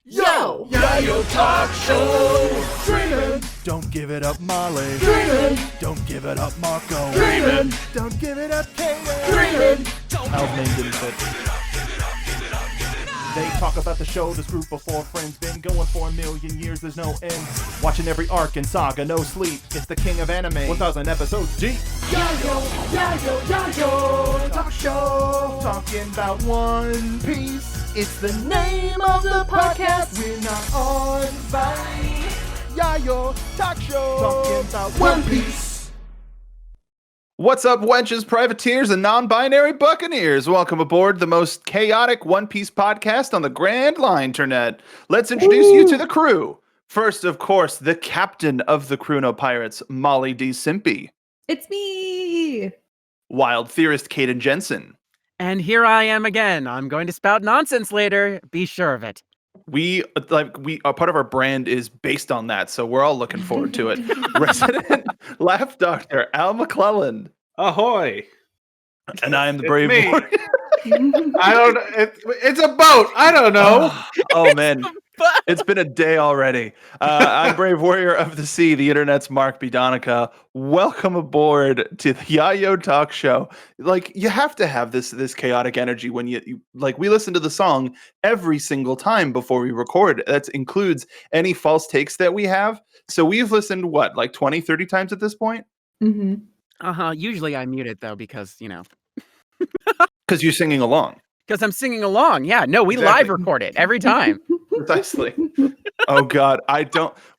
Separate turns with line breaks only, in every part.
Yo!
Yayo Talk Show!
Dreamin'!
Don't give it up, Molly.
Dreamin'!
Don't give it up, Marco.
Dreamin'!
Don't give it up, Katie.
Dreamin'!
Al's name didn't fit. They talk about the show, this group of four friends been going for 1,000,000 years, there's no end. Watching every arc and saga, no sleep. It's the king of anime, 1,000 episodes deep.
Yayo Talk Show!
Talking about One Piece.
It's the name of the podcast.
We're not on Vine. Yayo Talk Show. Talking about
One Piece.
What's up, wenches, privateers, and non-binary buccaneers? Welcome aboard the most chaotic One Piece podcast on the Grand Line-ternet. Let's introduce you to the crew. First, of course, the captain of the CrUno Pirates, Molly D. Simpy.
It's me!
Wild theorist, Kaden Jensen.
And here I am again. I'm going to spout nonsense later. Be sure of it.
We part of our brand is based on that, so we're all looking forward to it. Resident Laugh Doctor, Al McClellan.
Ahoy!
And I am the brave
me.
warrior.
I don't. It's a boat. I don't know.
Oh man, it's been a day already. I'm Brave Warrior of the Sea, the internet's Mark B. Donica. Welcome aboard to the Yayo Talk Show. Like, you have to have this chaotic energy when you like. We listen to the song every single time before we record. That includes any false takes that we have. So we've listened, what, like 20, 30 times at this point?
Mm-hmm.
Usually I mute it, though, because,
Because you're singing along.
because I'm singing along. Yeah, no, we
Exactly.
live record it every time.
Precisely. Oh God,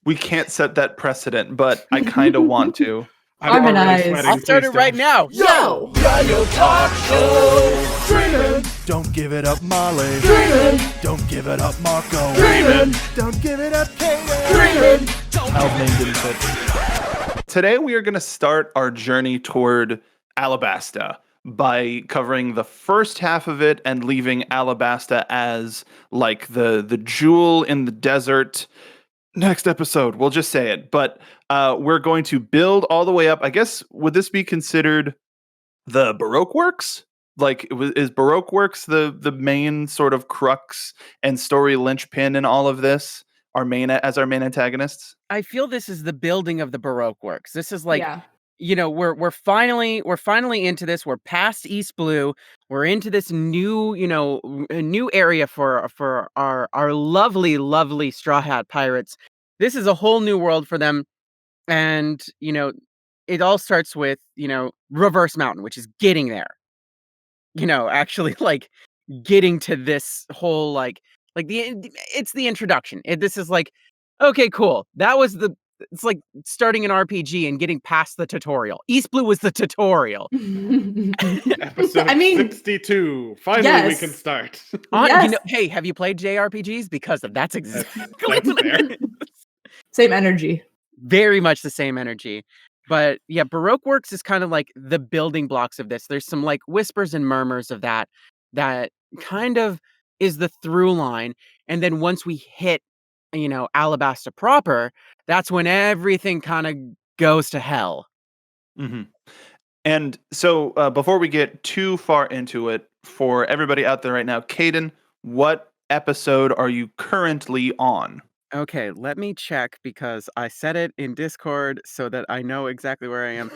we can't set that precedent, but I kind of want to.
I'm already
Harmonize.
sweating,
I'll start
please
it right
don't.
now.
Yo! Yayo Talk Show! Dreamin'!
Don't give it up, Molly.
Dreamin'!
Don't give it up, Marco.
Dreamin'!
Don't give it up, Katie.
Dreamin'!
Al's name didn't fit. Today we are going to start our journey toward Alabasta by covering the first half of it and leaving Alabasta as like the jewel in the desert. Next episode, we'll just say it. But we're going to build all the way up. I guess, would this be considered the Baroque works? Like, is Baroque works the main sort of crux and story linchpin in all of this? Our main antagonists?
I feel this is the building of the Baroque works. This is like,
yeah.
we're finally into this. We're past East Blue. We're into this new, a new area for our lovely, lovely Straw Hat Pirates. This is a whole new world for them. And, it all starts with, Reverse Mountain, which is getting there. Actually like getting to this whole it's the introduction. This is like, okay, cool. It's like starting an RPG and getting past the tutorial. East Blue was the tutorial.
Episode
I mean,
62. Finally, we
yes.
can start.
Yes.
Hey, have you played JRPGs? Because that's exactly
That's
what
fair.
it is.
Same energy.
Very much the same energy. But yeah, Baroque works is kind of like the building blocks of this. There's some like whispers and murmurs of that kind of is the through line. And then once we hit, Alabasta proper, that's when everything kind of goes to hell.
Mm-hmm. And so before we get too far into it, for everybody out there right now, Kaden, what episode are you currently on?
Okay, let me check because I set it in Discord so that I know exactly where I am.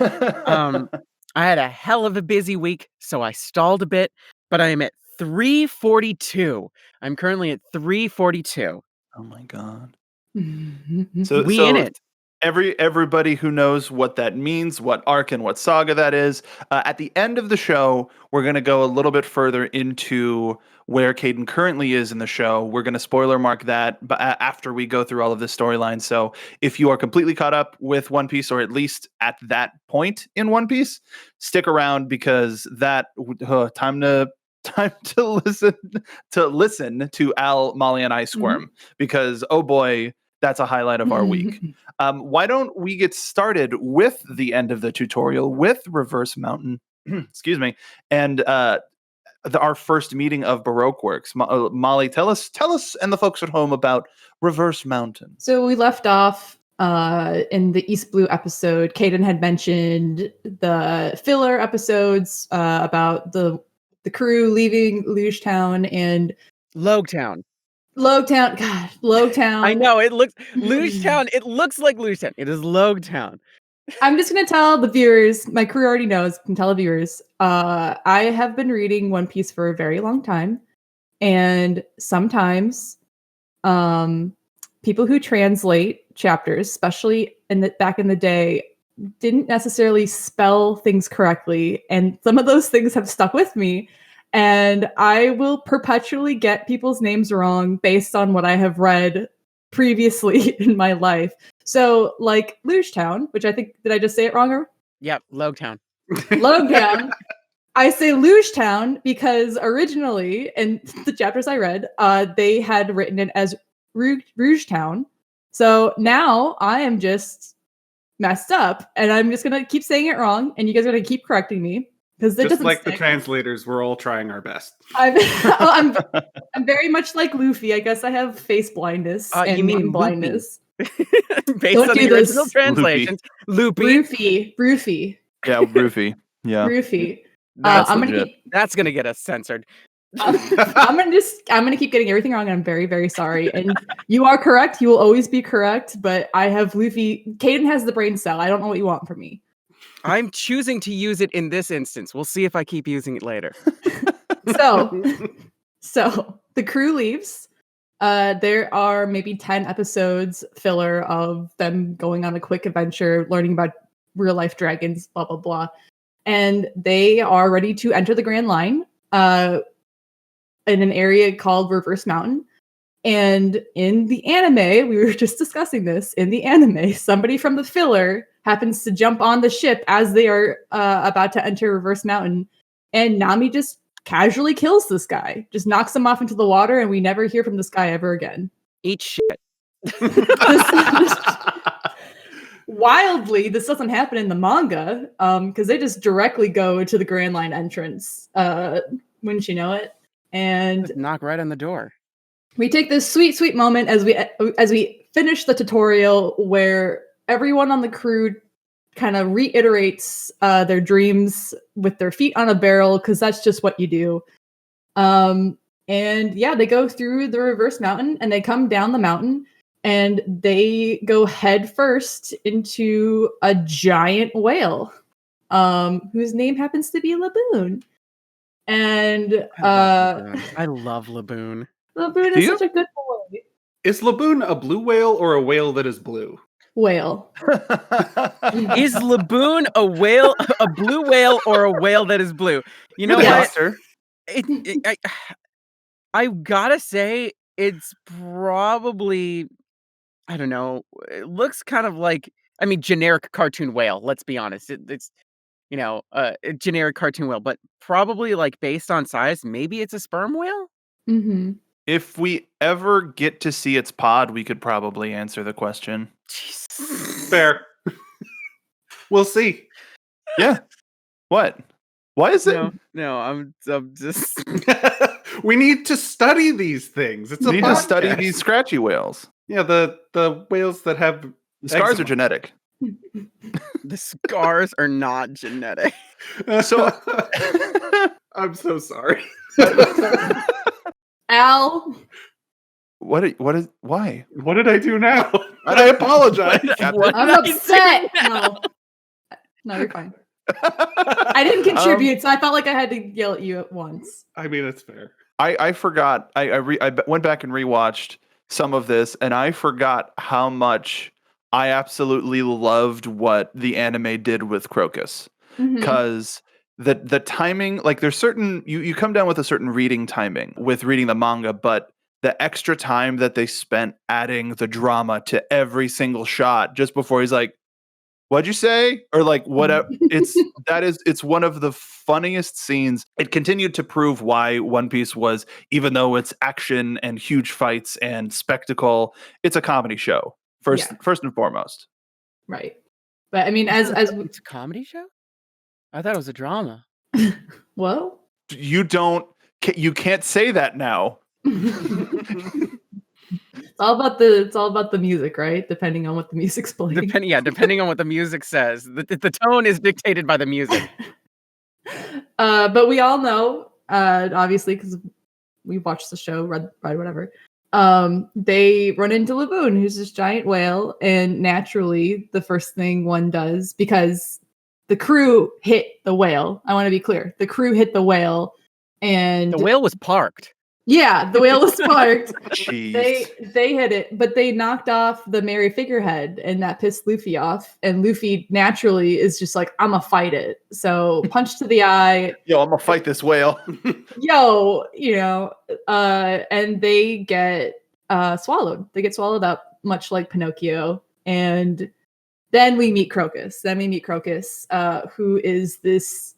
I had a hell of a busy week, so I stalled a bit, but I am at 342. I'm currently at 342.
Oh my God.
Mm-hmm.
So
We in it.
Everybody who knows what that means, what arc and what saga that is, at the end of the show, we're going to go a little bit further into where Caden currently is in the show. We're going to spoiler mark that after we go through all of this storyline. So if you are completely caught up with One Piece, or at least at that point in One Piece, stick around, because that time to listen to Al, Molly, and I squirm, because oh boy, that's a highlight of our week. Why don't we get started with the end of the tutorial with Reverse Mountain, excuse me, and our first meeting of Baroque works. Molly, tell us and the folks at home about Reverse Mountain.
So we left off in the East Blue episode. Kaden had mentioned the filler episodes about the crew leaving Luge Town and
Logetown.
Logtown. God, Logtown.
I know it looks Lugetown. It looks like Lugetown. It is Logetown.
I'm just gonna tell the viewers. My crew already knows. Can tell the viewers. I have been reading One Piece for a very long time, and sometimes, people who translate chapters, especially back in the day, didn't necessarily spell things correctly, and some of those things have stuck with me. And I will perpetually get people's names wrong based on what I have read previously in my life. So, like Lugetown, which I think, did I just say it wrong? Or
Yep, Logetown.
Logetown. I say Lugetown because originally, in the chapters I read, they had written it as Rougetown. So now I am just messed up, and I'm just gonna keep saying it wrong, and you guys are gonna keep correcting me because it
Just
doesn't
like the
stick.
translators, we're all trying our best.
I'm very much like Luffy. I guess I have face blindness and
You mean
name blindness.
Based
Don't
on
do
the original
this.
translations, Loopy.
Roofy.
Yeah, Roofy. Yeah.
Roofy.
That's
I'm
legit.
gonna keep.
That's gonna get us censored.
I'm gonna keep getting everything wrong. And I'm very, very sorry. And you are correct. You will always be correct. But I have Luffy. Caden has the brain cell. I don't know what you want from me.
I'm choosing to use it in this instance. We'll see if I keep using it later.
So the crew leaves. There are maybe 10 episodes filler of them going on a quick adventure, learning about real life dragons, blah blah blah, and they are ready to enter the Grand Line in an area called Reverse Mountain. And in the anime, we were just discussing this. In the anime, somebody from the filler happens to jump on the ship as they are about to enter Reverse Mountain, and Nami just casually kills this guy, just knocks him off into the water, and we never hear from this guy ever again.
Eat shit.
Wildly, this doesn't happen in the manga, because they just directly go to the Grand Line entrance, wouldn't you know it? And
Just knock right on the door.
we take this sweet moment as we finish the tutorial where everyone on the crew kind of reiterates their dreams with their feet on a barrel, because that's just what you do. And yeah, they go through the Reverse Mountain and they come down the mountain and they go head first into a giant whale, whose name happens to be Laboon. And
I love Laboon.
Laboon
Do
is
you?
such a good boy.
Is Laboon a blue whale or a whale that is blue?
Whale.
Is Laboon a whale, a blue whale, or a whale that is blue? You know
Good
what?
answer.
I gotta say, it's probably, I don't know. It looks kind of like, I mean, generic cartoon whale. Let's be honest. It's a generic cartoon whale, but probably like based on size, maybe it's a sperm whale.
Mm-hmm.
If we ever get to see its pod, we could probably answer the question.
Fair. We'll see.
Yeah. What? Why is it?
No, I'm just.
We need to study these things. It's
We
a
need to study
podcast.
these scratchy whales.
Yeah, the whales that have
The scars are
eczema.
genetic.
The scars are not genetic.
So
I'm so sorry.
Al.
what is why?
What did I do now? I apologize.
Captain.
What
I'm
did I do
upset.
now?
No, you're fine. I didn't contribute, so I felt like I had to yell at you at once.
I mean, it's fair.
I forgot. I went back and rewatched some of this, and I forgot how much I absolutely loved what the anime did with Crocus.
Mhm.
Because the timing, like there's certain you come down with a certain reading timing with reading the manga, but the extra time that they spent adding the drama to every single shot just before he's like, "What'd you say?" or like whatever. It's one of the funniest scenes. It continued to prove why One Piece was, even though it's action and huge fights and spectacle, it's a comedy show first and foremost.
Right. But I mean, as
It's a comedy show? I thought it was a drama.
well,
You can't say that now.
it's all about the music, right? Depending on what the music's playing.
Depending on what the music says. The tone is dictated by the music.
But we all know, obviously, because we watched the show, read whatever. They run into Laboon, who's this giant whale, and naturally, the first thing one does, because the crew hit the whale. I want to be clear: the crew hit the whale, and
The whale was parked.
yeah, the whale was sparked.
Jeez.
They hit it, but they knocked off the Merry figurehead, and that pissed Luffy off. And Luffy naturally is just like, I'm gonna fight it. So punch to the eye,
Yo, I'm gonna fight this whale.
yo, and they get swallowed. They get swallowed up, much like Pinocchio. And then we meet Crocus. Who is this?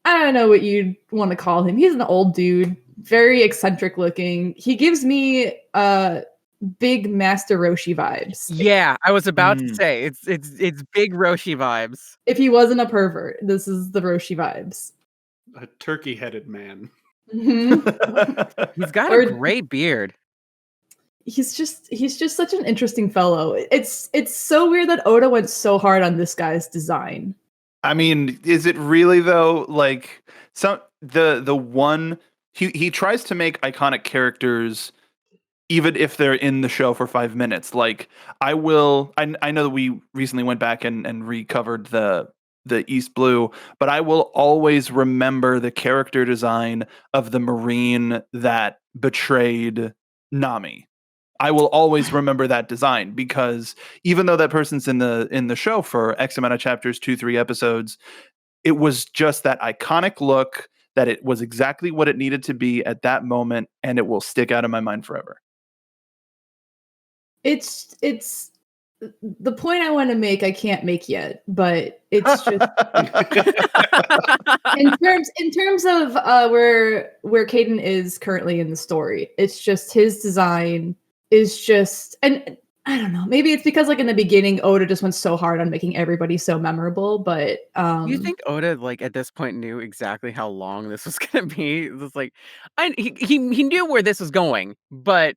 I don't know what you'd want to call him. He's an old dude, very eccentric looking. He gives me big Master Roshi vibes.
Yeah, I was about to say it's big Roshi vibes.
If he wasn't a pervert, this is the Roshi vibes.
A turkey-headed man.
Mhm.
He's got
Or-
a gray beard.
He's just such an interesting fellow. It's so weird that Oda went so hard on this guy's design.
I mean, is it really though? Like the one he tries to make iconic characters even if they're in the show for 5 minutes. Like I know that we recently went back and recovered the East Blue, but I will always remember the character design of the Marine that betrayed Nami. I will always remember that design because even though that person's in the show for X amount of chapters, 2-3 episodes, it was just that iconic look that it was exactly what it needed to be at that moment, and it will stick out in my mind forever.
It's the point I want to make. I can't make yet, but it's just in terms of where Caden is currently in the story. It's just his design is just, and I don't know, maybe it's because like in the beginning Oda just went so hard on making everybody so memorable, but
You think Oda like at this point knew exactly how long this was gonna be? It was like he knew where this was going, but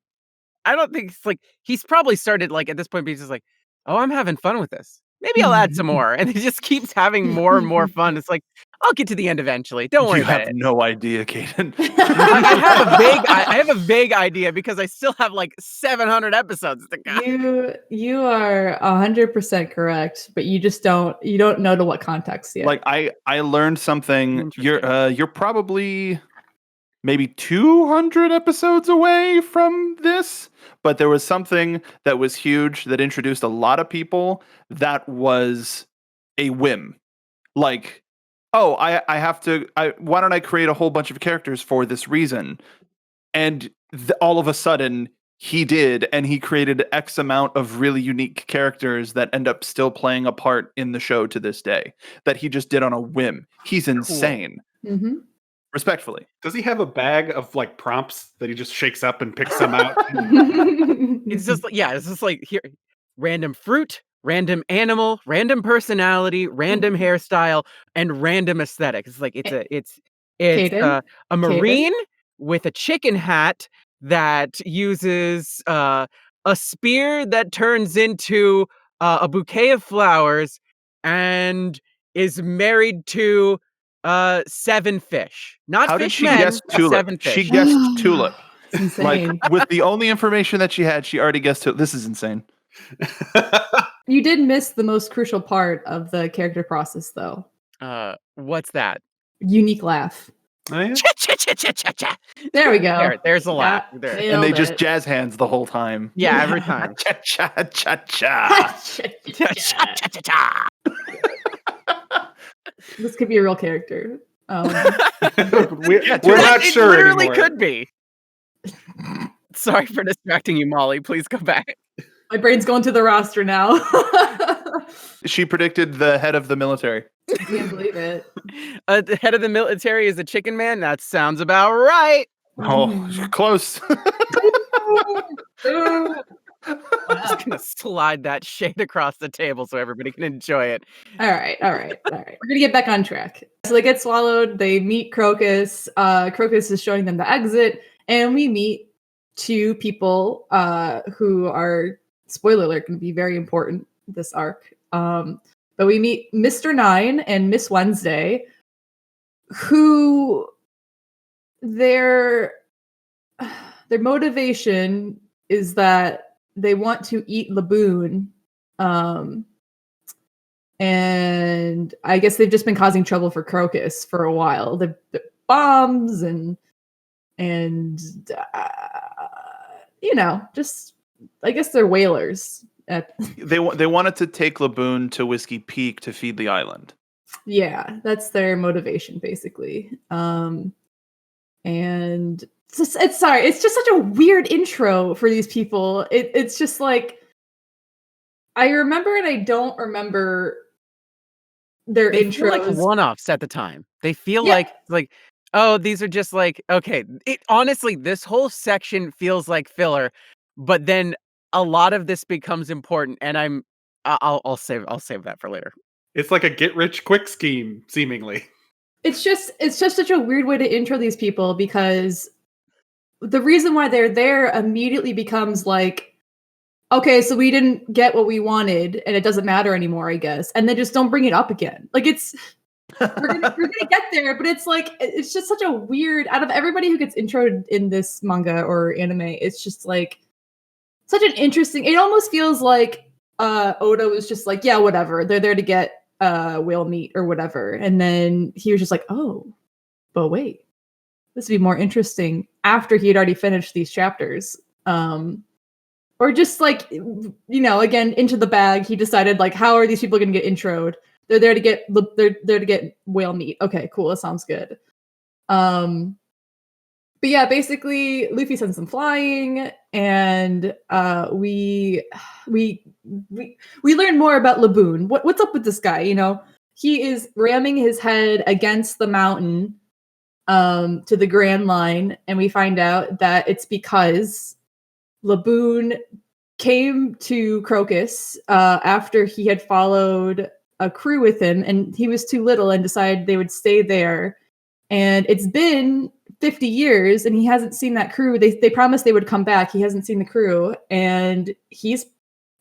I don't think it's like he's probably started like at this point being just like, oh, I'm having fun with this. Maybe I'll add some more, and he just keeps having more and more fun. It's like I'll get to the end eventually. Don't worry
You
about
have
it.
no idea, Caden.
I have a vague idea because I still have like 700 episodes to go.
you are 100% correct, but you don't know to what context yet.
Like I learned something.
Interesting.
You're probably maybe 200 episodes away from this, but there was something that was huge that introduced a lot of people that was a whim. Like, oh, why don't I create a whole bunch of characters for this reason? And all of a sudden he did, and he created X amount of really unique characters that end up still playing a part in the show to this day that he just did on a whim. He's insane.
Mhm.
Respectfully.
Does he have a bag of like prompts that he just shakes up and picks some out?
It's just like here, random fruit, random animal, random personality, random hairstyle, and random aesthetic. It's like it's
Caden?
a marine with a chicken hat that uses a spear that turns into a bouquet of flowers and is married to 7 fish. Not
How
fish
did she
men,
guess tulip?
7
She
fish.
guessed tulip.
It's insane.
Like with the only information that she had, she already guessed tulip. This is insane.
You did miss the most crucial part of the character process, though.
What's that?
Unique laugh.
Oh, yeah?
Cha-cha-cha-cha-cha-cha.
There we go.
There's a laugh.
Yeah,
There.
And they
nailed
just
it.
jazz hands the whole time.
Yeah, every time.
Cha cha cha cha.
Cha-cha-cha-cha-cha.
This could be a real character.
we're
Dude,
not
it
sure
literally
anymore.
could be. Sorry for distracting you, Molly. Please go back.
My brain's going to the roster now.
She predicted the head of the military.
I can't believe it.
The head of the military is a chicken man. That sounds about right.
Oh, close.
I'm just gonna slide that shade across the table so everybody can enjoy it.
All right. We're gonna get back on track. So they get swallowed. They meet Crocus. Crocus is showing them the exit, and we meet 2 people who are, spoiler alert, going to be very important this arc. But we meet Mr. Nine and Miss Wednesday, who their motivation is that they want to eat Laboon. And I guess they've just been causing trouble for Crocus for a while. The bombs and just I guess they're whalers.
They wanted to take Laboon to Whiskey Peak to feed the island.
Yeah, that's their motivation basically. And it's just such a weird intro for these people. It's just like I remember and I don't remember their
They
intros.
feel like one-offs at the time. They feel like oh, these are just like okay. Honestly, this whole section feels like filler, but then a lot of this becomes important, and I'll save that for later.
It's like a get-rich-quick scheme, seemingly.
It's just such a weird way to intro these people because the reason why they're there immediately becomes like, okay, so we didn't get what we wanted and it doesn't matter anymore, I guess. And then just don't bring it up again. Like we're gonna get there, but it's like it's just such a weird out of everybody who gets introed in this manga or anime, it's just like such an interesting it almost feels like Oda was just like, yeah, whatever. They're there to get whale meat or whatever. And then he was just like, oh, but wait, this would be more interesting after he had already finished these chapters. Or just like, again, into the bag, he decided like, how are these people going to get introed? They're there to get whale meat. Okay, cool. That sounds good. But yeah, basically Luffy sends them flying and we learn more about Laboon. What's up with this guy? He is ramming his head against the mountain to the Grand Line, and we find out that it's because Laboon came to Crocus after he had followed a crew with him, and he was too little and decided they would stay there. And it's been 50 years, and he hasn't seen that crew. They promised they would come back. He hasn't seen the crew, and he's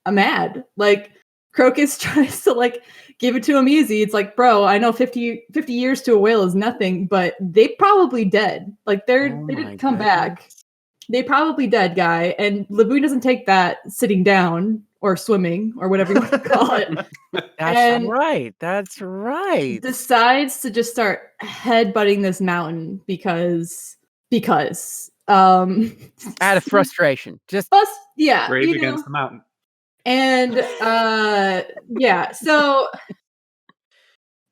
mad. Like, Crocus tries to, like, give it to him easy. It's like, bro, I know 50 years to a whale is nothing, but they probably dead. Like, they didn't come back. They probably dead, guy. And Laboon doesn't take that sitting down or swimming or whatever you want to call it.
That's right.
Decides to just start headbutting this mountain because out
of frustration. Just
rage against the mountain.
And yeah, so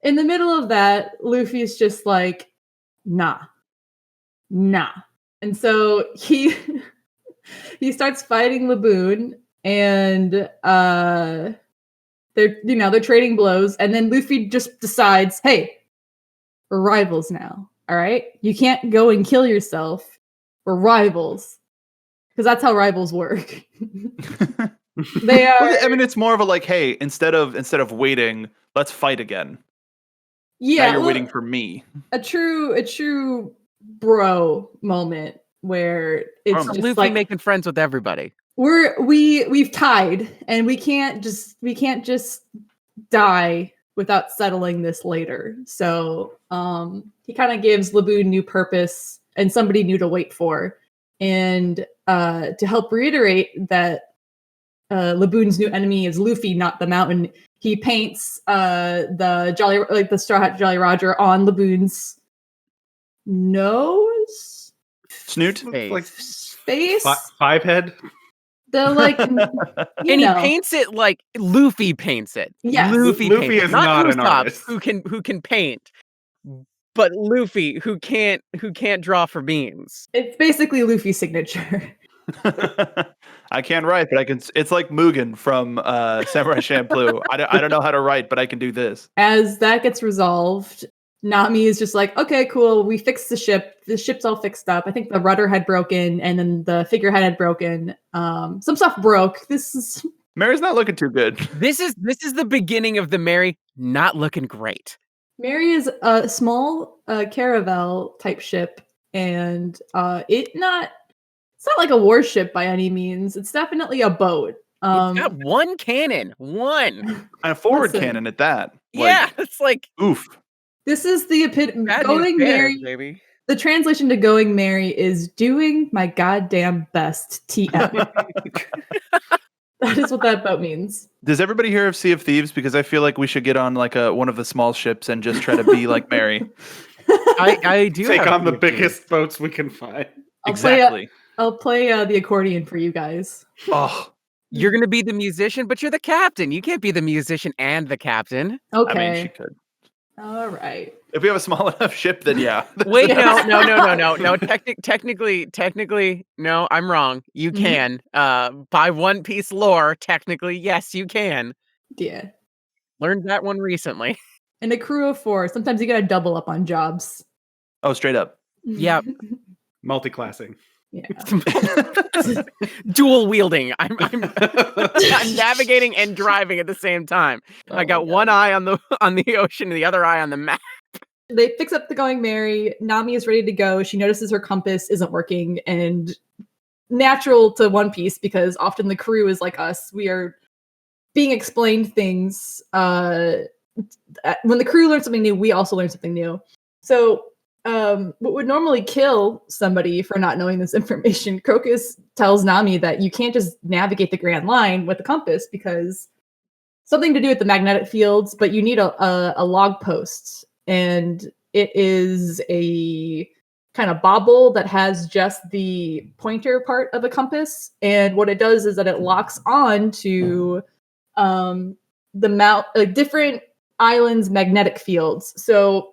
in the middle of that, Luffy's just like, nah. And so he starts fighting Laboon, and they're trading blows, and then Luffy just decides, hey, we're rivals now. All right? You can't go and kill yourself. We're rivals. Because that's how rivals work. They are.
Well, I mean, it's more of a like, hey, instead of waiting, let's fight again.
Yeah,
now you're waiting for me.
A true bro moment where it's just
Luffy
like
making friends with everybody.
We've tied, and we can't just die without settling this later. So he kind of gives Laboon new purpose and somebody new to wait for, and to help reiterate that Laboon's new enemy is Luffy, not the mountain. He paints the Straw Hat Jolly Roger on Laboon's nose,
snoot,
face,
five head.
The like,
he paints it like Luffy paints it.
Yes.
Luffy
is not an artist
who can paint, but Luffy who can't draw for beans.
It's basically Luffy's signature.
I can't write, but I can. It's like Mugen from Samurai Champloo. I don't know how to write, but I can do this.
As that gets resolved, Nami is just like, okay, cool. We fixed the ship. The ship's all fixed up. I think the rudder had broken, and then the figurehead had broken. Some stuff broke.
Mary's not looking too good.
This is the beginning of the Mary not looking great.
Mary is a small caravel type ship, and it's not like a warship by any means. It's definitely a boat.
It's got one cannon,
and a forward cannon at that.
Yeah, it's like
oof.
This is the epitome. Going Mary,
baby.
The translation to going merry is doing my goddamn best, TM. That is what that boat means.
Does everybody here have Sea of Thieves? Because I feel like we should get on like one of the small ships and just try to be like Mary.
I do
Take
have
on the
Sea of Thieves.
biggest boats we can find.
I'll play the accordion for you guys.
Oh,
You're gonna be the musician, but you're the captain. You can't be the musician and the captain.
Okay.
I mean, she could.
All right.
If we have a small enough ship, then yeah.
Wait, no. Technically, no. I'm wrong. You
Mhm.
can. By One Piece lore, technically, yes, you can.
Yeah.
Learned that one recently.
In a crew of 4, sometimes you gotta double up on jobs.
Oh, straight up.
Yep.
Multi-classing.
Yeah.
Dual wielding. I'm navigating and driving at the same time.
Oh
I got
my
one
God.
eye on the ocean and the other eye on the map.
They fix up the going merry. Nami is ready to go. She notices her compass isn't working, and natural to One Piece because often the crew is like us. We are being explained things. When the crew learns something new, we also learn something new. So what would normally kill somebody for not knowing this information, Crocus tells Nami that you can't just navigate the Grand Line with the compass because something to do with the magnetic fields, but you need a log post. And it is a kind of bauble that has just the pointer part of a compass. And what it does is that it locks on to different islands' magnetic fields. So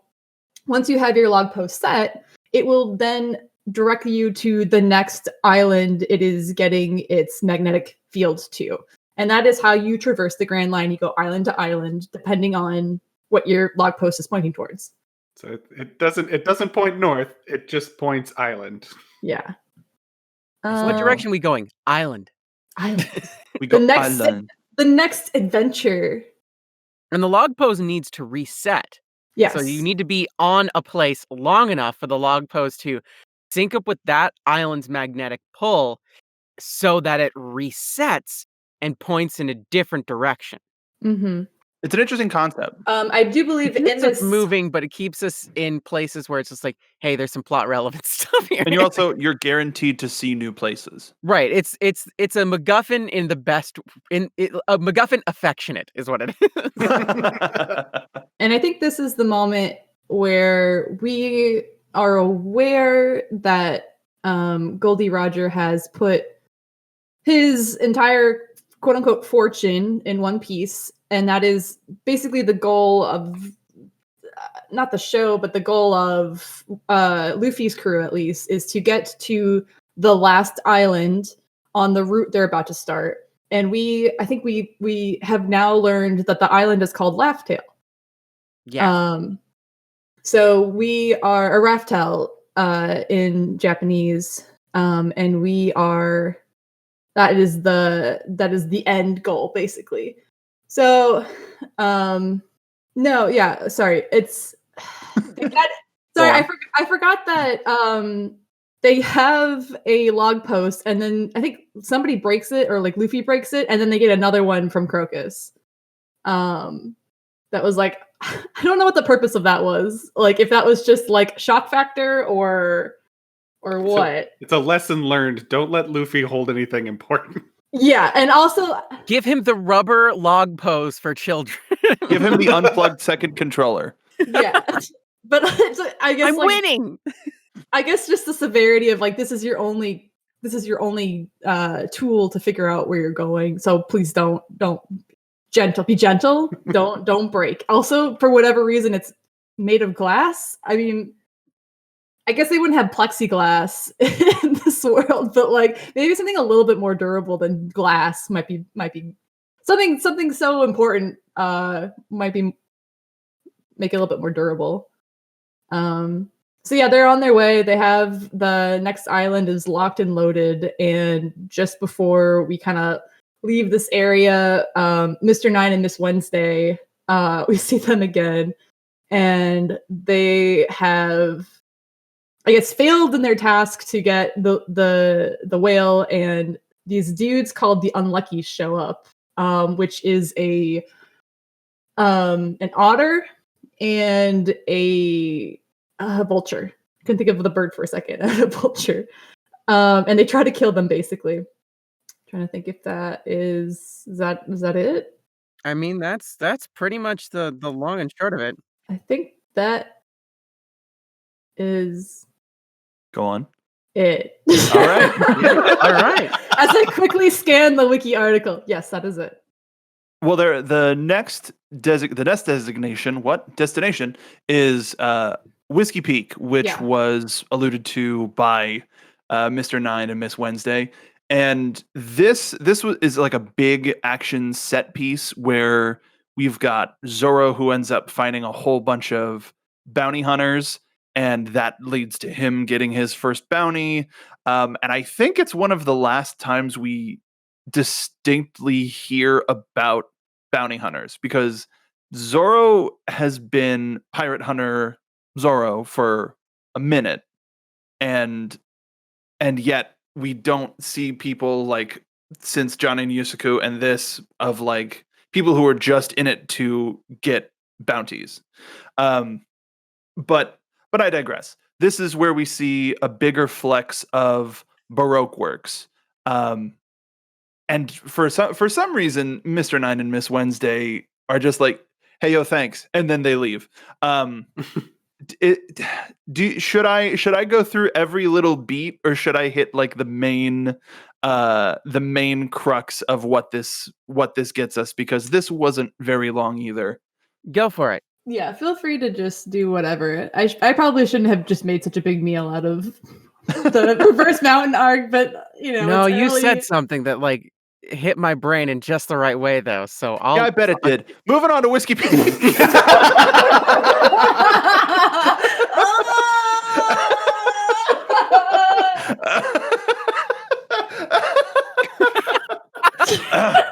once you have your log post set, it will then direct you to the next island it is getting its magnetic fields to. And that is how you traverse the Grand Line. You go island to island, depending on what your log post is pointing towards.
So it doesn't point north, it just points island.
Yeah.
What direction are we going? Island.
Island.
We go
next
island.
The next adventure.
And the log pose needs to reset.
Yes.
So you need to be on a place long enough for the log post to sync up with that island's magnetic pull so that it resets and points in a different direction.
Mm-hmm.
It's an interesting concept.
I do believe
It
in
keeps us
this
moving, but it keeps us in places where it's just like, hey, there's some plot relevant stuff here.
And you're guaranteed to see new places.
Right. It's a MacGuffin in the best a MacGuffin affectionate is what it is.
And I think this is the moment where we are aware that Goldie Roger has put his entire quote unquote fortune in One Piece. And that is basically the goal of, not the show, but the goal of Luffy's crew, at least, is to get to the last island on the route they're about to start. And I think we have now learned that the island is called Laugh Tale.
Yeah.
So we are a Raftel in Japanese, and we are. That is the end goal, basically. So, no, yeah, sorry. It's sorry. I forgot that they have a log post, and then I think somebody breaks it, or like Luffy breaks it, and then they get another one from Crocus. That was like, I don't know what the purpose of that was. Like, if that was just like shock factor or what.
So it's a lesson learned. Don't let Luffy hold anything important.
Yeah, and also
Give him the rubber log pose for children.
Give him the unplugged second controller.
yeah, but I guess
I'm
like,
winning.
I guess just the severity of like this is your only tool to figure out where you're going. So please don't be gentle. don't break. Also, for whatever reason, it's made of glass. I mean, I guess they wouldn't have plexiglass in this world, but like maybe something a little bit more durable than glass might be something so important might be make it a little bit more durable. So yeah, they're on their way. They have the next island is locked and loaded, and just before we kind of leave this area, Mr. Nine and Miss Wednesday, we see them again, and they have, I guess, failed in their task to get the whale, and these dudes called the Unluckies show up, which is an otter and a vulture, couldn't think of the bird for a second. A vulture. And they try to kill them basically. Trying to think if that is that it?
I mean, that's pretty much the long and short of it.
I think that is
Go on.
it.
All right.
All right.
As I quickly scan the wiki article, yes, that is it.
Well, the next destination is Whiskey Peak, which
Yeah.
was alluded to by Mr. Nine and Miss Wednesday. And this is like a big action set piece where we've got Zoro who ends up finding a whole bunch of bounty hunters, and that leads to him getting his first bounty. And I think it's one of the last times we distinctly hear about bounty hunters, because Zoro has been pirate hunter Zoro for a minute, and yet we don't see people like since Johnny and Yusaku and this of like people who are just in it to get bounties. But I digress. This is where we see a bigger flex of Baroque works. And for some reason, Mr. Nine and Miss Wednesday are just like, "Hey, yo, thanks," and then they leave. Should I go through every little beat, or should I hit like the main crux of what this gets us? Because this wasn't very long either.
Go for it.
Yeah, feel free to just do whatever. I probably shouldn't have just made such a big meal out of the reverse mountain arc, but you know.
No,
it's
you
early.
said something that like hit my brain in just the right way, though. So
Yeah, I bet it did. Moving on to Whiskey Peak.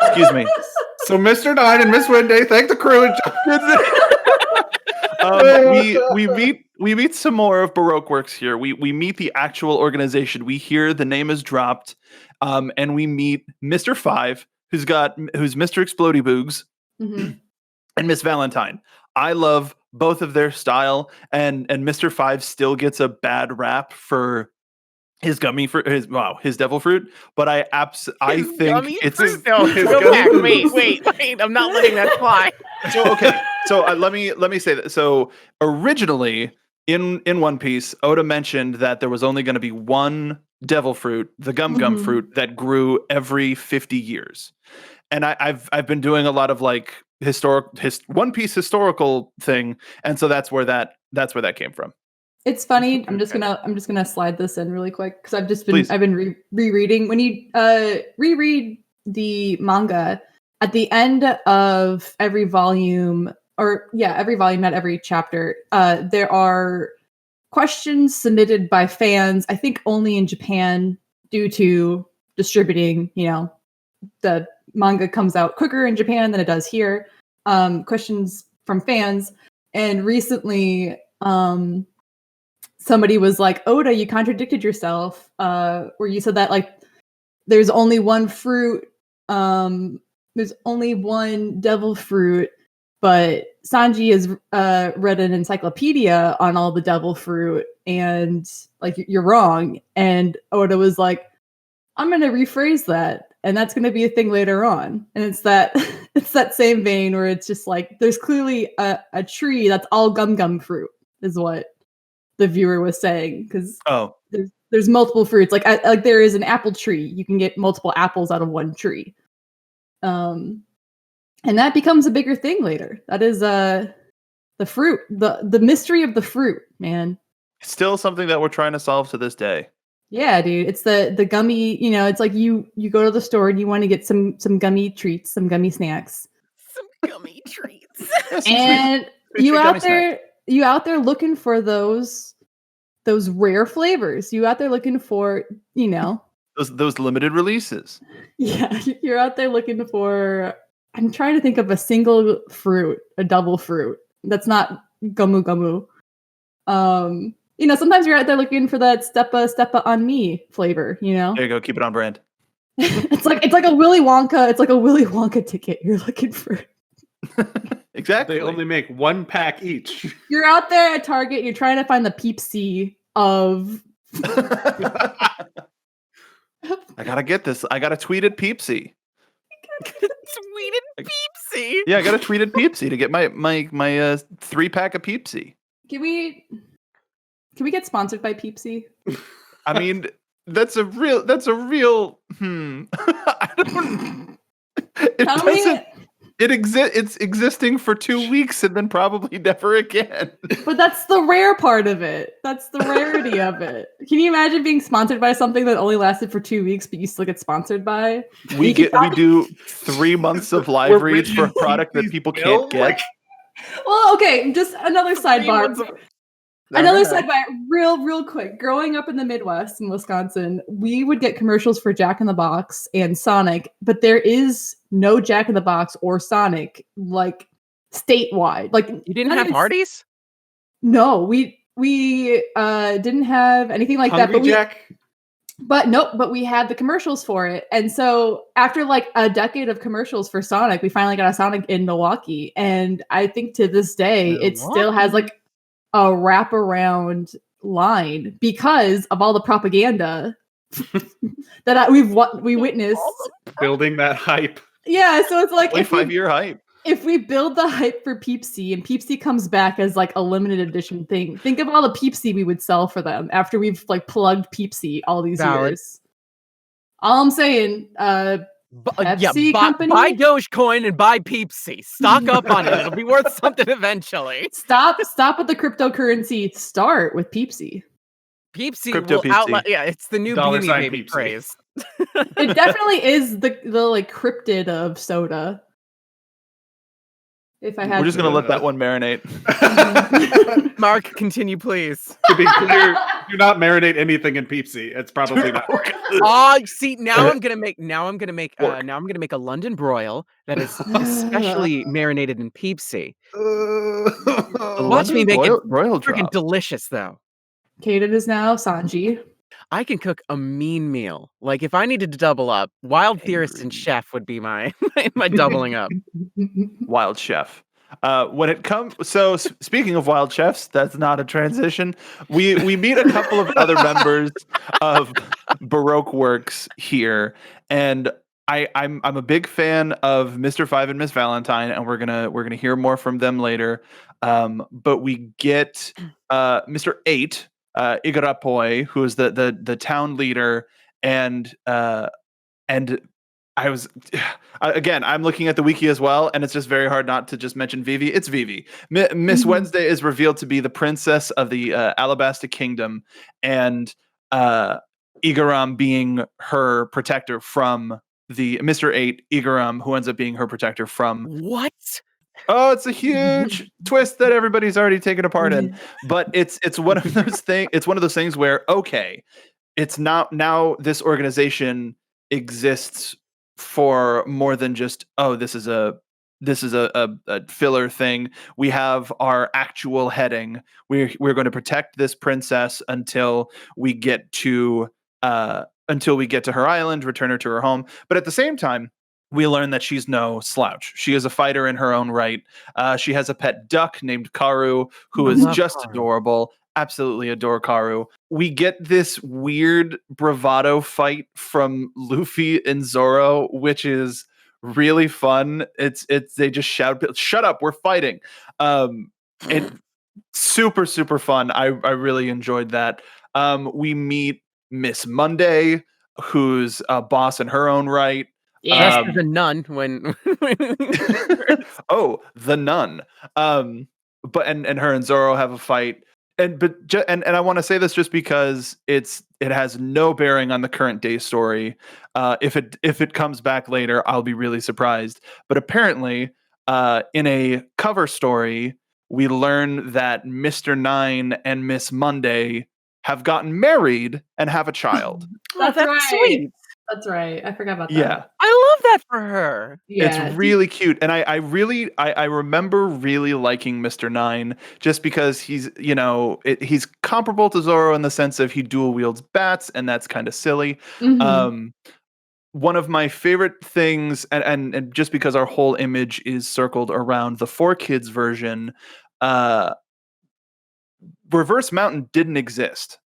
Excuse me.
So Mr. Nine and Miss Wednesday thank the crew. And
we meet some more of Baroque works here. We meet the actual organization. We hear the name is dropped, and we meet Mr. Five, who's Mr. Explodey Boogs, and Miss Valentine. I love both of their style, and Mr. Five still gets a bad rap for his his devil fruit, but I think it's
his go back. Wait, I'm not letting that fly.
So let me say that. So originally in One Piece, Oda mentioned that there was only going to be one devil fruit, the gum fruit, that grew every 50 years. And I've been doing a lot of like One Piece historical thing, and so that's where that came from.
It's funny. I'm just gonna slide this in really quick because I've been rereading. When you reread the manga at the end of every volume, not every chapter, there are questions submitted by fans. I think only in Japan due to distributing. You know, the manga comes out quicker in Japan than it does here. Questions from fans, and recently, somebody was like, Oda, you contradicted yourself, where you said that like there's only one fruit, there's only one devil fruit, but Sanji has read an encyclopedia on all the devil fruit, and like you're wrong. And Oda was like, I'm gonna rephrase that, and that's gonna be a thing later on. And it's that same vein where it's just like there's clearly a tree that's all gum fruit, is what the viewer was saying, because there's multiple fruits. Like there is an apple tree, you can get multiple apples out of one tree, and that becomes a bigger thing later. That is the fruit, the mystery of the fruit, man.
It's still something that we're trying to solve to this day.
Yeah, dude, it's the gummy. You know, it's like you go to the store and you want to get some gummy treats, some gummy snacks,
some gummy treats,
and you out there looking for those rare flavors. You out there looking for, you know,
those limited releases. Yeah,
you're out there looking for. I'm trying to think of a single fruit, a double fruit that's not gamu. You know, sometimes you're out there looking for that steppa on me flavor. You know,
there you go. Keep it on brand.
it's like a Willy Wonka. It's like a Willy Wonka ticket. You're looking for.
Exactly. They only make one pack each.
You're out there at Target. You're trying to find the Peep C of
I gotta get this. I gotta tweet at Peepsy.
Tweeted Peepsy.
Yeah, I gotta tweet at Peepsy to get my 3-pack of Peepsy.
Can we get sponsored by Peepsy?
I mean, that's a real. I don't. It
Tell me
doesn't. It's existing for 2 weeks and then probably never again.
But that's the rare part of it. That's the rarity of it. Can you imagine being sponsored by something that only lasted for 2 weeks, but you still get sponsored by?
We do 3 months of live reads for a product that people can't get.
Well, okay, just another sidebar. Another sidebar, real quick. Growing up in the Midwest in Wisconsin, we would get commercials for Jack in the Box and Sonic, but there is no Jack in the Box or Sonic like statewide. Like
You didn't have Hardee's?
No, we didn't have anything like that.
Hungry Jack?
But we had the commercials for it. And so after like a decade of commercials for Sonic, we finally got a Sonic in Milwaukee. And I think to this day, it still has like a wraparound line because of all the propaganda that we witnessed.
Building that hype.
Yeah, so it's like
25-year hype.
if we build the hype for Peepsy and Peepsy comes back as like a limited edition thing, think of all the Peepsy we would sell for them after we've like plugged Peepsy all these years. All I'm saying, Pepsi company?
Buy Dogecoin and buy Peepsy. Stock up on it. It'll be worth something eventually.
Stop with the cryptocurrency. Start with Peepsy.
Peepsy
Crypto
will outlaw. Yeah, it's the new
Dollar
Beanie
sign
Baby
Peepsy.
craze.
It definitely is the like cryptid of soda. If I had
We're just
to.
gonna let that one marinate.
Mark, continue, please.
To be clear, do not marinate anything in Peepsy. It's probably not.
Oh, see, now I'm gonna make a London broil that is especially marinated in Peepsy. Watch me make it
royal
freaking
drop.
delicious, though.
Kaden is now Sanji.
I can cook a mean meal. Like if I needed to double up, Wild Theorist and Chef would be my my doubling up.
Wild Chef. When it comes, so speaking of wild chefs, that's not a transition. We meet a couple of other members of Baroque Works here, and I'm a big fan of Mr. Five and Miss Valentine, and we're gonna hear more from them later. But we get Mr. 8, Igarapoi, who is the town leader, and I was again. I'm looking at the wiki as well, and it's just very hard not to just mention Vivi. It's Vivi. Miss Wednesday is revealed to be the princess of the Alabasta Kingdom, and Igaram being her protector from the Mr. 8 Igaram, who ends up being her protector from.
What?
Oh, it's a huge twist that everybody's already taken a part in, but it's one of those things. It's one of those things where it's not now. This organization exists for more than just this is a filler thing. We have our actual heading. We're going to protect this princess until we get to her island, return her to her home. But at the same time, we learn that she's no slouch. She is a fighter in her own right. She has a pet duck named Karu, who is just adorable. Absolutely adore Karu. We get this weird bravado fight from Luffy and Zoro, which is really fun. They just shout, "Shut up, we're fighting." It super fun. I really enjoyed that. We meet Miss Monday, who's a boss in her own right.
Yes, as a nun when
oh, the nun. But and her and Zoro have a fight. And I want to say this just because it has no bearing on the current day story. If it comes back later, I'll be really surprised. But apparently, in a cover story, we learn that Mr. 9 and Miss Monday have gotten married and have a child.
That's right.
sweet.
That's right. I forgot about that.
Yeah.
I love that for her.
Yeah.
It's really cute. And I remember really liking Mr. 9 just because he's comparable to Zoro in the sense of he dual wields bats, and that's kind of silly.
Mhm.
One of my favorite things, and just because our whole image is circled around the 4Kids version, Reverse Mountain didn't exist.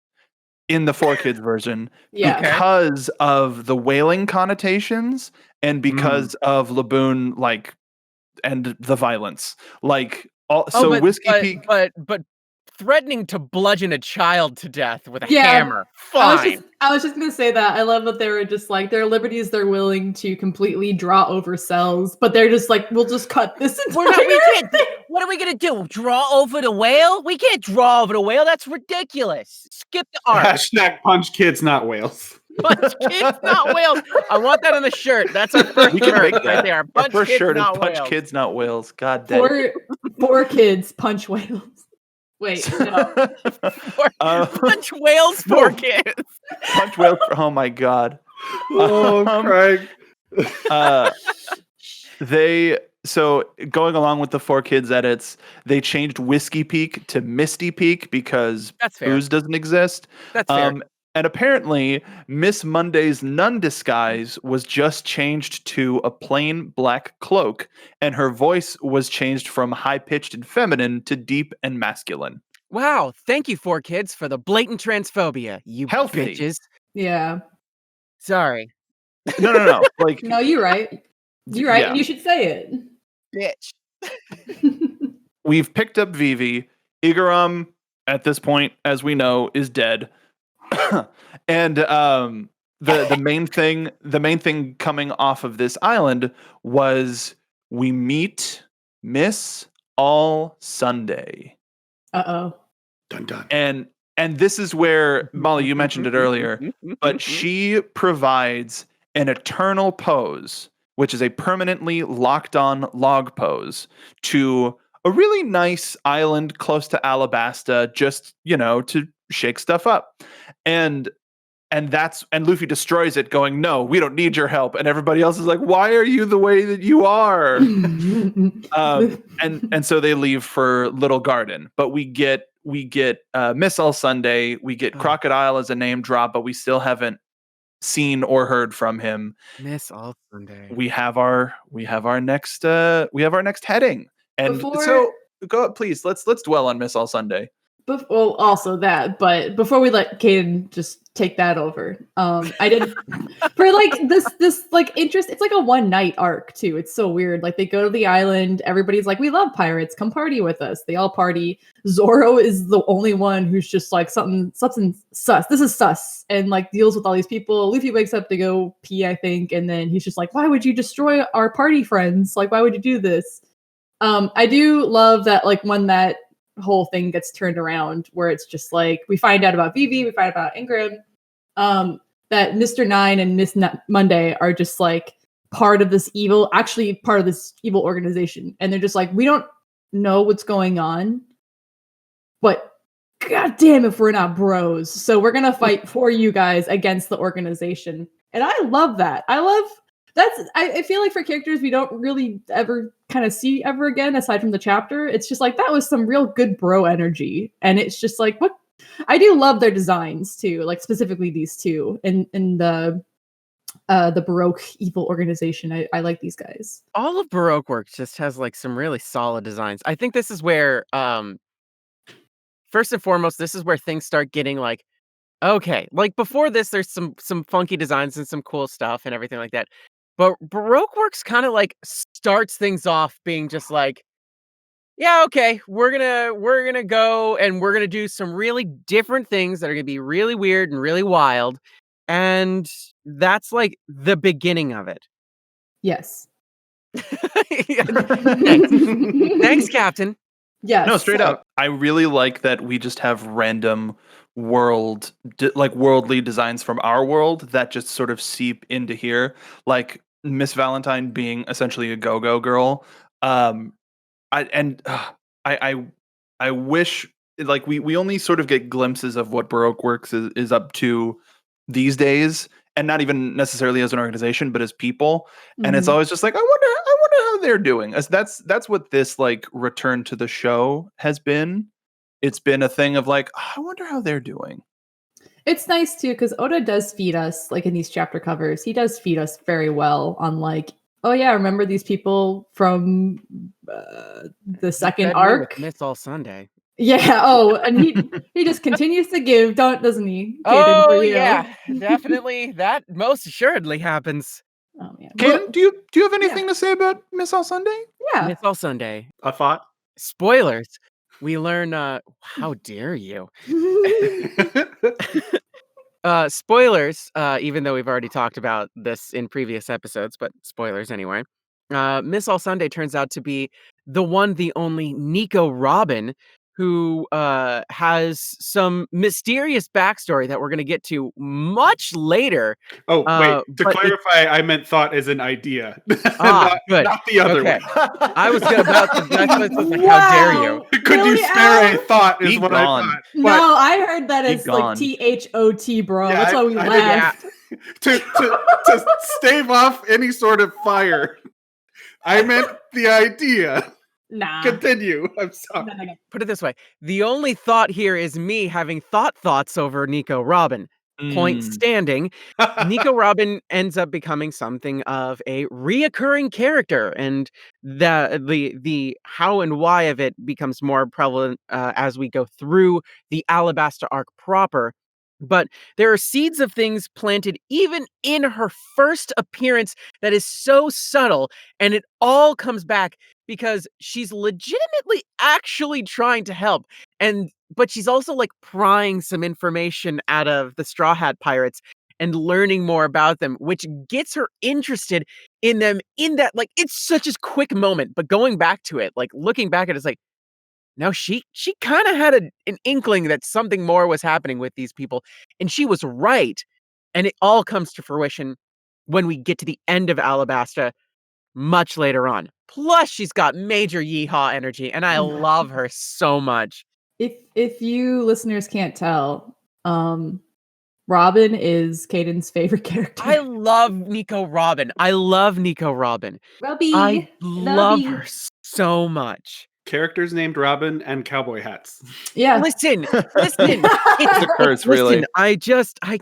in the 4 Kids version
Yeah.
Okay.
because of the whaling connotations and because of Laboon, like, and the violence. Like, so Whiskey Peak.
but threatening to bludgeon a child to death with a
Yeah.
hammer. Fine.
I was just gonna say that. I love that they were just like their liberties they're willing to completely draw over cells, but they're just like, we'll just cut this entire thing.
What are we gonna do? Draw over the whale? We can't draw over the whale. That's ridiculous. Skip the art.
Hashtag punch kids, not whales.
Punch kids, not whales. I want that on a shirt. That's our first
We can
shirt
make
right
that.
there.
Our
Punch
first
kids,
shirt is
not
punch
whales.
kids, not whales. God damn.
Four kids punch whales. Wait, no.
Punch whales for kids.
Punch whales. Oh my god.
Oh, Craig.
So going along with the 4 Kids edits, they changed Whiskey Peak to Misty Peak because
That's fair.
booze doesn't exist.
That's fair.
And apparently, Miss Monday's nun disguise was just changed to a plain black cloak, and her voice was changed from high-pitched and feminine to deep and masculine.
Wow, thank you, 4 Kids, for the blatant transphobia, you
Healthy.
bitches.
Yeah.
Sorry.
No. Like,
No, you're right. You're right.
yeah.
You should say it.
Bitch.
We've picked up Vivi. Igaram, at this point, as we know, is dead. And the main thing coming off of this island was we meet Miss All Sunday.
Uh-oh.
Dun dun.
And this is where, Molly, you mentioned it earlier, but she provides an eternal pose, which is a permanently locked on log pose, to a really nice island close to Alabasta, just, to shake stuff up. And Luffy destroys it, going, "No, we don't need your help." And everybody else is like, "Why are you the way that you are?" And so they leave for Little Garden. But we get Miss All Sunday. We get Crocodile as a name drop, but we still haven't seen or heard from him.
Miss All Sunday.
We have our next heading. And so go, please, let's dwell on Miss All Sunday.
Well, also that, but before we let Caden just take that over, I did for like this like interest. It's like a one night arc too. It's so weird. Like they go to the island. Everybody's like, "We love pirates. Come party with us." They all party. Zoro is the only one who's just like something sus. This is sus, and like deals with all these people. Luffy wakes up to go pee, I think, and then he's just like, "Why would you destroy our party friends? Like, why would you do this?" I do love that. Like when that whole thing gets turned around where it's just like we find out about Vivi, we find out about Ingram, that Mr. Nine and Miss Monday are just like part of this evil organization, and they're just like, we don't know what's going on, but god damn if we're not bros, so we're gonna fight for you guys against the organization. And I love that. I feel like for characters we don't really ever kind of see ever again aside from the chapter, it's just like that was some real good bro energy. And it's just like, what I do love their designs too, like specifically these two in the Baroque evil organization. I like these guys.
All of Baroque works just has like some really solid designs. I think this is where first and foremost, this is where things start getting like, okay, like before this there's some funky designs and some cool stuff and everything like that. But Baroque works kind of like starts things off being just like, yeah, okay, we're gonna go and we're gonna do some really different things that are gonna be really weird and really wild, and that's like the beginning of it.
Yes.
Thanks, Captain.
Yes.
No, straight up. I really like that we just have random worldly designs from our world that just sort of seep into here, like Miss Valentine being essentially a go-go girl. I wish, like, we only sort of get glimpses of what Baroque Works is up to these days, and not even necessarily as an organization, but as people. And it's always just like, I wonder how they're doing. As that's what this like return to the show has been. It's been a thing of like, I wonder how they're doing. It's
nice too, because Oda does feed us, like in these chapter covers, he does feed us very well on like, oh yeah, remember these people from the second arc?
Miss All Sunday.
Yeah. Oh, and he just continues to give, doesn't he? Caden,
Oh
for you?
yeah, definitely. That most assuredly happens.
Oh man.
Caden, do you have anything
yeah.
to say about Miss All Sunday?
Yeah.
It's all Sunday.
A thought.
Spoilers. We learn. How dare you? Spoilers. Even though we've already talked about this in previous episodes, but spoilers anyway. Miss All Sunday turns out to be the one, the only Nico Robin, who has some mysterious backstory that we're going to get to much later.
Oh, wait. To
But
clarify, I meant thought as an idea.
good.
Not the other
Okay.
one.
I was about to. That's what I was like, how dare you?
Wow.
Could you
Really,
spare a
Al?
thought? Is
Be
what
gone.
I thought.
No, I heard that
Be
as
gone.
like THOT, bro.
Yeah,
That's why we
I
laughed.
to stave off any sort of fire. I meant the idea.
Nah.
Continue. I'm sorry.
No.
Put it this way: the only thought here is me having thoughts over Nico Robin. Point
Mm.
standing. Nico Robin ends up becoming something of a reoccurring character, and the how and why of it becomes more prevalent as we go through the Alabasta arc proper. But there are seeds of things planted even in her first appearance that is so subtle, and it all comes back because she's legitimately actually trying to help. But she's also like prying some information out of the Straw Hat Pirates and learning more about them, which gets her interested in them in that, like, it's such a quick moment. But going back to it, like looking back at it, it's like, no, she kind of had an inkling that something more was happening with these people, and she was right. And it all comes to fruition when we get to the end of Alabasta much later on. Plus, she's got major yeehaw energy, and I love her so much.
If you listeners can't tell, Robin is Caden's favorite character.
I love Nico Robin. I love Nico Robin.
Robbie.
I love her so much.
Characters named Robin and cowboy hats.
Yeah.
Listen.
It's a curse, really.
Listen,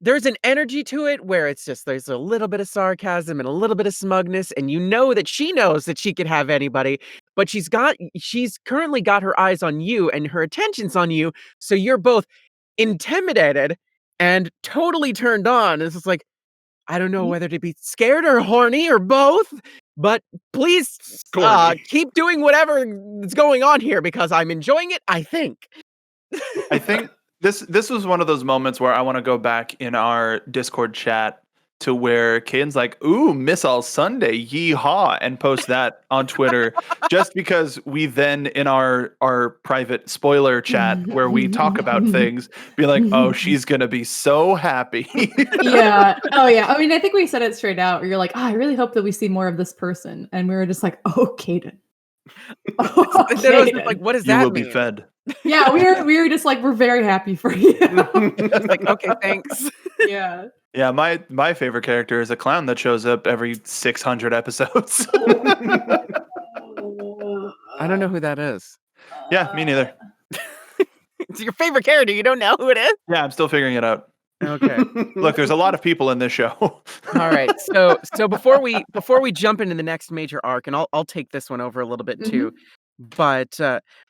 there's an energy to it where it's just there's a little bit of sarcasm and a little bit of smugness, and you know that she knows that she could have anybody, but she's currently got her eyes on you and her attention's on you, so you're both intimidated and totally turned on. It's just like, I don't know whether to be scared or horny or both, but please keep doing whatever is going on here because I'm enjoying it, I think.
I think this was one of those moments where I want to go back in our Discord chat to where Caden's like, "Ooh, Miss All Sunday, yeehaw," and post that on Twitter, just because we then in our private spoiler chat where we talk about things, be like, "Oh, she's gonna be so happy."
Yeah. Oh yeah. I mean, I think we said it straight out. Where you're like, oh, I really hope that we see more of this person, and we were just like, oh, Caden. Oh,
And then I was just
Caden.
like, what does
You
that
will
mean?
be fed.
Yeah, we were just like, we're very happy for you.
It's like, okay, thanks.
Yeah.
Yeah, my favorite character is a clown that shows up every 600 episodes.
I don't know who that is.
Yeah, me neither.
It's your favorite character. You don't know who it is?
Yeah, I'm still figuring it out.
Okay.
Look, there's a lot of people in this show.
All right. So before we jump into the next major arc, and I'll take this one over a little bit too. But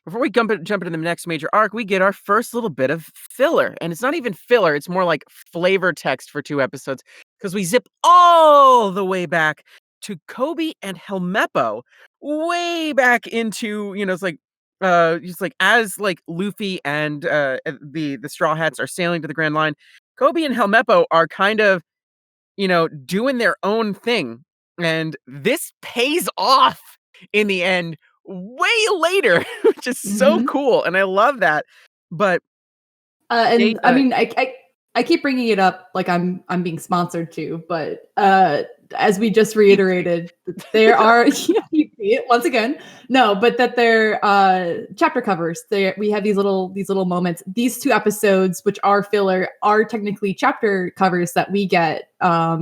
before we jump into the next major arc, we get our first little bit of filler. And it's not even filler, it's more like flavor text for 2 episodes. Because we zip all the way back to Kobe and Helmeppo, way back into, it's like just like as like Luffy and the Straw Hats are sailing to the Grand Line, Kobe and Helmeppo are kind of, doing their own thing. And this pays off in the end way later, which is so cool. And I love that. But
and I mean, I keep bringing it up like I'm being sponsored to, but as we just reiterated, there are once again, no, but that they're chapter covers. We have these little moments. These 2 episodes, which are filler, are technically chapter covers that we get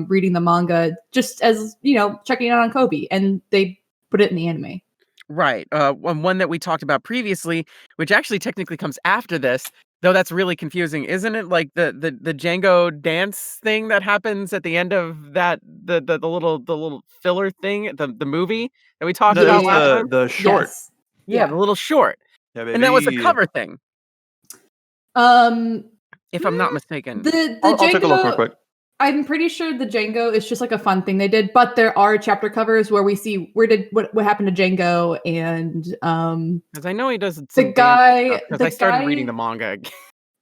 reading the manga, just as checking out on Kobe, and they put it in the anime.
Right. One that we talked about previously, which actually technically comes after this, though that's really confusing, isn't it? Like the Django dance thing that happens at the end of that the little filler thing, the movie that we talked about last time.
The short.
Yes.
Yeah, the little short.
Yeah,
And that was a
baby.
cover thing,
Um,
if I'm not mistaken.
the
I'll take a look real
Django.
quick.
I'm pretty sure the Django is just like a fun thing they did, but there are chapter covers where we see what happened to Django and
Because I know he does
the
some
guy.
because
The
I started
guy.
reading the manga. I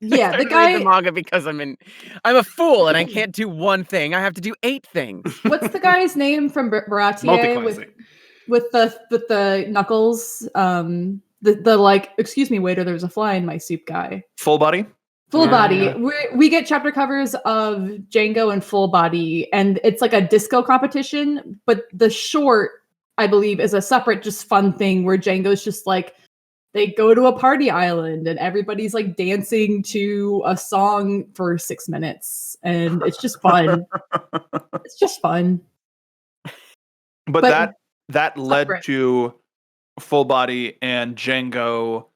Yeah, the
started reading the
guy.
manga because I'm a fool and I can't do one thing. I have to do 8 things.
What's the guy's name from Baratier with the knuckles? The like, excuse me, waiter, there's a fly in my soup guy.
Full body.
Full
Yeah,
body.
yeah.
We get chapter covers of Django and Full Body, and it's like a disco competition. But the short, I believe, is a separate, just fun thing where Django's just like they go to a party island and everybody's like dancing to a song for 6 minutes, and it's just fun. It's just fun.
But
But
that led
separate.
to Full Body and Django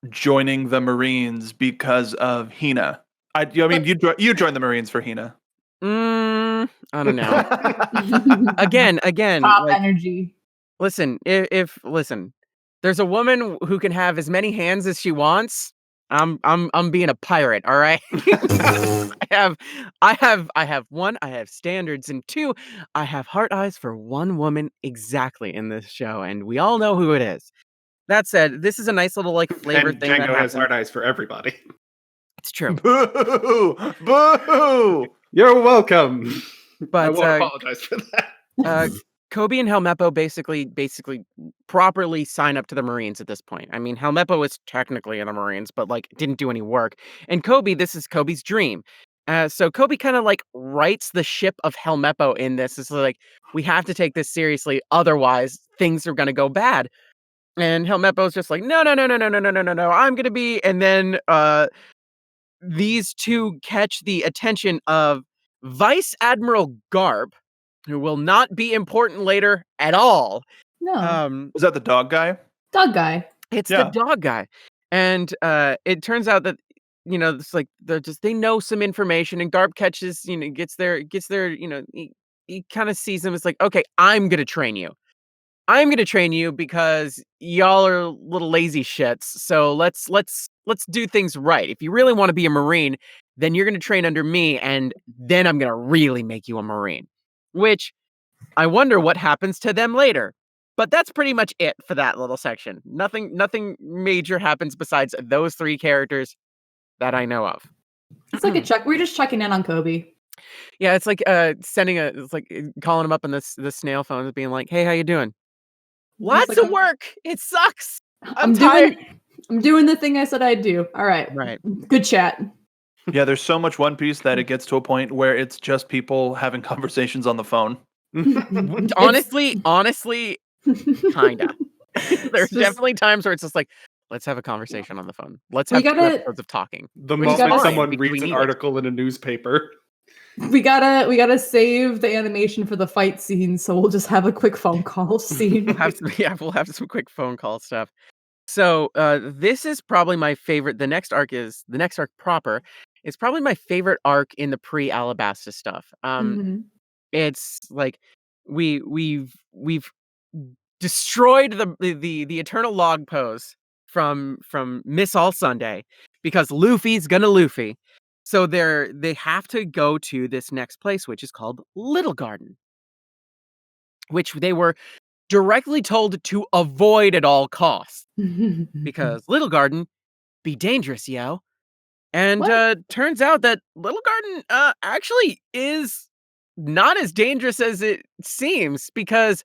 joining the Marines because of Hina. I mean, you joined the Marines for Hina.
I don't know. Again,
Top
like,
energy.
listen, if listen, there's a woman who can have as many hands as she wants. I'm being a pirate, all right? I have one, I have standards, and 2, I have heart eyes for one woman exactly in this show, and we all know who it is. That said, this is a nice little like flavor
And
thing that
Django has
happens.
hard eyes for everybody.
It's true.
Boo! Boo!
You're welcome. I
But
won't apologize for that.
Kobe and Helmeppo basically properly sign up to the Marines at this point. I mean, Helmeppo was technically in the Marines, but like didn't do any work. And Kobe, this is Kobe's dream. So Kobe kind of like writes the ship of Helmeppo in this. It's like we have to take this seriously, otherwise things are gonna go bad. And Helmeppo's just like, no, no, no, no, no, no, no, no, no, no. I'm gonna be. And then these two catch the attention of Vice Admiral Garb, who will not be important later at all.
No,
Was that the dog guy?
dog guy.
It's
Yeah.
the dog guy. And it turns out that it's like they know some information, and Garb catches, gets there, he kind of sees them as like, okay, I'm gonna train you. I'm gonna train you because y'all are little lazy shits. So let's do things right. If you really want to be a Marine, then you're gonna train under me, and then I'm gonna really make you a Marine. Which I wonder what happens to them later. But that's pretty much it for that little section. Nothing major happens besides those 3 characters that I know of.
It's like a check. We're just checking in on Kobe.
Yeah, it's like calling him up on the snail phone and being like, "Hey, how you doing?" Lots
like,
of work. It sucks.
I'm
tired.
doing the thing I said I'd do. All right.
Right.
Good chat.
Yeah, there's so much One Piece that it gets to a point where it's just people having conversations on the phone.
Honestly, kinda. There's
just-
definitely times where it's just like, let's have a conversation on the phone. Let's
We
have 2
gotta-
episodes of talking.
The
Which is
moment
fine,
someone
because we
reads an
need it.
article in a newspaper.
we gotta save the animation for the fight scene, so we'll just have a quick phone call scene.
We'll have some quick phone call stuff. So this is probably my favorite. The next arc proper. It's probably my favorite arc in the pre-Alabasta stuff.
Mhm.
It's like we've destroyed the eternal log pose from Miss All Sunday because Luffy's gonna Luffy. So they have to go to this next place, which is called Little Garden, which they were directly told to avoid at all costs because Little Garden be dangerous, yo. And
What?
turns out that Little Garden actually is not as dangerous as it seems because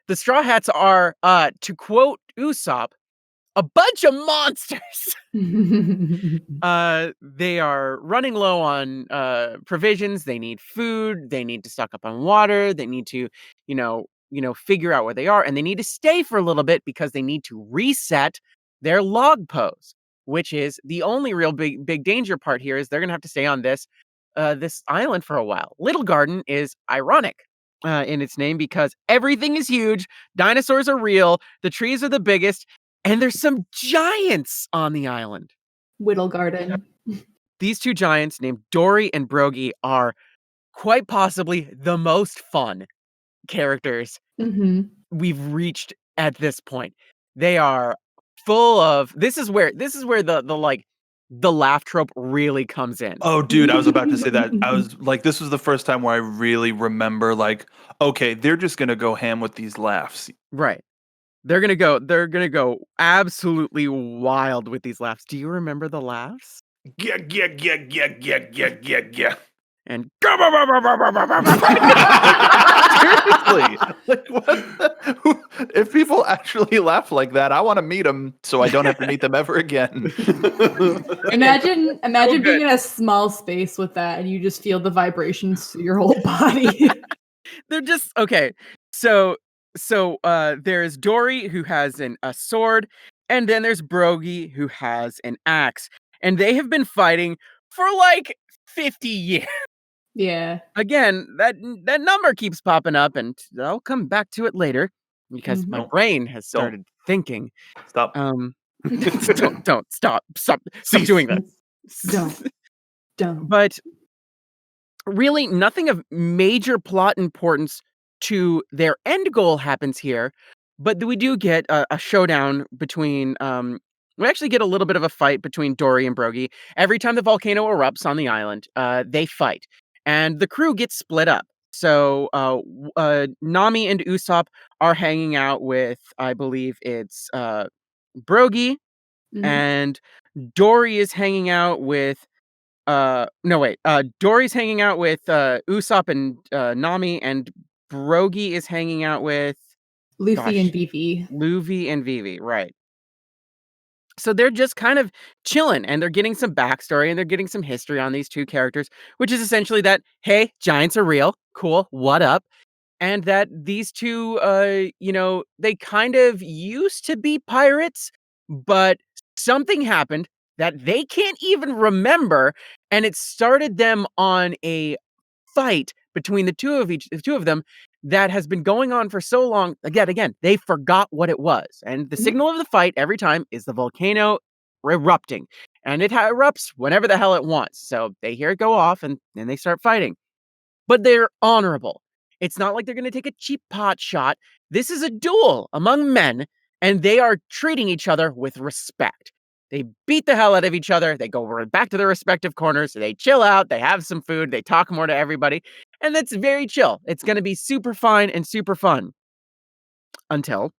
the Straw Hats are, to quote Usopp, a bunch of monsters. They are running low on provisions. They need food. They need to stock up on water. They need to, figure out where they are, and they need to stay for a little bit because they need to reset their log pose, which is the only real big danger part here. Is they're gonna have to stay on this island for a while. Little Garden is ironic in its name because everything is huge. Dinosaurs are real. The trees are the biggest. And there's some giants on the island.
Whittle Garden.
These 2 giants named Dory and Brogy are quite possibly the most fun characters
Mhm.
we've reached at this point. They are full of this is where the laugh trope really comes in.
Oh, dude, I was about to say that. I was like, this was the first time where I really remember, like, okay, they're just gonna go ham with these laughs.
Right. They're gonna go absolutely wild with these laughs. Do you remember the laughs?
Yeah, yeah, yeah, yeah, yeah, yeah, yeah, yeah.
And
Seriously, like, what? If people actually laugh like that, I want to meet them so I don't have to meet them ever again.
Imagine being in a small space with that and you just feel the vibrations through your whole body.
they're just okay. So there's Dory who has a sword, and then there's Brogy who has an axe, and they have been fighting for like 50 years.
Yeah.
Again, that number keeps popping up, and I'll come back to it later because my
Mhm.
brain has started thinking.
Stop.
Don't stop doing that.
Don't.
But really, nothing of major plot importance to their end goal happens here, but we do get a showdown between. We actually get a little bit of a fight between Dory and Brogy. Every time the volcano erupts on the island, they fight, and the crew gets split up. So Nami and Usopp are hanging out with, I believe it's Brogy,
Mhm.
and Dory is hanging out with no wait. Dory's hanging out with Usopp and Nami, and Brogy is hanging out with
Luffy and
gosh,
Vivi.
Luffy and Vivi, right. So they're just kind of chilling, and they're getting some backstory, and they're getting some history on these two characters, which is essentially that, hey, giants are real. Cool. What up? And that these two, they kind of used to be pirates, but something happened that they can't even remember, and it started them on a fight between the two of them that has been going on for so long. Again, they forgot what it was, and the
Mhm.
signal of the fight every time is the volcano erupting, and it erupts whenever the hell it wants. So they hear it go off, and then they start fighting, but they're honorable. It's not like they're going to take a cheap pot shot. This is a duel among men, and they are treating each other with respect. They beat the hell out of each other. They go back to their respective corners. They chill out. They have some food. They talk more to everybody. And that's very chill. It's going to be super fine and super fun until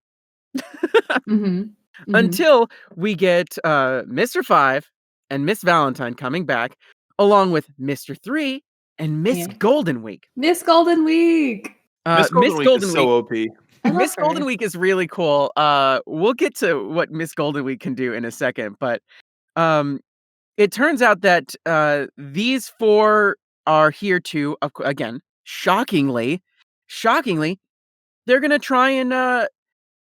Mhm. Mhm.
until we get Mr. 5 and Miss Valentine coming back, along with Mr. 3 and Miss
Yeah.
Golden Week.
Miss Golden Week.
Miss Golden Week is so OP.
I love
Miss Golden
her.
Week is really cool. We'll get to what Miss Golden Week can do in a second, but um, it turns out that these four are here to, again, shockingly, they're gonna try and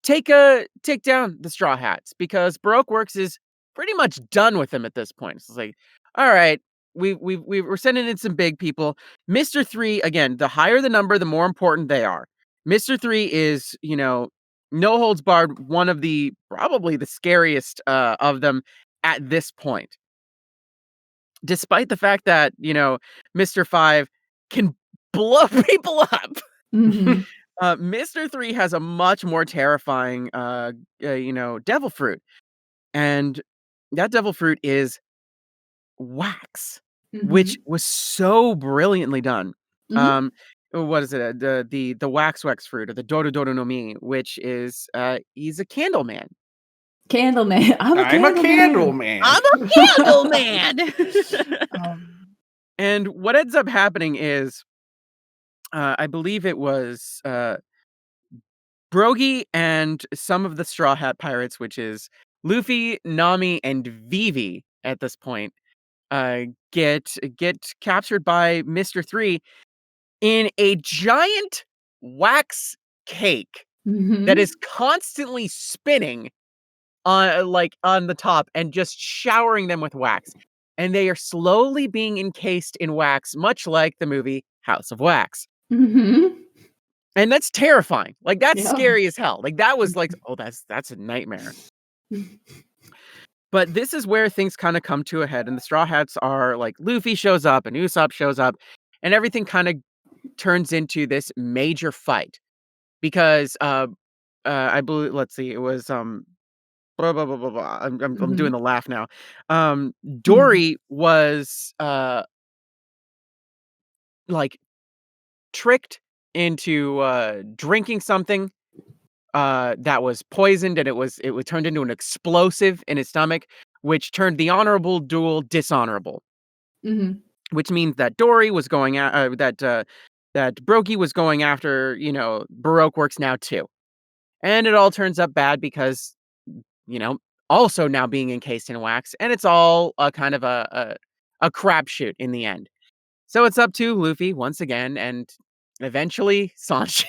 take down the Straw Hats because Baroque Works is pretty much done with them at this point. It's like, all right, we're sending in some big people. Mr. 3, again, the higher the number, the more important they are. Mr. 3 is, no holds barred, one of the probably the scariest of them at this point. Despite the fact that, Mr. 5 can blow people up.
Mhm.
Mr. 3 has a much more terrifying, devil fruit, and that devil fruit is wax, which
Mhm.
was so brilliantly done.
Mhm.
Um, what is it? The wax fruit, or the Dodo Dodo no Mi, which is he's a candle man.
Candle man. I'm a
I'm a
candle
candle
man.
man.
I'm a candle man.
Um,
And what ends up happening is, I believe it was Brogy and some of the Straw Hat Pirates, which is Luffy, Nami, and Vivi at this point, get captured by Mr. 3 in a giant wax cake that
mhm.
is constantly spinning on the top and just showering them with wax. And they are slowly being encased in wax, much like the movie House of Wax.
Mhm.
And that's terrifying. Like, that's
Yeah.
scary as hell. Like, that was like, oh, that's a nightmare. But this is where things kind of come to a head, and the Straw Hats are like, Luffy shows up and Usopp shows up, and everything kind of turns into this major fight because I believe, let's see, it was blah blah blah blah blah. I'm doing
Mhm.
the laugh now. Dory was like tricked into drinking something that was poisoned, and it was turned into an explosive in his stomach, which turned the honorable duel dishonorable.
Mhm.
Which means that Dory was going at that Brokey was going after, Baroque works now too. And it all turns up bad because, you know, also now being encased in wax, and it's all a kind of a crapshoot in the end. So it's up to Luffy once again, and eventually Sanji,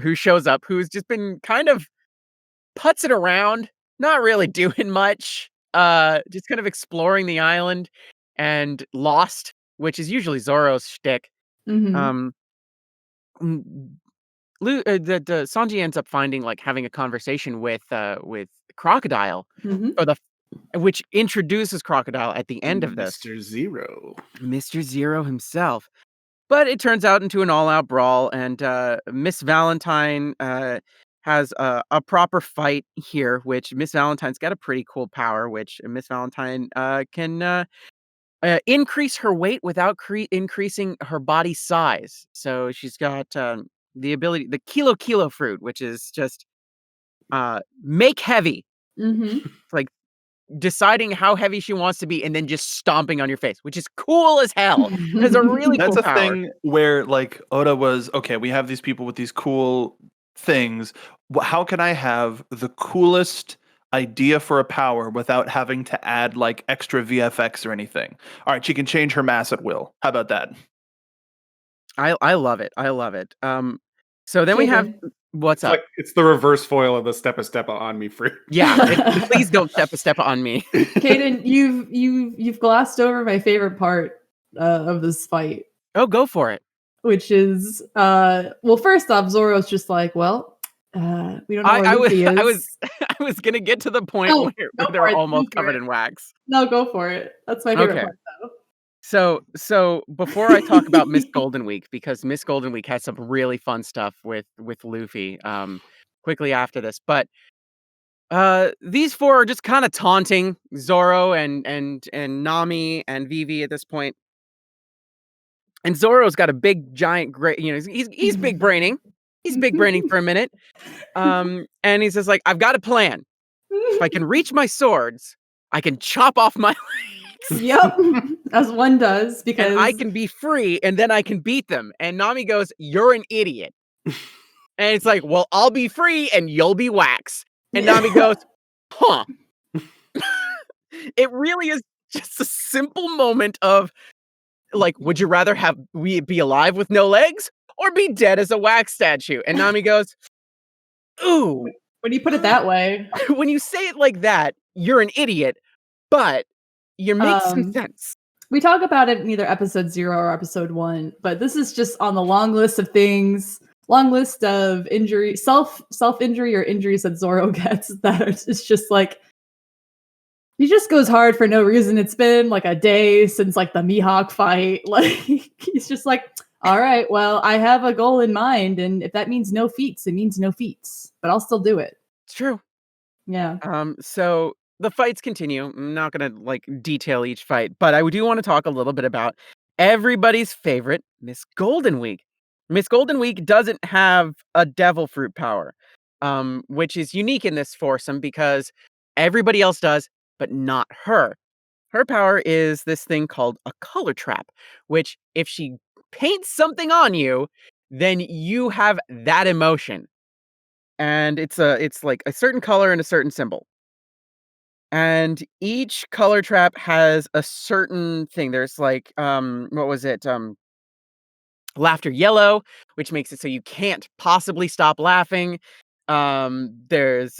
who shows up, who's just been kind of putzing around, not really doing much, just kind of exploring the island and lost, which is usually Zoro's shtick.
Mhm.
Um, mm, the Sanji ends up finding like having a conversation with Crocodile
Mhm.
for the which introduces Crocodile at the end of this,
Mr. Zero.
Mr. Zero himself. But it turns out into an all-out brawl, and Miss Valentine has a proper fight here, which Miss Valentine's got a pretty cool power, which Miss Valentine can increase her weight without increasing her body size. So she's got the ability, the kilo fruit, which is just make heavy.
Mhm.
It's like deciding how heavy she wants to be and then just stomping on your face, which is cool as hell. It's a really
That's
cool
a
power.
thing where like Oda was okay. We have these people with these cool things. How can I have the coolest idea for a power without having to add like extra VFX or anything? All right, she can change her mass at will. How about that?
I love it. I love it. So then we have
Kaden.
what's
It's
up?
like it's the reverse foil of the Steppa on me fruit.
Yeah, please don't step on me.
Kaden, you've glossed over my favorite part of this fight,
Oh, go for it.
which is well, first off, Zoro's just like, well, we don't know where
I was
Luffy
I was
is.
I was gonna get to the point
No,
where
go
they're
for it. Go
almost
for
covered
it.
in wax.
No, go for it. That's my favorite
Okay.
part, though.
So before I talk about Miss Golden Week, because Miss Golden Week has some really fun stuff with Luffy, quickly after this. But these four are just kind of taunting Zoro and Nami and Vivi at this point. And Zoro's got a big giant great, he's big braining. He's big braining for a minute. And he's just like, I've got a plan. If I can reach my swords, I can chop off my legs.
Yep, as one does,
And I
because
can be free, and then I can beat them. And Nami goes, "You're an idiot." And it's like, "Well, I'll be free, and you'll be wax." And Nami goes, "Huh." It really is just a simple moment of like, would you rather have we be alive with no legs or be dead as a wax statue? And Nami goes, "Ooh,
when you put it that way,
when you say it like that, you're an idiot, but you make some
um,
sense."
we talk about it in either episode 0 or episode 1, but this is just on the long list of things, long list of injury, self injury or injuries that Zoro gets that it's just like he just goes hard for no reason. It's been like a day since like the Mihawk fight. Like he's just like, all right, well, I have a goal in mind, and if that means no feats, it means no feats. But I'll still do it.
It's true.
Yeah.
So the fights continue. I'm not gonna like detail each fight, but I do want to talk a little bit about everybody's favorite Miss Golden Week. Miss Golden Week doesn't have a devil fruit power, which is unique in this foursome because everybody else does, but not her. Her power is this thing called a color trap, which if she paints something on you, then you have that emotion. And it's like a certain color and a certain symbol. And each color trap has a certain thing. There's like, what was it? Laughter yellow, which makes it so you can't possibly stop laughing. There's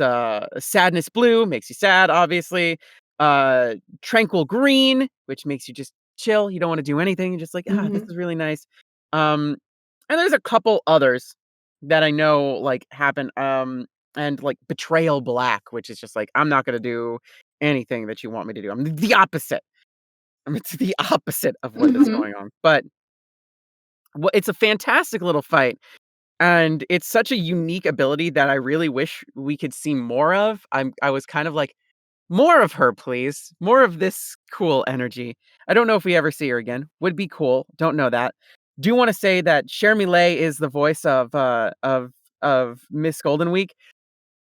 sadness blue, makes you sad, obviously. Tranquil green, which makes you just chill. You don't want to do anything. You're just like, this
Mhm.
is really nice. Um, and there's a couple others that I know like happen. And like betrayal black, which is just like, I'm not gonna do anything that you want me to do. I'm the opposite. It's the opposite of what is
Mhm.
going on. But it's a fantastic little fight. And it's such a unique ability that I really wish we could see more of. I was kind of like, more of her, please. More of this cool energy. I don't know if we ever see her again. Would be cool. Don't know that. Do want to say that Cher Millet is the voice of Miss Golden Week.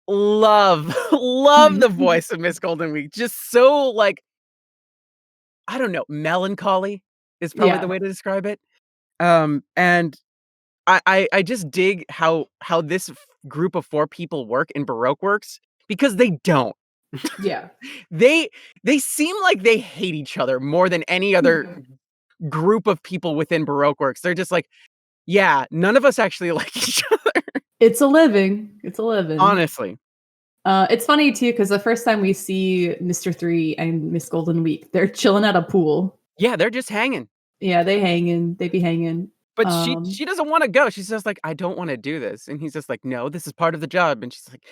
Love love the voice of Miss Golden Week. Just so like, I don't know, melancholy is probably the
Yeah.
way to describe it. And I just dig how this group of 4 people work in Baroque works because they don't.
Yeah.
They they seem like they hate each other more than any other group of people within Baroque works. They're just like, yeah, none of us actually like each other,
It's a living. It's a living.
honestly.
It's funny too because the first time we see Mr. 3 and Miss Golden Week, they're chilling at a pool.
Yeah, they're just hanging.
Yeah, they hanging. They be hanging.
But she doesn't wanna go. She's just like, "I don't wanna do this." And he's just like, "No, this is part of the job." And she's like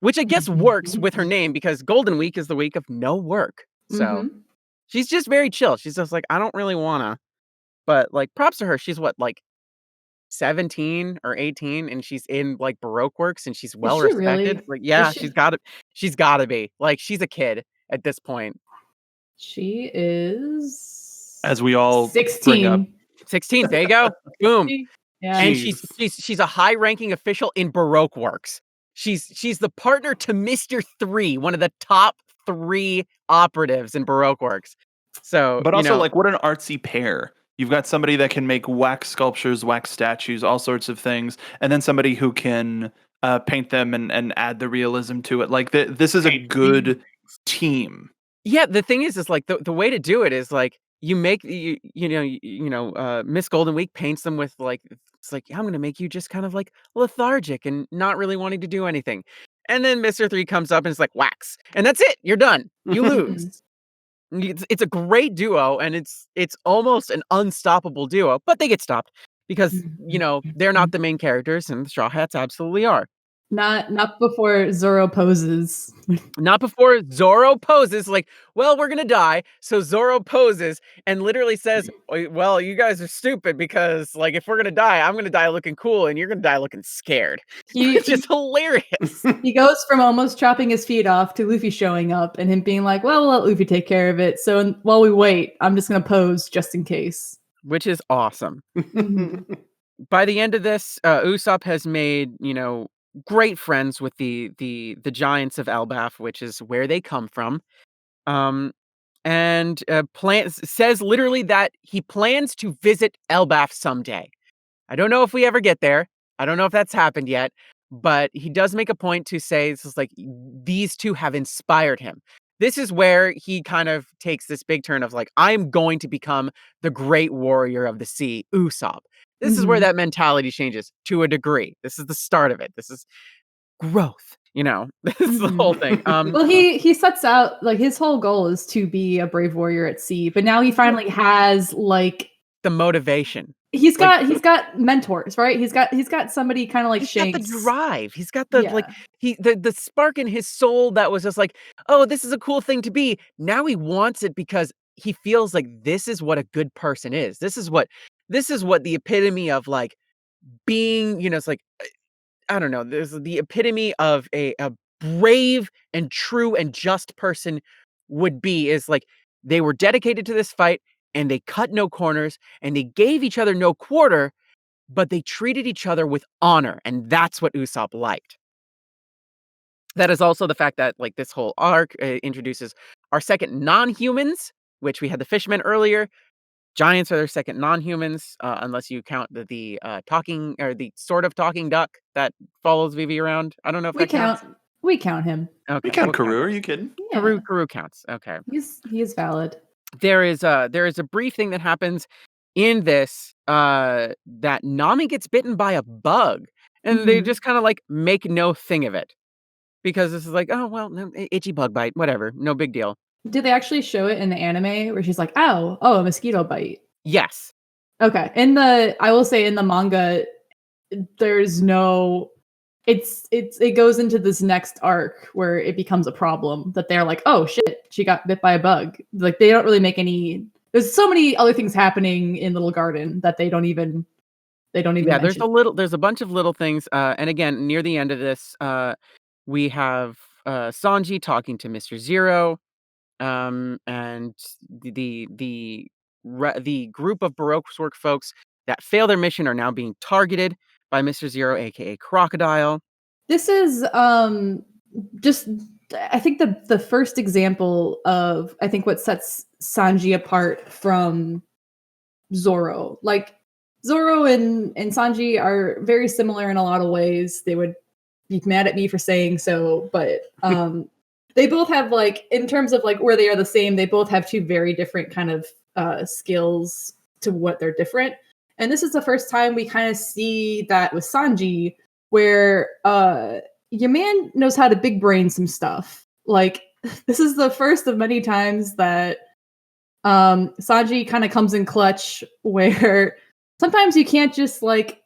which I guess works with her name because Golden Week is the week of no work. So,
Mhm.
she's just very chill. She's just like, "I don't really wanna." But, like, props to her. She's what, like, 17 or 18, and she's in, like, Baroque works, and she's
Is
well
she
respected.
really?
Like,
Is
yeah,
she?
she's gotta be. Like, she's a kid at this point.
She is
As we all bring up.
16.
16, there you go. Boom.
Yeah.
And
Jeez.
she's a high-ranking official in Baroque works. She's the partner to Mr. 3, one of the top 3 operatives in Baroque works. So,
But
you
also,
know,
like, what an artsy pair. You've got somebody that can make wax sculptures, wax statues, all sorts of things, and then somebody who can paint them and add the realism to it. Like, this is a good team.
yeah, the thing is like the way to do it is like you make Miss Golden Week paints them with like it's like I'm gonna make you just kind of like lethargic and not really wanting to do anything. And then Mr. 3 comes up and it's like wax. And that's it. You're done. You lose. It's a great duo and it's almost an unstoppable duo, but they get stopped because, they're not the main characters and the Straw Hats absolutely are.
Not before Zorro poses.
Not before Zorro poses, like, well, we're gonna die. So Zorro poses and literally says, well, you guys are stupid because, like, if we're gonna die, I'm gonna die looking cool and you're gonna die looking scared.
He
It's just hilarious.
he goes from almost chopping his feet off to Luffy showing up and him being like, "Well, we'll let Luffy take care of it. So while we wait, I'm just gonna pose just in case."
Which is awesome.
Mhm.
By the end of this, Usopp has made, great friends with the giants of Elbaf, which is where they come from. Um, and says literally that he plans to visit Elbaf someday. I don't know if we ever get there. I don't know if that's happened yet, but he does make a point to say this is like these two have inspired him. This is where he kind of takes this big turn of like, I'm going to become the great warrior of the sea, Usopp. This is where
Mhm.
that mentality changes to a degree. This is the start of it. This is growth, This is the whole thing.
Well, he sets out like his whole goal is to be a brave warrior at sea, but now he finally has like
The motivation.
he's
Like,
got mentors, right? He's got somebody kind of like
He's got the
Shanks.
drive. He's got the like
Yeah.
the spark in his soul that was just like, "Oh, this is a cool thing to be." Now he wants it because he feels like this is what a good person is. This is what the epitome of like being, it's like I don't know, there's the epitome of a brave and true and just person would be is like they were dedicated to this fight and they cut no corners and they gave each other no quarter, but they treated each other with honor, and that's what Usopp liked. That is also the fact that like this whole arc introduces our second non-humans, which we had the fishermen earlier. Giants are their second non-humans, unless you count the talking or the sort of talking duck that follows Vivi around. I don't know if
We
that counts.
we count him.
Okay,
We count
we'll count
Karoo,
it.
are you kidding?
Yeah.
Karoo counts. Okay.
He's valid.
There is a brief thing that happens in this that Nami gets bitten by a bug, and they
Mhm.
just kind of like make no thing of it because this is like, oh well, no, itchy bug bite, whatever, no big deal.
Did they actually show it in the anime where she's like, "Ow, oh, a mosquito bite"?
Yes,
Okay. I will say in the manga, there's no. It goes into this next arc where it becomes a problem that they're like, "Oh shit, she got bit by a bug." Like they don't really make any. There's so many other things happening in Little Garden that they don't even They don't even
Yeah,
mention.
there's a bunch of little things, and again, near the end of this, we have Sanji talking to Mr. Zero, and the group of Baroque work folks that fail their mission are now being targeted by Mr. Zero, aka Crocodile.
This is just I think the first example of I think what sets Sanji apart from Zoro. Like Zoro and Sanji are very similar in a lot of ways. They would be mad at me for saying so, but they both have like in terms of like where they are the same, they both have two very different kind of skills to what they're different. And this is the first time we kind of see that with Sanji, where your man knows how to big brain some stuff. Like this is the first of many times that Sanji kind of comes in clutch, where sometimes you can't just like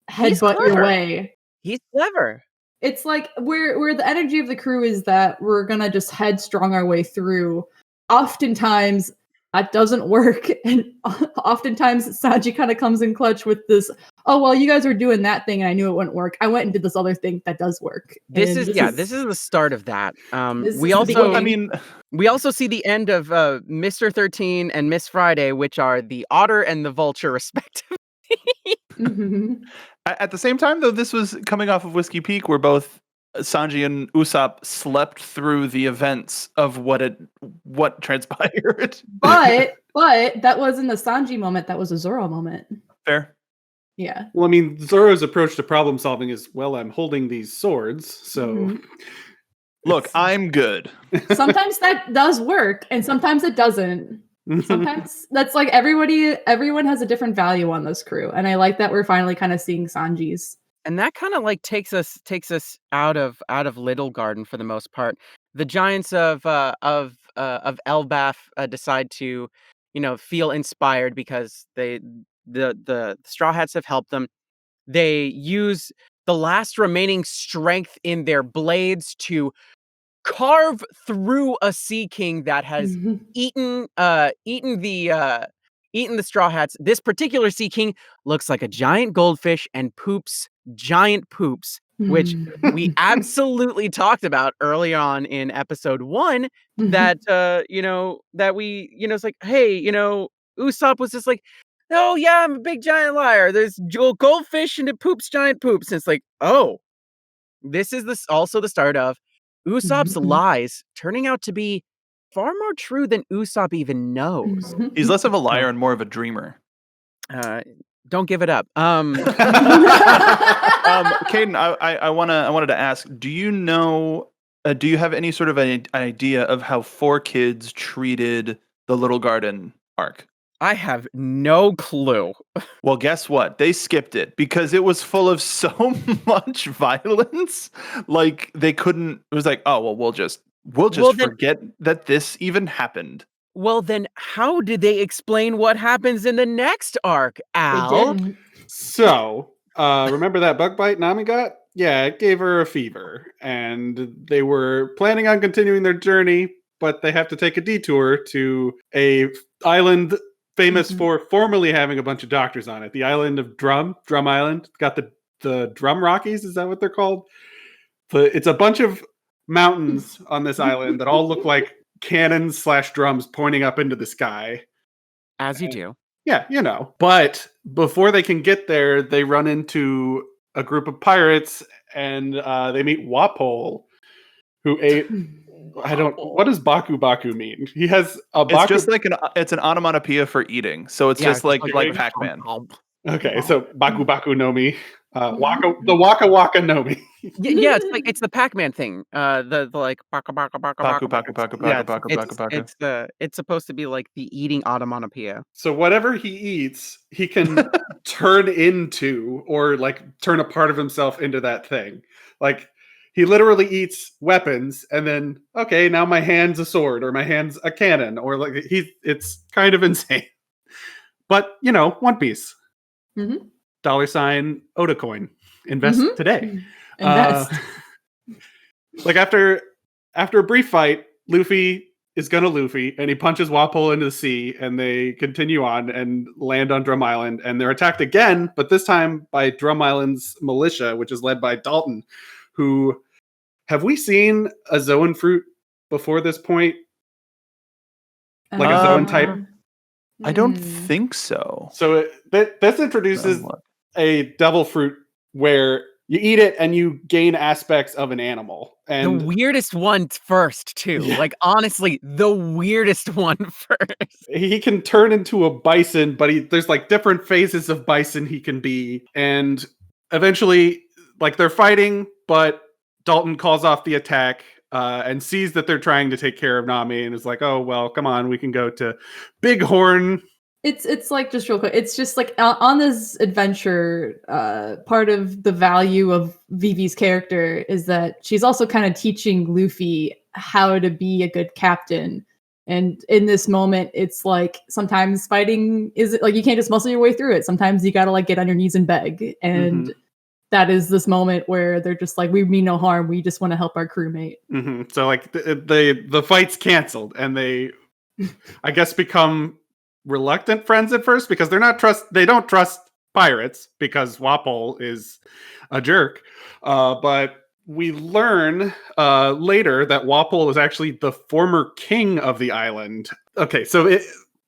headbutt your way.
He's clever.
It's like where the energy of the crew is that we're gonna just headstrong our way through. Oftentimes that doesn't work, and oftentimes Sanji kind of comes in clutch with this. Oh well, you guys were doing that thing, and I knew it wouldn't work. I went and did this other thing that does work.
This
And
is the start of that.
This
We
is the
also,
beginning.
we also see the end of Mr. 13 and Miss Friday, which are the otter and the vulture, respectively.
Mhm.
At the same time, though, this was coming off of Whiskey Peak, where both Sanji and Usopp slept through the events of what transpired.
But that wasn't a Sanji moment. That was a Zoro moment.
Fair.
Yeah.
Well, I mean, Zoro's approach to problem solving is, well, I'm holding these swords, so
Mhm.
Look, I'm good.
Sometimes that does work, and sometimes it doesn't. Sometimes that's like everyone has a different value on this crew, and I like that we're finally kind of seeing Sanji's.
And that kind of like takes us out of Little Garden for the most part. The giants of Elbaf decide to, feel inspired because the Straw Hats have helped them. They use the last remaining strength in their blades to carve through a Sea King that has eaten the Straw Hats. This particular Sea King looks like a giant goldfish and poops giant poops, which we absolutely talked about early on in episode 1. That it's like, hey, Usopp was just like, oh yeah, I'm a big giant liar. There's goldfish and it poops giant poops. And it's like, oh, this is also the start of Usopp's lies turning out to be far more true than Usopp even knows.
He's less of a liar and more of a dreamer.
Don't give it up.
Caden, I wanted to ask, do you know? Do you have any sort of an idea of how 4Kids treated the Little Garden arc?
I have no clue.
Well, guess what? They skipped it because it was full of so much violence. Like they couldn't. It was like, oh well, we'll just forget that this even happened.
Well, then how did they explain what happens in the next arc, Al?
They didn't.
So, remember that bug bite Nami got? Yeah, it gave her a fever, and they were planning on continuing their journey, but they have to take a detour to a island famous for formerly having a bunch of doctors on it. The island of Drum Island. Got the Drum Rockies, is that what they're called? It's a bunch of mountains on this island that all look like cannons / drums pointing up into the sky.
As you do.
Yeah, But before they can get there, they run into a group of pirates, and they meet Wapol, who ate. What does Baku Baku mean? He has a Baku.
It's just like it's an onomatopoeia for eating. So it's just like Pac-Man.
Okay, so Baku Baku no Mi. The Waka Waka no Mi.
Yeah, it's the Pac-Man thing. The like baka baka baka
Baku
baka.
Baku Baku
Yeah,
Baku Baku Baku Baku.
it's supposed to be like the eating onomatopoeia.
So whatever he eats, he can turn into, or like turn a part of himself into that thing. Like he literally eats weapons, and then okay, now my hand's a sword, or my hand's a cannon, or like it's kind of insane. But One Piece.
Mm-hmm.
$ Oda coin. Invest today.
Invest.
Like after a brief fight, Luffy is gonna Luffy, and he punches Wapol into the sea, and they continue on and land on Drum Island, and they're attacked again, but this time by Drum Island's militia, which is led by Dalton, who have we seen a Zoan fruit before this point? Like a Zoan type?
I don't
Hmm.
think so.
So this introduces a devil fruit where you eat it and you gain aspects of an animal. And
The weirdest one first, too.
Yeah.
Like, honestly, the weirdest one first.
he can turn into a bison, but there's like different phases of bison he can be. And eventually, like they're fighting, but Dalton calls off the attack and sees that they're trying to take care of Nami and is like, oh, well, come on, we can go to Bighorn.
It's like, just real quick, it's just like on this adventure, part of the value of Vivi's character is that she's also kind of teaching Luffy how to be a good captain. And in this moment, it's like sometimes fighting is like you can't just muscle your way through it. Sometimes you gotta like get on your knees and beg. And that is this moment where they're just like, we mean no harm, we just want to help our crewmate.
So like the fight's canceled, and they, I guess, become reluctant friends at first because they don't trust pirates because Wapol is a jerk. But we learn later that Wapol is actually the former king of the island. Okay, so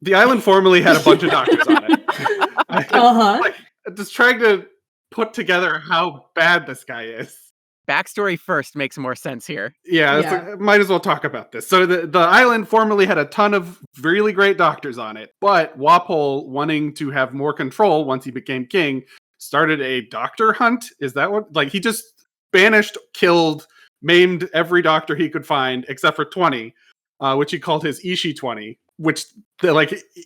the island formerly had a bunch of doctors on it. Like, just trying to put together how bad this guy is.
Backstory first makes more sense here.
Yeah, like, might as well talk about this. So the island formerly had a ton of really great doctors on it, but Wapol, wanting to have more control once he became king, started a doctor hunt. Is that what? Like, he just banished, killed, maimed every doctor he could find except for 20, which he called his Ishi 20, which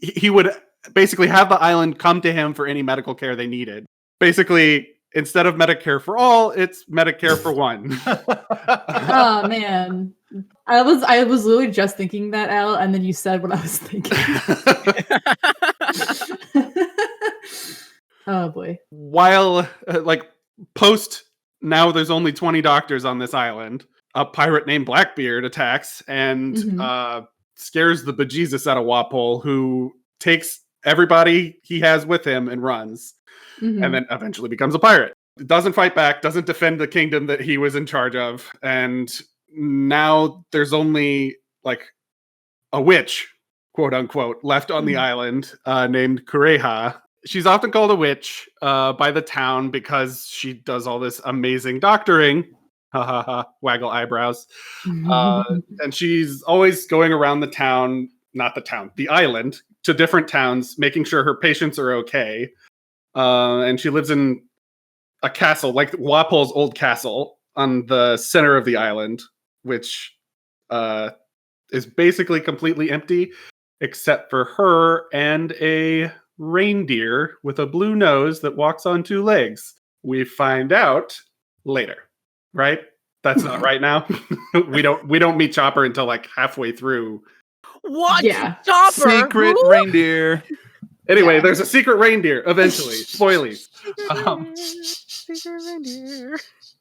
he would basically have the island come to him for any medical care they needed. Basically, instead of Medicare for all, it's Medicare for one.
Oh man, I was literally just thinking that, Al, and then you said what I was thinking. Oh boy.
While post now, there's only 20 doctors on this island. A pirate named Blackbeard attacks and scares the bejesus out of Wapol, who takes everybody he has with him and runs. And then eventually becomes a pirate. Doesn't fight back, doesn't defend the kingdom that he was in charge of. And now there's only like a witch, quote unquote, left on the island named Kureha. She's often called a witch by the town because she does all this amazing doctoring. Ha ha ha, waggle eyebrows. And she's always going around the town, not the town, the island, to different towns, making sure her patients are okay. And she lives in a castle, like Wapol's old castle, on the center of the island, which is basically completely empty, except for her and a reindeer with a blue nose that walks on two legs. We find out later, right? That's not right now. we don't meet Chopper until like halfway through.
What?
Yeah.
Chopper?
Secret
Who?
reindeer.
Anyway, there's a secret reindeer eventually. Spoilies.
Secret reindeer.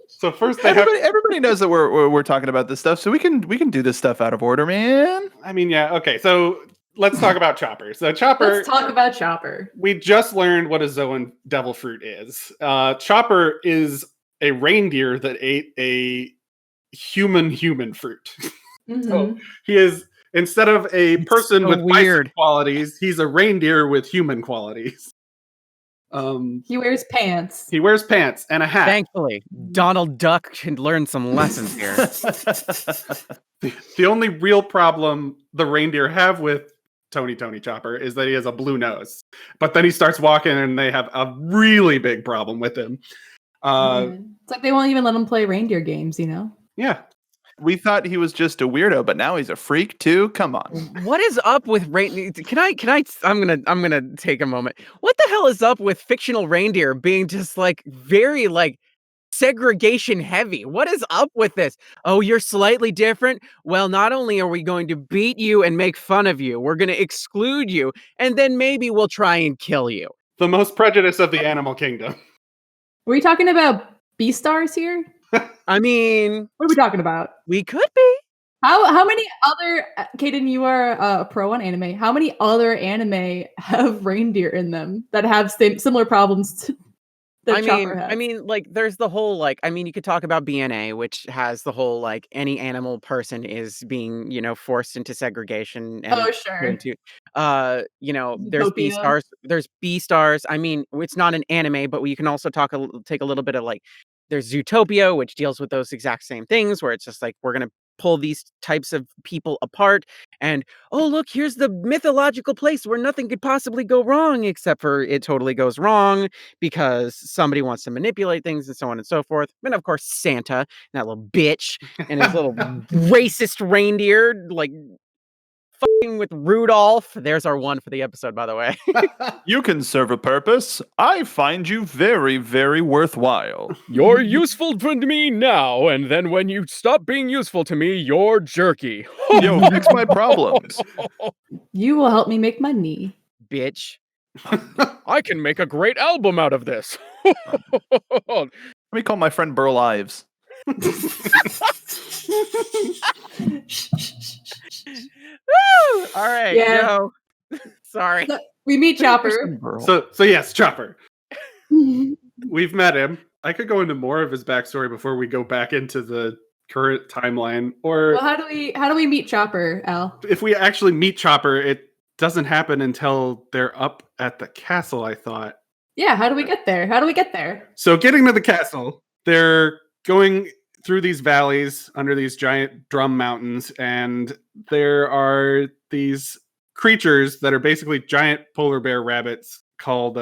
So first they have.
Everybody knows that we're talking about this stuff, so we can do this stuff out of order, man.
I mean, yeah, okay. So let's talk about Chopper. So Chopper.
Let's talk about Chopper.
We just learned what a Zoan devil fruit is. Chopper is a reindeer that ate a human fruit. So he is, instead of a person
so
with
weird
bison qualities, he's a reindeer with human qualities.
He wears pants.
He wears pants and a hat.
Thankfully, Donald Duck can learn some lessons here.
The only real problem the reindeer have with Tony Chopper is that he has a blue nose. But then he starts walking and they have a really big problem with him.
It's like they won't even let him play reindeer games, you know?
Yeah.
We thought he was just a weirdo, but now he's a freak too. Come on.
What is up with reindeer? Can I? I'm gonna take a moment. What the hell is up with fictional reindeer being just like very like segregation heavy? What is up with this? Oh, you're slightly different. Well, not only are we going to beat you and make fun of you, we're going to exclude you, and then maybe we'll try and kill you.
The most prejudice of the animal kingdom.
Are we talking about Beastars here?
I mean,
What are we talking about?
we could be.
How many other Kaden, you are a pro on anime. How many other anime have reindeer in them that have similar problems that Chopper has?
I mean, like, there's the whole, like, I mean, you could talk about BNA, which has the whole, like, any animal person is being, forced into segregation and
Oh, sure.
into, there's
Utopia.
there's B stars. I mean, it's not an anime, but we can also take a little bit of, like, there's Zootopia, which deals with those exact same things, where it's just like, we're gonna pull these types of people apart and, oh, look, here's the mythological place where nothing could possibly go wrong, except for it totally goes wrong because somebody wants to manipulate things and so on and so forth. And of course, Santa, that little bitch, and his little racist reindeer, like fucking with Rudolph. There's our one for the episode, by the way.
You can serve a purpose. I find you very, very worthwhile.
You're useful to me now, and then when you stop being useful to me, you're jerky.
Yo, fix my problems.
You will help me make money.
Bitch.
I can make a great album out of this.
Let me call my friend Burl Ives.
Woo! All right.
Yeah.
No. Sorry.
We meet Chopper.
So yes, Chopper. We've met him. I could go into more of his backstory before we go back into the current timeline. Or
Well, how do we meet Chopper, Al?
if we actually meet Chopper, it doesn't happen until they're up at the castle, I thought.
Yeah, how do we get there?
So getting to the castle, they're going through these valleys under these giant drum mountains, and there are these creatures that are basically giant polar bear rabbits called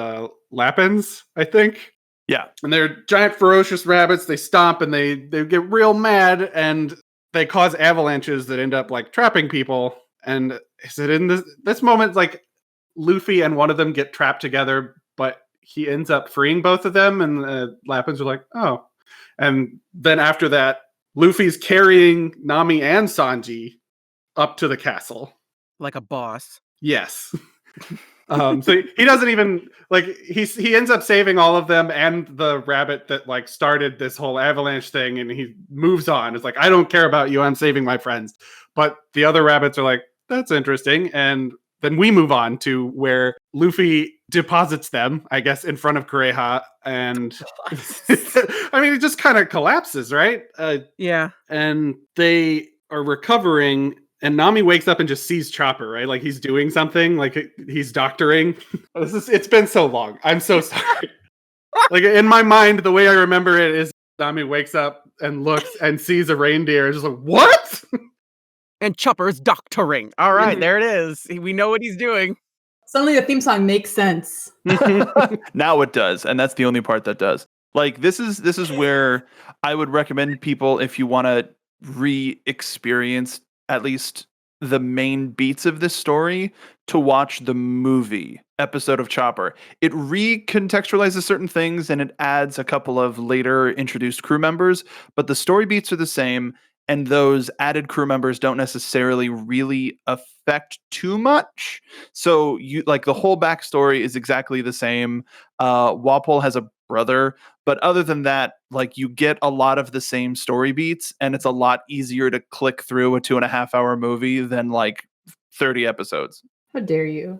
lapins, I think.
Yeah.
And they're giant ferocious rabbits. They stomp and they get real mad, and they cause avalanches that end up like trapping people. And is it in this moment, like Luffy and one of them get trapped together, but he ends up freeing both of them, and the lapins are like, oh. And then after that, Luffy's carrying Nami and Sanji up to the castle.
Like a boss.
Yes. So he doesn't even like he ends up saving all of them and the rabbit that like started this whole avalanche thing, and he moves on. It's like, I don't care about you, I'm saving my friends. But the other rabbits are like, that's interesting. And then we move on to where Luffy deposits them, I guess, in front of Kureha, and I mean, it just kind of collapses, right?
Yeah.
And they are recovering, and Nami wakes up and just sees Chopper, right? Like he's doing something, like he's doctoring. It's been so long. I'm so sorry. Like in my mind, the way I remember it is Nami wakes up and looks and sees a reindeer and just like, what?
And Chopper's doctoring. All right, there it is. We know what he's doing.
Suddenly the theme song makes sense.
Now it does, and that's the only part that does. Like this is where I would recommend people, if you want to re-experience at least the main beats of this story, to watch the movie episode of Chopper. It recontextualizes certain things and it adds a couple of later introduced crew members, but the story beats are the same. And those added crew members don't necessarily really affect too much. So you like the whole backstory is exactly the same. Walpole has a brother, but other than that, like you get a lot of the same story beats, and it's a lot easier to click through a 2.5 hour movie than like 30 episodes.
How dare you?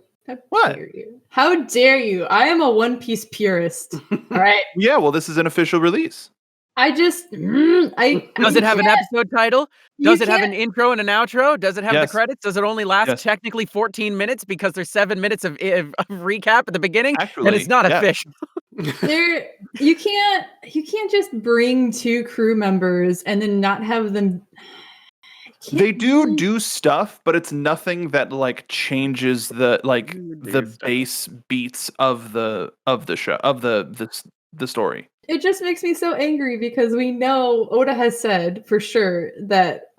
What?
Dare you? How dare you? I am a One Piece purist. All right.
Yeah, well, this is an official release.
I just
Does it have an episode title? Does it have an intro and an outro? Does it have the credits? Does it only last technically 14 minutes because there's 7 minutes of recap at the beginning?
Actually,
then it's not official.
You can't just bring 2 crew members and then not have them.
They do stuff, but it's nothing that like changes the like the base beats of the show of the story.
It just makes me so angry because we know Oda has said for sure that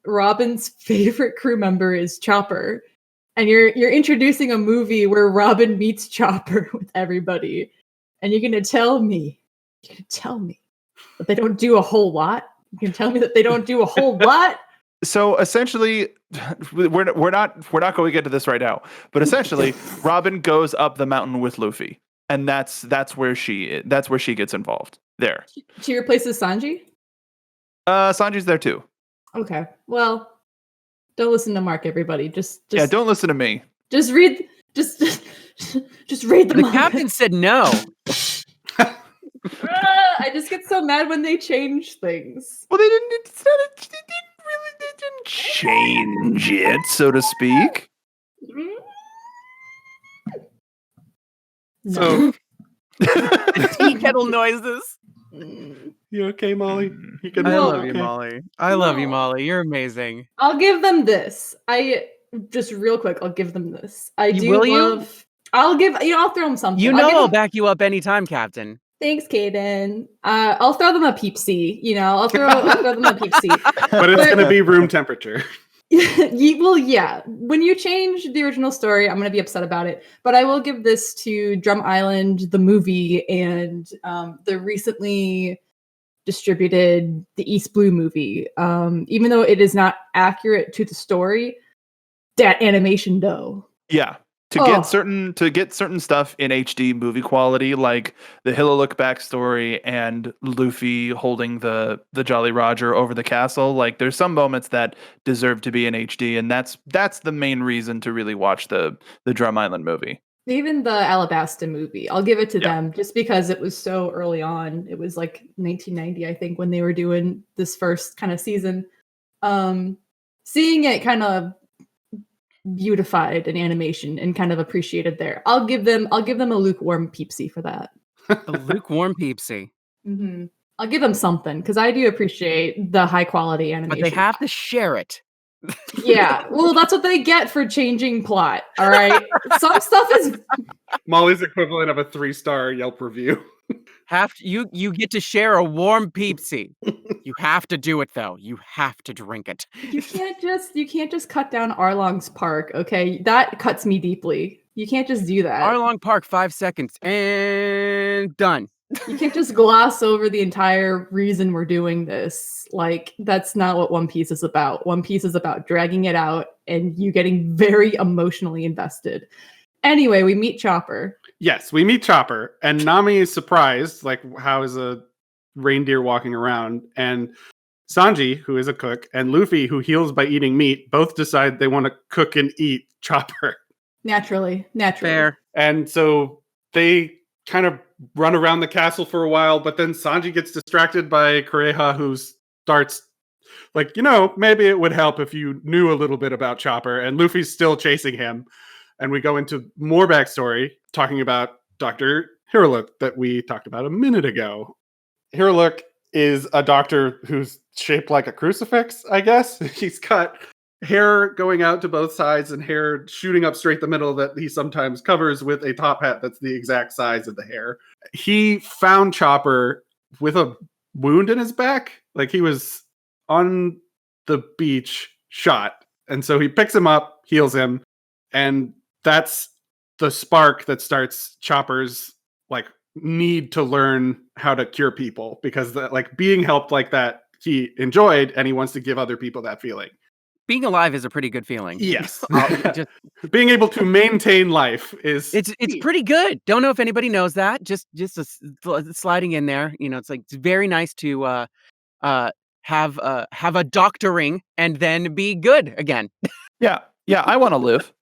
Robin's favorite crew member is Chopper, and you're introducing a movie where Robin meets Chopper with everybody, and you're gonna tell me that they don't do a whole lot. You can tell me that they don't do a whole lot.
So essentially, we're not going to get to this right now, but essentially, Robin goes up the mountain with Luffy. And that's where she gets involved. There.
She replaces Sanji?
Sanji's there too.
Okay. Well, don't listen to Mark, everybody. Just
Yeah, don't listen to me.
just read just just read the
The
manga.
captain said no.
I just get so mad when they change things.
Well, they didn't change it, so to speak.
So,
Tea kettle noises.
you okay, Molly? You can
I
No.
love you,
okay.
Molly. I love you,
No.
Molly. You're amazing.
I'll give them this. I just real quick. I'll give them this. I do
Will you?
love. I'll give. I'll throw them something.
You
I'll
know
give
I'll
them-
back you up anytime, Captain.
Thanks, Kaden. I'll throw them a peepsy. I'll throw them a peepsy.
But it's going to be room temperature.
Well, yeah. When you change the original story, I'm going to be upset about it. But I will give this to Drum Island, the movie, and the recently distributed the East Blue movie. Even though it is not accurate to the story, that animation though.
Yeah. To
Oh.
get certain stuff in HD movie quality, like the Hillalook backstory and Luffy holding the Jolly Roger over the castle, like there's some moments that deserve to be in HD, and that's the main reason to really watch the Drum Island movie.
Even the Alabasta movie, I'll give it to
Yeah.
them just because it was so early on. It was like 1990, I think, when they were doing this first kind of season. Seeing it kind of beautified in animation and kind of appreciated there. I'll give them a lukewarm peepsy for that.
A lukewarm peepsy.
Mm-hmm. I'll give them something because I do appreciate the high quality animation.
But they have to share it.
Yeah, well, that's what they get for changing plot. All right, some stuff is
Molly's equivalent of a 3-star Yelp review.
You get to share a warm peepsy. You have to do it though. You have to drink it.
you can't just cut down Arlong's Park. Okay, that cuts me deeply. You can't just do that.
Arlong Park, 5 seconds and done.
You can't just gloss over the entire reason we're doing this. Like, that's not what One Piece is about. One Piece is about dragging it out and you getting very emotionally invested. Anyway, we meet Chopper.
Yes, we meet Chopper, and Nami is surprised, like, how is a reindeer walking around? And Sanji, who is a cook, and Luffy, who heals by eating meat, both decide they want to cook and eat Chopper.
Naturally.
Fair.
And so they kind of run around the castle for a while, but then Sanji gets distracted by Kureha, who starts like, maybe it would help if you knew a little bit about Chopper, and Luffy's still chasing him. And we go into more backstory, talking about Dr. Hiruluk that we talked about a minute ago. Hiruluk is a doctor who's shaped like a crucifix, I guess. He's got hair going out to both sides and hair shooting up straight the middle that he sometimes covers with a top hat that's the exact size of the hair. He found Chopper with a wound in his back. Like, he was on the beach shot. And so he picks him up, heals him, and that's the spark that starts Chopper's like need to learn how to cure people, because being helped like that he enjoyed, and he wants to give other people that feeling.
Being alive is a pretty good feeling.
Yes.
Just,
Being able to maintain life is
it's pretty good. Don't know if anybody knows that. Just sliding in there. It's like, it's very nice to have a doctoring and then be good again.
Yeah, I want to live.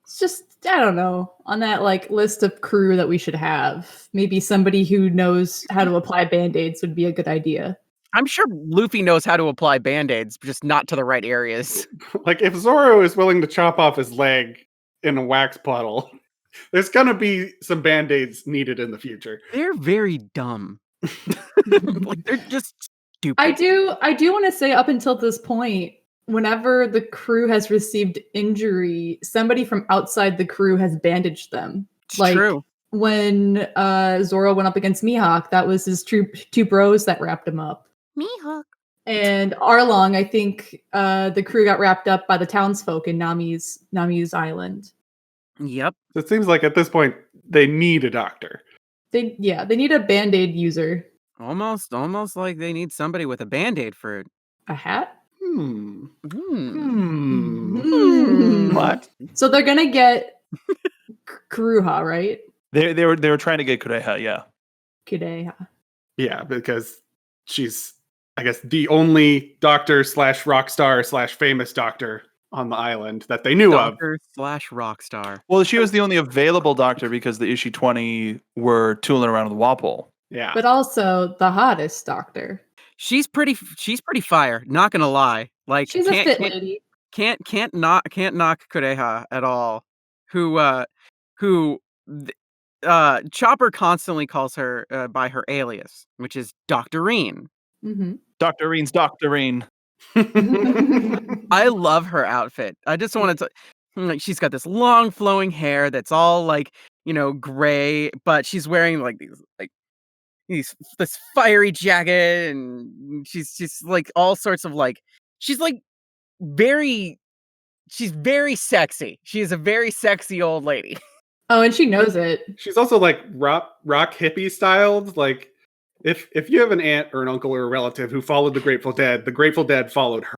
It's just, I don't know, on that like list of crew that we should have, maybe somebody who knows how to apply band-aids would be a good idea.
I'm sure Luffy knows how to apply band-aids, just not to the right areas.
like, if Zoro is willing to chop off his leg in a wax puddle, there's gonna be some band-aids needed in the future.
They're very dumb. Like, they're just stupid.
I do want to say, up until this point, whenever the crew has received injury, somebody from outside the crew has bandaged them.
It's
like
true.
when Zoro went up against Mihawk, that was his two bros that wrapped him up.
Mihawk.
And Arlong, I think the crew got wrapped up by the townsfolk in Nami's island.
Yep.
So it seems like at this point they need a doctor.
They need a band-aid user.
Almost like they need somebody with a band-aid for it.
A hat?
Hmm.
What?
So they're gonna get Kuruha, right?
They were trying to get Kureha, yeah.
Kureha.
Yeah, because she's I guess, the only doctor / rock star / famous doctor on the island that they knew of.
Doctor / rock star.
Well, she was the only available doctor because the issue 20 were tooling around with Walpole.
Yeah.
But also the hottest doctor.
She's pretty fire, not gonna lie. Like
She's a fit lady.
can't knock Kureha at all. Who Chopper constantly calls her by her alias, which is Doctorine.
Mm-hmm.
Doctorine's Doctorine.
I love her outfit. I just wanted to like she's got this long flowing hair that's all like, gray, but she's wearing like this fiery jacket, and she's like all sorts of like she's like she's very sexy. She is a very sexy old lady.
Oh, and she knows it.
She's also like rock hippie styled. Like if you have an aunt or an uncle or a relative who followed the Grateful Dead followed her.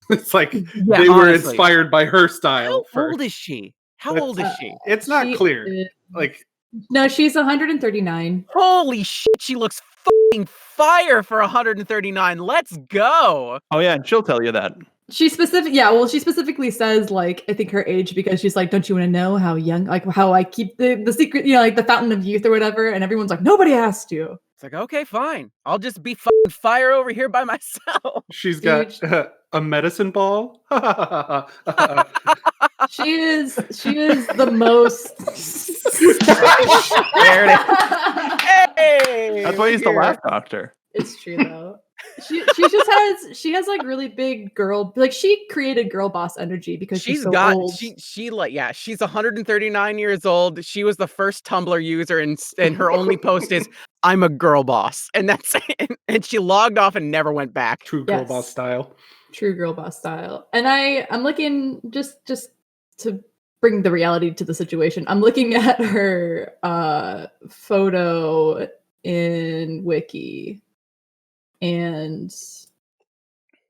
It's like
Yeah,
they were
honestly.
inspired by her style.
How old is she? How old is she?
It's not
She
clear.
is-
Like
No, she's 139.
Holy shit, she looks fucking fire for 139. Let's go.
Oh, yeah, and she'll tell you that.
She specifically says, like, I think her age because she's like, don't you want to know how young, like, how I keep the secret, like the fountain of youth or whatever? And everyone's like, nobody asked you.
It's like, okay, fine. I'll just be fucking fire over here by myself.
she's got a medicine ball.
She is the most.
There it is. Hey!
That's why he's the
Here.
laugh doctor.
It's true though. She has like really big girl, like she created girl boss energy because she's so old.
She's 139 years old. She was the first Tumblr user, and her only post is I'm a girl boss, and that's it. And she logged off and never went back.
True girl
Yes.
boss style.
True girl boss style. And I'm looking just to bring the reality to the situation. I'm looking at her photo in Wiki, and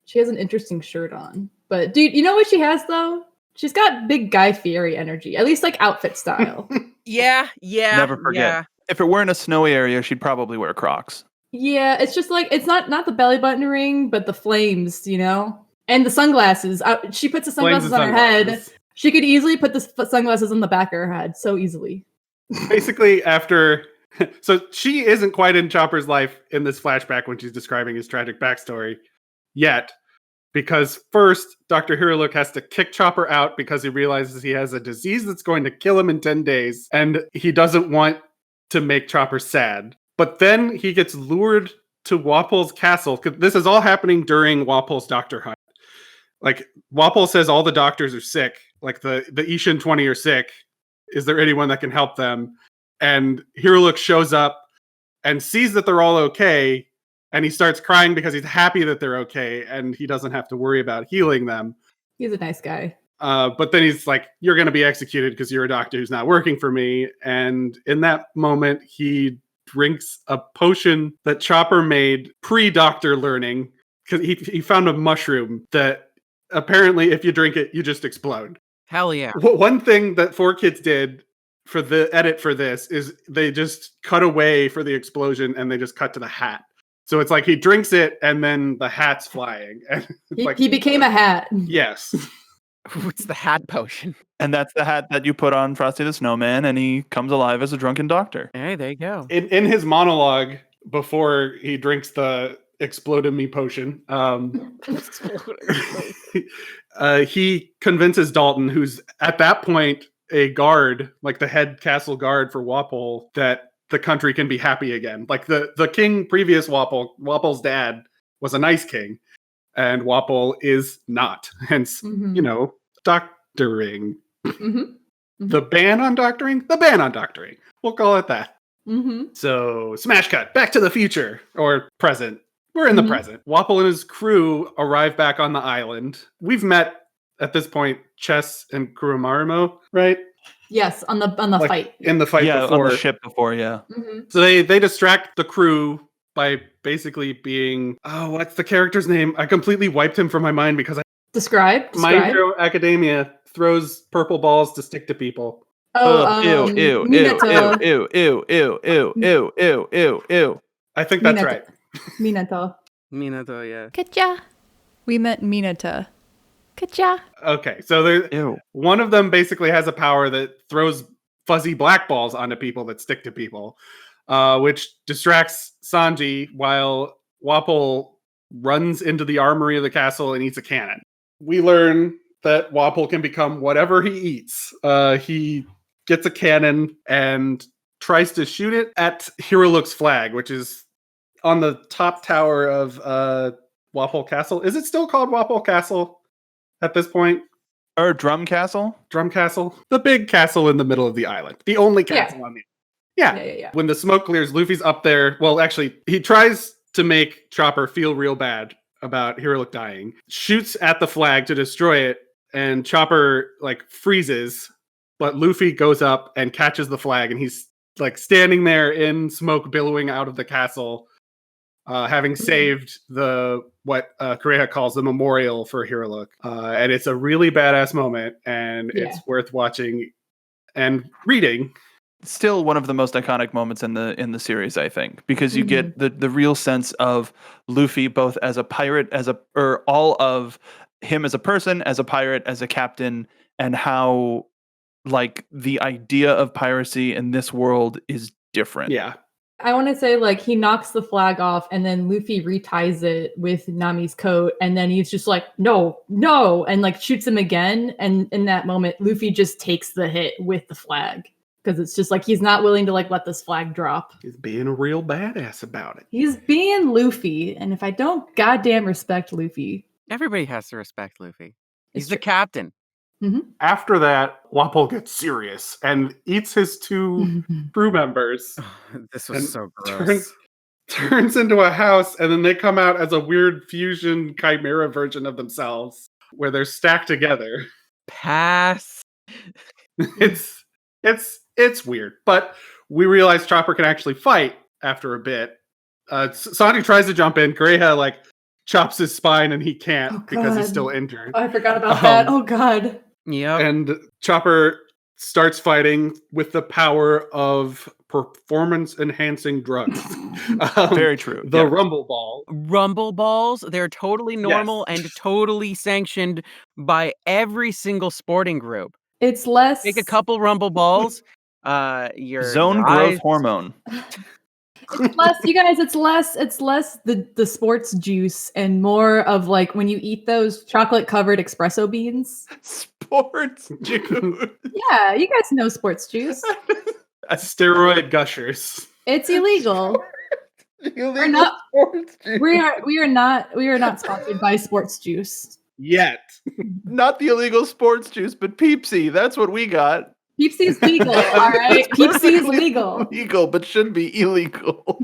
she has an interesting shirt on. But dude, you know what she has though? She's got big Guy Fieri energy, at least like outfit style.
Yeah.
Never forget.
Yeah.
If it were in a snowy area, she'd probably wear Crocs.
Yeah, it's just like it's not the belly button ring, but the flames, and the sunglasses. She puts the sunglasses on her head. She could easily put the sunglasses on the back of her head so easily.
Basically, so she isn't quite in Chopper's life in this flashback when she's describing his tragic backstory yet, because first Dr. Hiruluk has to kick Chopper out because he realizes he has a disease that's going to kill him in 10 days, and he doesn't want to make Chopper sad. But then he gets lured to Walpole's castle. This is all happening during Walpole's doctor hunt. Like, Walpole says all the doctors are sick. Like, the Ishin 20 are sick. Is there anyone that can help them? And Hiruluk shows up and sees that they're all okay. And he starts crying because he's happy that they're okay. And he doesn't have to worry about healing them.
He's a nice guy.
But then he's like, you're going to be executed because you're a doctor who's not working for me. And in that moment, he drinks a potion that Chopper made pre-doctor learning, because he found a mushroom that apparently if you drink it, you just explode.
Hell yeah.
One thing that 4Kids did for the edit for this is they just cut away for the explosion and they just cut to the hat. So it's like he drinks it and then the hat's flying. And it's
He became a hat.
Yes.
What's the hat potion?
And that's the hat that you put on Frosty the Snowman, and he comes alive as a drunken doctor.
Hey, there you go.
In his monologue before he drinks the exploded me potion, he convinces Dalton, who's at that point a guard, like the head castle guard for Walpole, that the country can be happy again. Like the king previous Walpole's dad was a nice king, and Walpole is not. Hence, doctoring. The ban on doctoring? The ban on doctoring. We'll call it that. So, smash cut. Back to the future. Or present. We're in the present. Walpole and his crew arrive back on the island. We've met, at this point, Chess and Kurumarimo, right?
Yes, on the fight.
In the fight before.
On the ship before, yeah.
So they distract the crew by basically being... Oh, what's the character's name? I completely wiped him from my mind because
Describe.
My Hero Academia throws purple balls to stick to people.
Ew.
Minato.
I think that's right.
Minato.
Minato, yeah.
Kacha. We meant Minata. Kacha.
Okay, so there,
Ew.
one of them basically has a power that throws fuzzy black balls onto people that stick to people, which distracts Sanji while Wapol runs into the armory of the castle and eats a cannon. We learn that Wapol can become whatever he eats. He gets a cannon and tries to shoot it at Hiruluk's flag, which is on the top tower of Wapol Castle. Is it still called Wapol Castle at this point?
Or Drum Castle?
Drum Castle? The big castle in the middle of the island. The only castle on the
Yeah.
When the smoke clears, Luffy's up there. Well, actually, he tries to make Chopper feel real bad about Hiruluk dying. Shoots at the flag to destroy it, and Chopper like freezes, but Luffy goes up and catches the flag, and he's like standing there in smoke billowing out of the castle, having saved the what Kureha calls the memorial for Hiruluk. And it's a really badass moment, and it's worth watching and reading.
Still one of the most iconic moments in the series, I think, because you get the real sense of Luffy both as a pirate, or all of him as a person, as a pirate, as a captain, and how like the idea of piracy in this world is different.
Yeah.
I want to say, like, he knocks the flag off and then Luffy reties it with Nami's coat. And then he's just like, no, and like shoots him again. And in that moment, Luffy just takes the hit with the flag because it's just like he's not willing to like let this flag drop.
He's being a real badass about it.
He's being Luffy. And if I don't goddamn respect Luffy,
Everybody has to respect Luffy. He's
It's
the
true.
captain.
After that, Wapol gets serious and eats his two crew members.
This was
And
so gross.
Turns into a house, and then they come out as a weird fusion chimera version of themselves, where they're stacked together.
Pass.
It's weird, but we realize Chopper can actually fight after a bit. Sanji tries to jump in. Kureha like chops his spine, and he can't because he's
God.
still injured.
I forgot about that. Oh God.
Yep.
And Chopper starts fighting with the power of performance-enhancing drugs.
Very true.
The
Yes.
Rumble Ball.
Rumble balls, they're totally normal and totally sanctioned by every single sporting group.
It's less.
Take a couple rumble balls. Your
Zone
your
growth
eyes-
hormone.
It's less, you guys. It's less the sports juice and more of like when you eat those chocolate covered espresso beans.
Sports juice.
Yeah, you guys know sports juice.
Steroid gushers.
It's illegal.
Illegal
not-
sports juice.
We are not sponsored by sports juice.
Yet.
Not the illegal sports juice, but Peepsy. That's what we got.
Peepsy's legal, all right. Peepsy's
Perfectly
legal.
Legal, but should be illegal.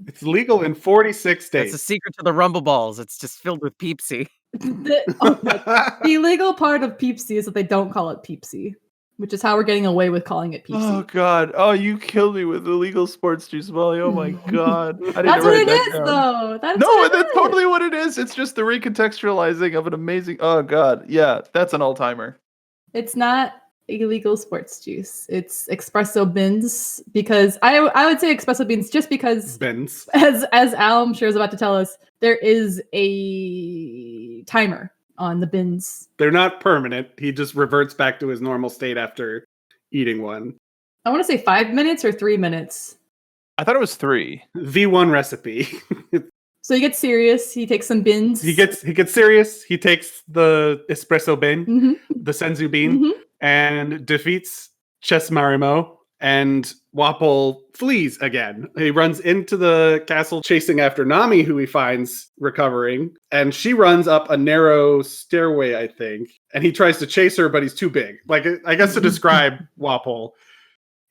It's legal in 46
That's
states.
the secret to the rumble balls. It's just filled with Peepsy.
The illegal part of Peepsy is that they don't call it Peepsy, which is how we're getting away with calling it Peepsy.
Oh God! Oh, you killed me with illegal sports juice, Molly. Oh my God! I didn't
That's what
write
it
that
is,
down.
though. That's
No,
what it
that's
is.
totally what it is. It's just the recontextualizing of an amazing. Oh God! Yeah, that's an all-timer.
It's not illegal sports juice. It's espresso bins because I would say espresso beans just because
Benz.
as Al I'm sure is about to tell us, there is a timer on the bins.
They're not permanent. He just reverts back to his normal state after eating one.
I want to say 5 minutes or 3 minutes.
I thought it was 3.
V1 recipe.
So he gets serious. He takes some bins.
He gets serious. He takes the espresso bean,
Mhm,
the senzu bean,
mhm.
and defeats Chess-Marimo, and Wapol flees again. He runs into the castle chasing after Nami, who he finds recovering, and she runs up a narrow stairway, I think, and he tries to chase her, but he's too big. Like, I guess to describe Wapol,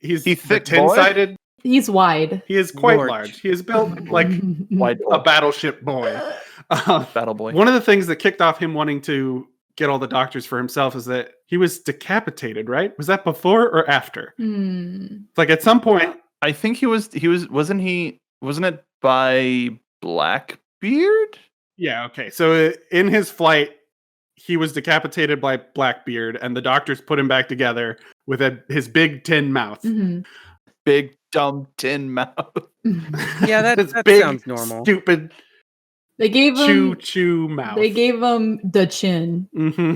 he's
He
the
thick boy?
tin-sided.
He's wide.
He is quite
Large.
large. He is built like
White
a battleship boy.
battle boy.
One of the things that kicked off him wanting to get all the doctors for himself is that he was decapitated, right? Was that before or after? Like at some point,
I think he was. Wasn't it by Blackbeard?
yeah, okay. So in his flight, he was decapitated by Blackbeard, and the doctors put him back together with his big tin mouth.
Mhm.
Big dumb tin mouth.
Yeah,
His
that
big,
sounds normal.
Stupid
They gave him
chew mouth.
They gave him the chin.
hmm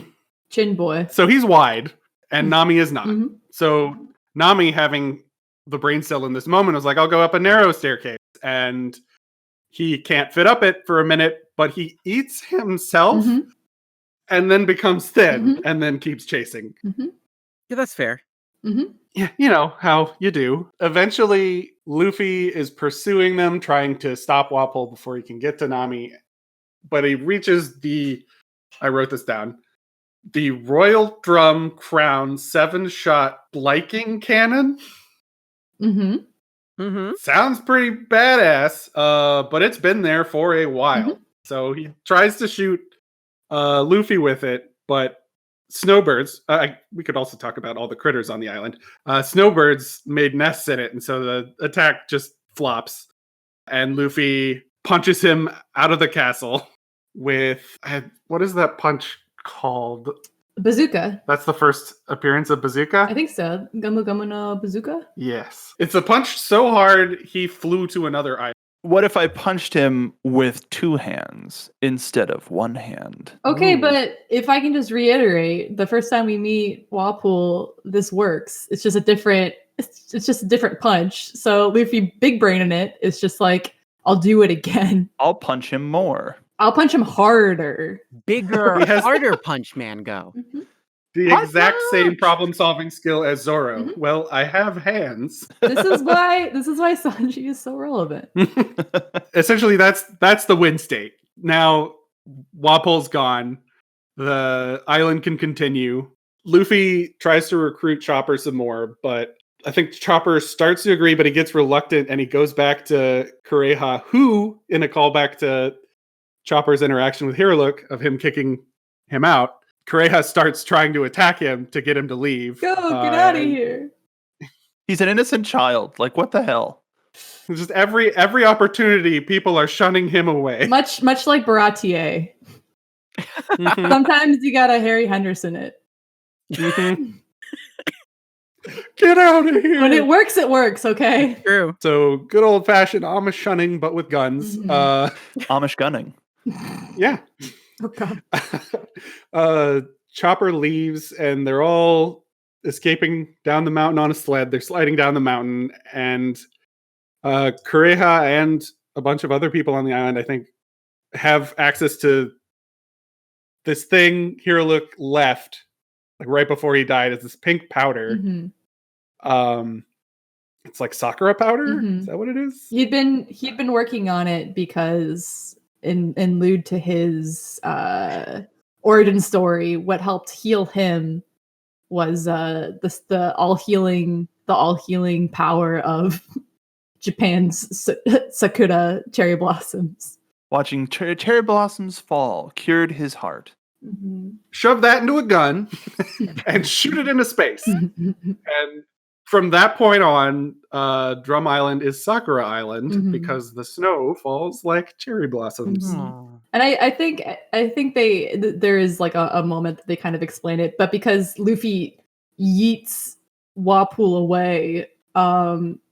Chin boy.
So he's wide, and Nami is not.
Mhm.
So Nami, having the brain cell in this moment, was like, I'll go up a narrow staircase. And he can't fit up it for a minute, but he eats himself
Mhm.
and then becomes thin
Mhm.
and then keeps chasing.
Mhm.
Yeah, that's fair.
Mhm.
Yeah, you know how you do. Eventually, Luffy is pursuing them, trying to stop Wapol before he can get to Nami. But he reaches I wrote this down, the Royal Drum Crown 7-shot Bliking Cannon.
Mhm.
Mm-hmm.
Sounds pretty badass, but it's been there for a while.
Mhm.
So he tries to shoot Luffy with it, but snowbirds, we could also talk about all the critters on the island. Snowbirds made nests in it, and so the attack just flops. And Luffy punches him out of the castle with, what is that punch called?
Bazooka.
That's the first appearance of Bazooka?
I think so. Gumu Gumu no Bazooka?
Yes. It's a punch so hard, he flew to another island.
What if I punched him with 2 hands instead of 1 hand?
Okay,
Ooh.
but if I can just reiterate, the first time we meet Wapol, this works. It's just a different punch. So Luffy big brain in it is just like, I'll do it again.
I'll punch him more.
I'll punch him harder.
Bigger,
He has-
harder punch man go.
The
Hot
exact same
punch!
problem-solving skill as Zoro.
Mhm.
Well, I have hands.
This is why Sanji is so relevant.
Essentially, that's the win state. Now, Wapol's gone. The island can continue. Luffy tries to recruit Chopper some more, but I think Chopper starts to agree, but he gets reluctant and he goes back to Kureha, who, in a callback to Chopper's interaction with Hiruluk of him kicking him out, Kureha starts trying to attack him to get him to leave.
Go, get out of
and
here.
He's an innocent child. Like, what the hell?
Just every opportunity, people are shunning him away.
Much like Baratier.
Mhm,
Sometimes you gotta Harry Henderson it.
mhm. Get out of here!
When it works, okay?
True.
So good old fashioned Amish shunning, but with guns.
Mhm.
Amish gunning.
Yeah.
Oh god.
Chopper leaves, and they're all escaping down the mountain on a sled. They're sliding down the mountain, and Kureha and a bunch of other people on the island, I think, have access to this thing Hiruluk left, like right before he died, is this pink powder.
Mhm.
It's like Sakura powder.
Mhm.
Is that what it is?
He'd been working on it because in allude to his origin story, what helped heal him was the all healing power of Japan's sakura cherry blossoms.
Watching cherry blossoms fall cured his heart.
Mhm.
Shove that into a gun and shoot it into space. And from that point on, Drum Island is Sakura Island
Mhm.
because the snow falls like cherry blossoms.
Mhm.
Aw.
And I think there is like a moment that they kind of explain it, but because Luffy yeets Wapol away,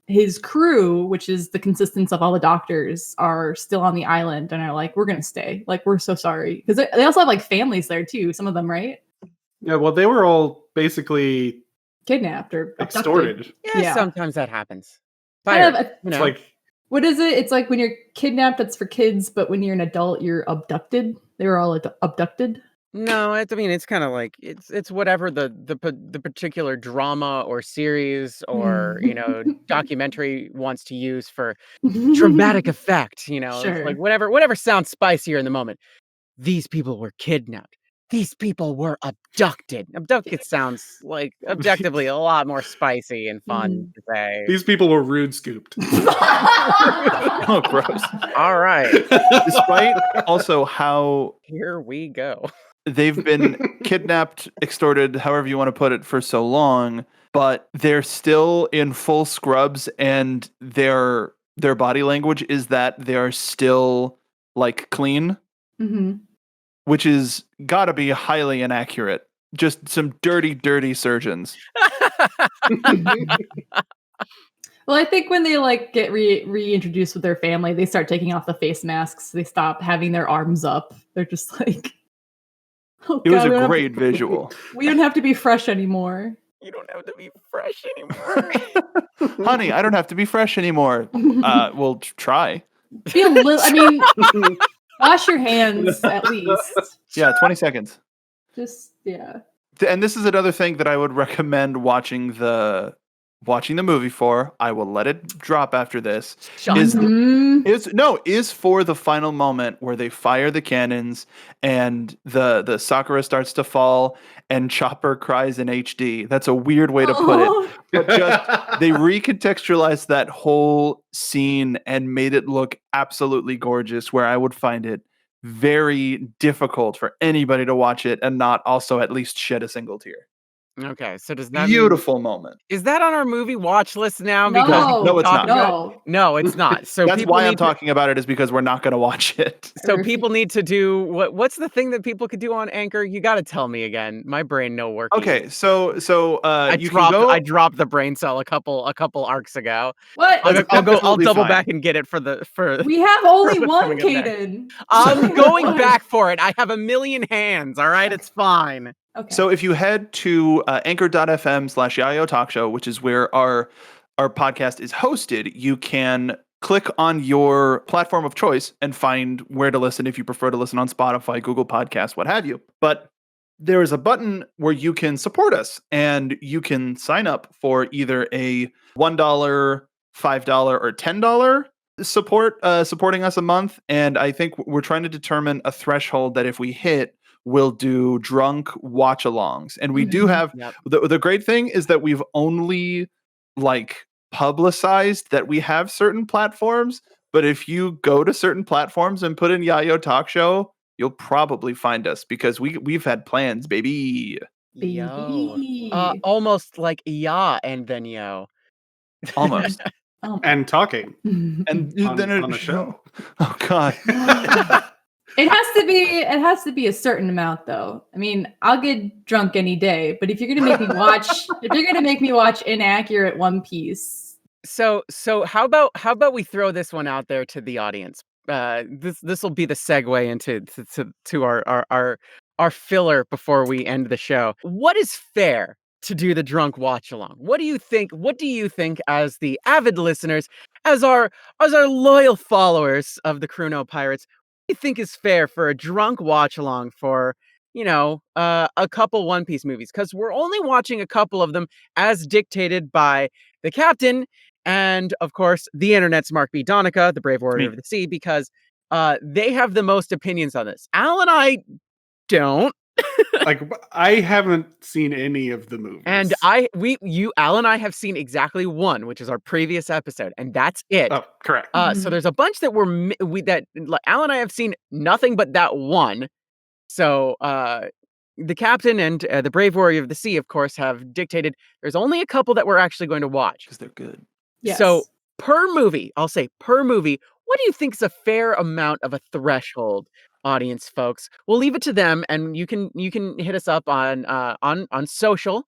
his crew, which is the consistence of all the doctors, are still on the island and are like, we're gonna stay. Like, we're so sorry. Because they also have like families there too, some of them, right?
Yeah, well, they were all basically
Kidnapped or abducted.
extorted.
Yeah,
Yeah.
sometimes that happens.
Kind of
Pirate,
a-
you
It's
know.
like,
What is it? It's like when you're kidnapped, it's for kids, but when you're an adult, you're abducted. They were all abducted.
No, I mean it's kind of like it's whatever the particular drama or series or documentary wants to use for dramatic effect. It's
Sure.
like whatever sounds spicier in the moment. These people were kidnapped. These people were abducted. Abducted sounds like objectively a lot more spicy and fun to say.
these people were rude scooped.
Oh, gross.
All right,
Despite also how
here we go.
they've been kidnapped, extorted, however you want to put it, for so long, but they're still in full scrubs, and their body language is that they are still like clean,
Mhm.
which is gotta be highly inaccurate. Just some dirty surgeons.
Well, I think when they like get reintroduced with their family, they start taking off the face masks. They stop having their arms up. They're just like, oh
It was
God,
a great visual.
we don't have to be fresh anymore.
You don't have to be fresh anymore.
Honey, I don't have to be fresh anymore. We'll try.
Be a little. I mean, wash your hands at least.
Yeah, 20 seconds.
Just yeah.
And this is another thing that I would recommend watching the movie for. I will let it drop after this. Is for the final moment where they fire the cannons and the Sakura starts to fall and Chopper cries in HD. That's a weird way to put it. But just they recontextualized that whole scene and made it look absolutely gorgeous, where I would find it very difficult for anybody to watch it and not also at least shed a single tear.
Okay, so does that
Beautiful moment.
Is that on our movie watch list now?
No,
Because
no, it's not.
No, it's not. So
That's
people
why I'm
need to-
talking about it, is because we're not going to watch it.
So people need to do what's the thing that people could do on Anchor? You got to tell me again. My brain no working.
Okay, so you
dropped
can go.
I dropped the brain cell a couple arcs ago.
What?
I'll
absolutely
double
fine.
back and get it for.
We have only
what's
one,
coming up next.
Caden.
I'm going back for it. I have a million hands. All right, it's fine.
Okay.
So if you head to anchor.fm/Yayo Talk Show, which is where our podcast is hosted, you can click on your platform of choice and find where to listen if you prefer to listen on Spotify, Google Podcasts, what have you. But there is a button where you can support us, and you can sign up for either a $1, $5, or $10 supporting us a month. And I think we're trying to determine a threshold that if we hit, we'll do drunk watch-alongs. And we do have the great thing is that we've only like publicized that we have certain platforms, but if you go to certain platforms and put in Yayo Talk Show, you'll probably find us, because we've had plans, baby.
Yo. Almost like ya and then yo.
Almost.
And talking.
And then
on a show.
Oh God.
It has to be a certain amount, though. I mean, I'll get drunk any day, but if you're gonna make me watch inaccurate One Piece,
So how about we throw this one out there to the audience? This will be the segue into our filler before we end the show. What is fair to do the drunk watch along? What do you think? What do you think, as the avid listeners, as our loyal followers of the CrUno Pirates? You think is fair for a drunk watch along for, a couple One Piece movies? Because we're only watching a couple of them as dictated by the captain and, of course, the internet's Mark B. Donica, the brave warrior of the sea, because they have the most opinions on this. Al and I don't.
Like, I haven't seen any of the movies.
And Al and I have seen exactly one, which is our previous episode, and that's it.
Oh, correct.
So there's a bunch that Al and I have seen nothing but that one. So the captain and the brave warrior of the sea, of course, have dictated there's only a couple that we're actually going to watch
Because they're good.
yes.
So per movie, I'll say per movie, what do you think is a fair amount of a threshold, audience folks? We'll leave it to them, and you can hit us up on social,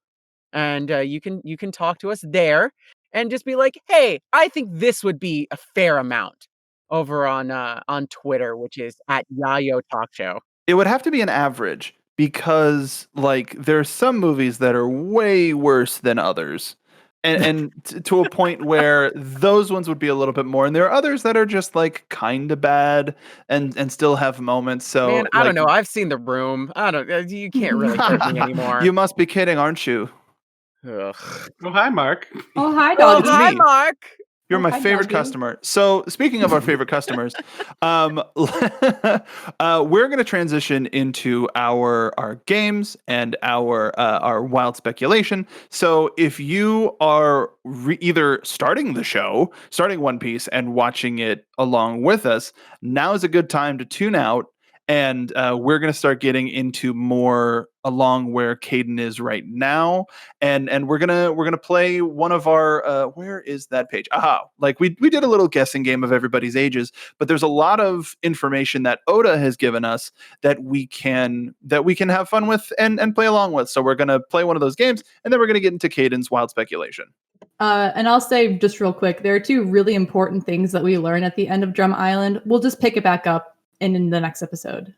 and you can talk to us there and just be like, hey, I think this would be a fair amount, over on Twitter, which is at Yayo Talk Show.
It would have to be an average, because like there's some movies that are way worse than others. And to a point where those ones would be a little bit more, and there are others that are just like kind of bad and still have moments. So
Man, I don't know. I've seen The Room. I don't. You can't really hurt me anymore.
You must be kidding, aren't you?
Ugh.
Oh, hi, Mark.
Oh, hi,
Oh,
dog.
hi,
me.
Mark.
You're
Oh,
my
hi,
favorite
Doggy.
customer. So speaking of our favorite customers, we're going to transition into our games and our wild speculation. So if you are either starting One Piece and watching it along with us, now is a good time to tune out and we're going to start getting into more along where Caden is right now, and we're gonna play one of our where is that page? Aha! Like we did a little guessing game of everybody's ages, but there's a lot of information that Oda has given us that we can have fun with and play along with. So we're gonna play one of those games, and then we're gonna get into Caden's wild speculation.
And I'll say just real quick, there are two really important things that we learn at the end of Drum Island. We'll just pick it back up in the next episode.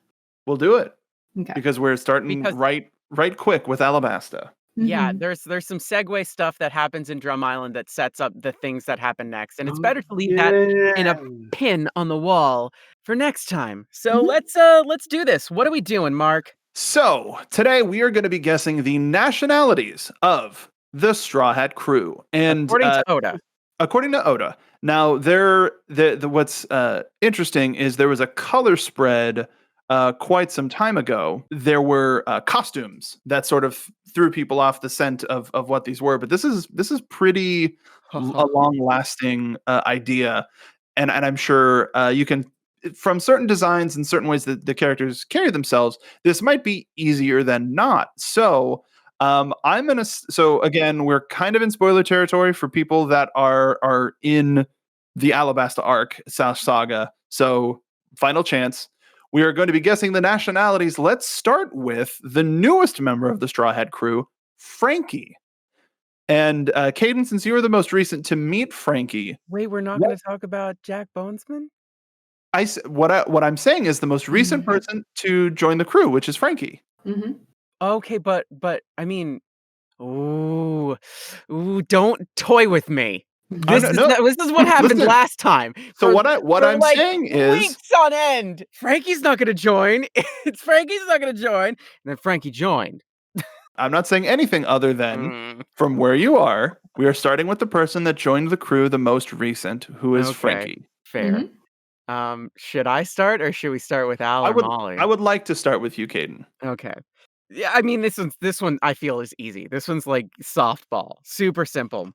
We'll do it.
Okay.
Because we're starting right quick with Alabasta.
Yeah,
Mhm.
there's some segue stuff that happens in Drum Island that sets up the things that happen next, and it's better to leave that in a pin on the wall for next time. So let's do this. What are we doing, Mark?
So today we are going to be guessing the nationalities of the Straw Hat Crew, and
According to Oda.
According to Oda. Now, what's interesting is there was a color spread quite some time ago. There were costumes that sort of threw people off the scent of what these were, but this is pretty a long-lasting idea, and I'm sure you can, from certain designs and certain ways that the characters carry themselves, this might be easier than not. So so again, we're kind of in spoiler territory for people that are in the Alabasta arc saga. So final chance. We are going to be guessing the nationalities. Let's start with the newest member of the Straw Hat Crew, Frankie. And Caden, since you were the most recent to meet Frankie,
Wait, we're not going to talk about Jack Bonesman?
what I'm saying is the most recent person to join the crew, which is Frankie.
Mhm.
Okay, but I mean, ooh, don't toy with me. This is what happened
Listen,
last time.
So what I'm
like
saying is,
weeks on end, Frankie's not going to join. Frankie's not going to join, and then Frankie joined.
I'm not saying anything other than from where you are. We are starting with the person that joined the crew, the most recent, who is
Okay,
Frankie.
Fair. Should I start, or should we start with Al or Molly?
I would like to start with you, Caden.
Okay. Yeah, I mean this one I feel is easy. This one's like softball, super simple.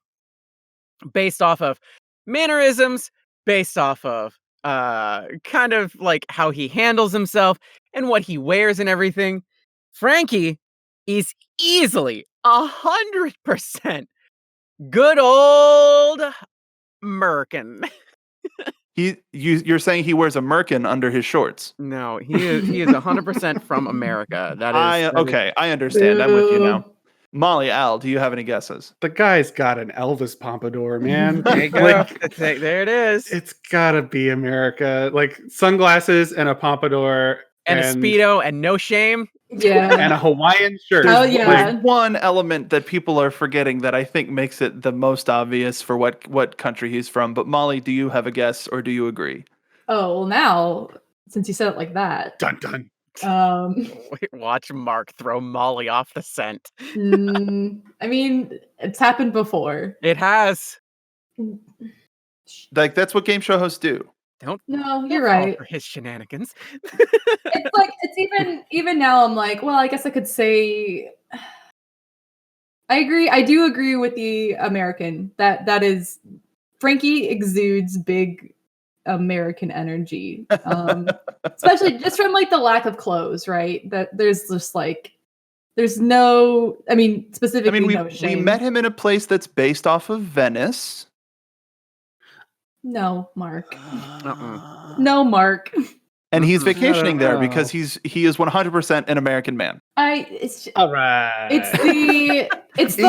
Based off of mannerisms, based off of kind of like how he handles himself and what he wears and everything. Frankie is easily 100% good old Merkin.
You're saying he wears a merkin under his shorts?
No, he is 100% from America.
I understand. I'm with you now. Molly, Al, do you have any guesses?
The guy's got an Elvis pompadour, man.
There you go. There it is.
It's gotta be America. Like sunglasses and a pompadour
and a Speedo and no shame.
Yeah.
And a Hawaiian shirt.
There's one element that people are forgetting that I think makes it the most obvious for what country he's from. But Molly, do you have a guess or do you agree?
Oh, well now, since you said it like that.
Dun dun.
Watch Mark throw Molly off the scent.
I mean, it's happened before.
It has.
Like, that's what game show hosts do.
You're right.
For his shenanigans.
It's like, it's even now I'm like, well, I guess I could say I agree. I do agree with the American. That is, Frankie exudes big American energy. Especially just from like the lack of clothes, right? That there's just like there's no, I mean, specifically no shame.
We met him in a place that's based off of Venice.
No, Mark. No, Mark.
And he's vacationing there because he is 100% an American man.
All right.
It's the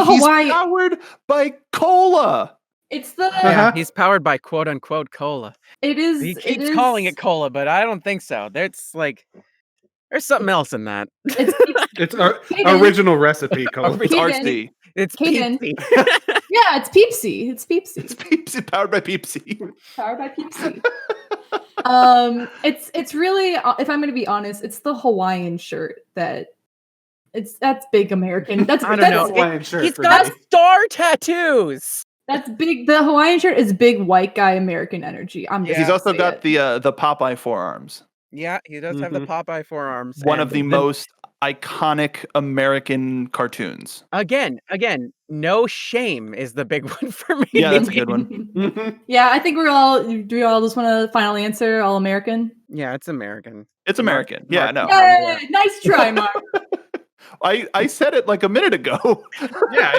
Hawaii.
He's powered by cola.
It's the
he's powered by quote unquote cola.
It is.
He keeps calling it cola, but I don't think so. There's something else in that.
It's our original recipe cola.
It's RC.
It's Peepsy.
Yeah, it's Peepsy. It's Peepsy.
It's Peepsy, powered by Peepsy.
Powered by Peepsy. It's really, if I'm going to be honest, it's the Hawaiian shirt that's big American. That's
I don't know.
Hawaiian shirt.
He's got star tattoos.
That's big. The Hawaiian shirt is big white guy American energy.
He's also got the Popeye forearms.
Yeah, he does have the Popeye forearms.
One of the most iconic American cartoons.
Again, no shame is the big one for me.
Yeah, that's a good one.
Yeah, I think do we all just want to final answer all American?
Yeah, it's American.
It's American. Yeah, no.
Yay! Nice try, Mark.
I said it like a minute ago.
Yeah,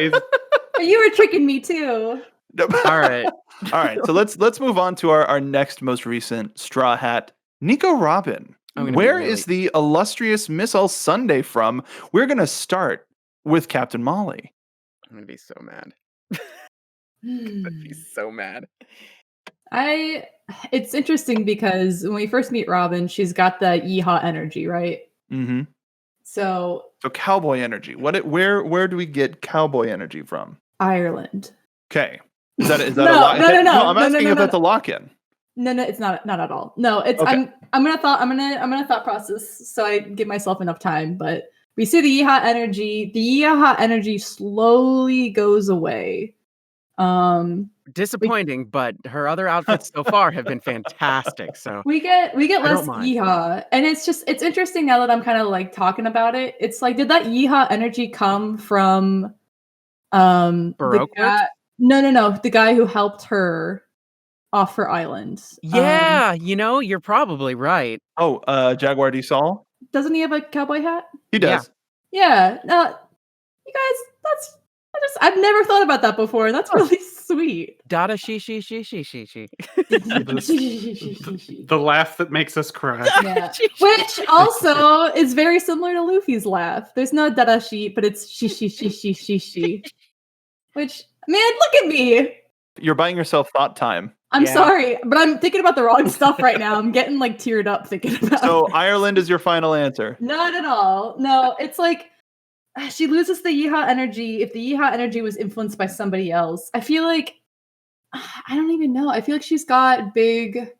You were tricking me too.
All right.
All right. So let's move on to our next most recent Straw Hat, Nico Robin.
I'm gonna be
Where
really-
is the illustrious Miss All Sunday from? We're gonna start with Captain Molly.
I'm gonna be so mad. I'm gonna be so mad.
It's interesting because when we first meet Robin, she's got the yeehaw energy, right?
Mm-hmm.
So
So cowboy energy. Where do we get cowboy energy from?
Ireland.
Okay. Is that a
No,
lock?
no,
I'm asking if that's a lock-in.
No, it's not at all. No, it's
Okay.
I'm gonna thought process so I give myself enough time. But we see the yeehaw energy. The yeehaw energy slowly goes away.
Disappointing, but her other outfits so far have been fantastic. So
We get
don't
less
mind.
yeehaw, and it's interesting now that I'm kind of like talking about it. It's like, did that yeehaw energy come from the
Baroque
guy? No, the guy who helped her off her island.
yeah, you're probably right.
Oh, Jaguar D Sol?
Doesn't he have a cowboy hat?
He does.
Yeah. You guys, I've never thought about that before. That's really sweet.
Dada she.
the laugh that makes us cry.
Yeah. Which also is very similar to Luffy's laugh. There's no dadashi, but it's she. Which, man, look at me.
You're buying yourself thought time.
I'm
Yeah.
sorry, but I'm thinking about the wrong stuff right now. I'm getting like teared up thinking about
So
it.
Ireland is your final answer.
Not at all. No, it's like she loses the yeehaw energy. If the yeehaw energy was influenced by somebody else, I feel like I don't even know. I feel like she's got big,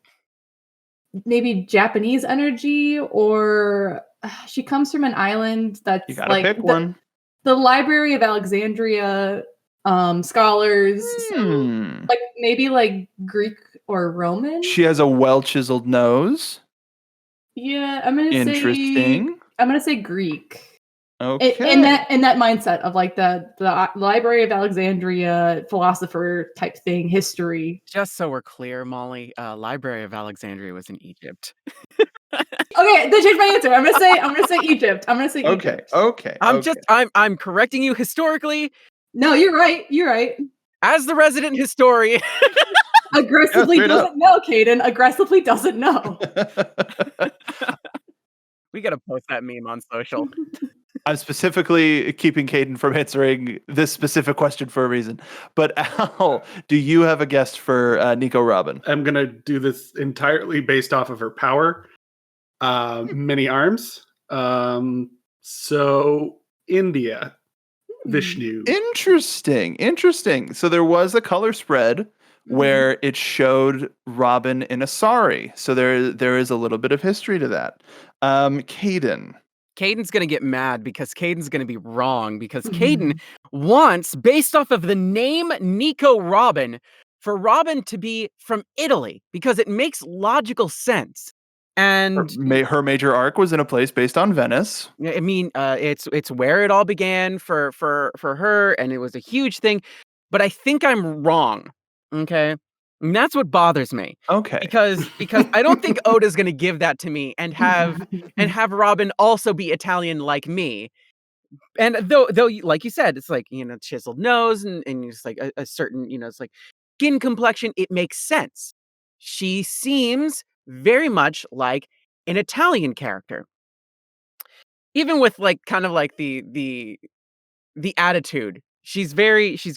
maybe Japanese energy, or she comes from an island that's
You gotta
like
pick one.
the Library of Alexandria scholars, so,
Hmm.
like maybe like Greek or Roman.
She has a well-chiseled nose.
Yeah, I'm gonna
Interesting.
say Greek.
Okay.
In that mindset of like the Library of Alexandria philosopher type thing, history.
Just so we're clear, Molly, Library of Alexandria was in Egypt.
Okay, then change my answer. I'm gonna say Egypt. I'm gonna say Egypt.
Okay.
I'm correcting you historically
No, you're right. You're right.
as the resident historian.
Aggressively
straight up.
doesn't know, Caden. Aggressively doesn't know.
We gotta post that meme on social.
I'm specifically keeping Caden from answering this specific question for a reason. But Al, do you have a guess for Nico Robin?
I'm gonna do this entirely based off of her power. Many arms. So India, Vishnu.
Interesting. So there was a color spread where it showed Robin in a sari. So there is a little bit of history to that. Caden.
Caden's gonna get mad because Caden's gonna be wrong because Caden wants, based off of the name Nico Robin, for Robin to be from Italy because it makes logical sense. And
Her major arc was in a place based on Venice.
I mean, it's where it all began for her, and it was a huge thing. But I think I'm wrong. Okay, and that's what bothers me.
Okay.
Because I don't think Oda's gonna give that to me and have Robin also be Italian like me. And though like you said, it's like, chiseled nose and it's like a certain, it's like skin complexion. It makes sense. She seems very much like an Italian character, even with like kind of like the attitude. She's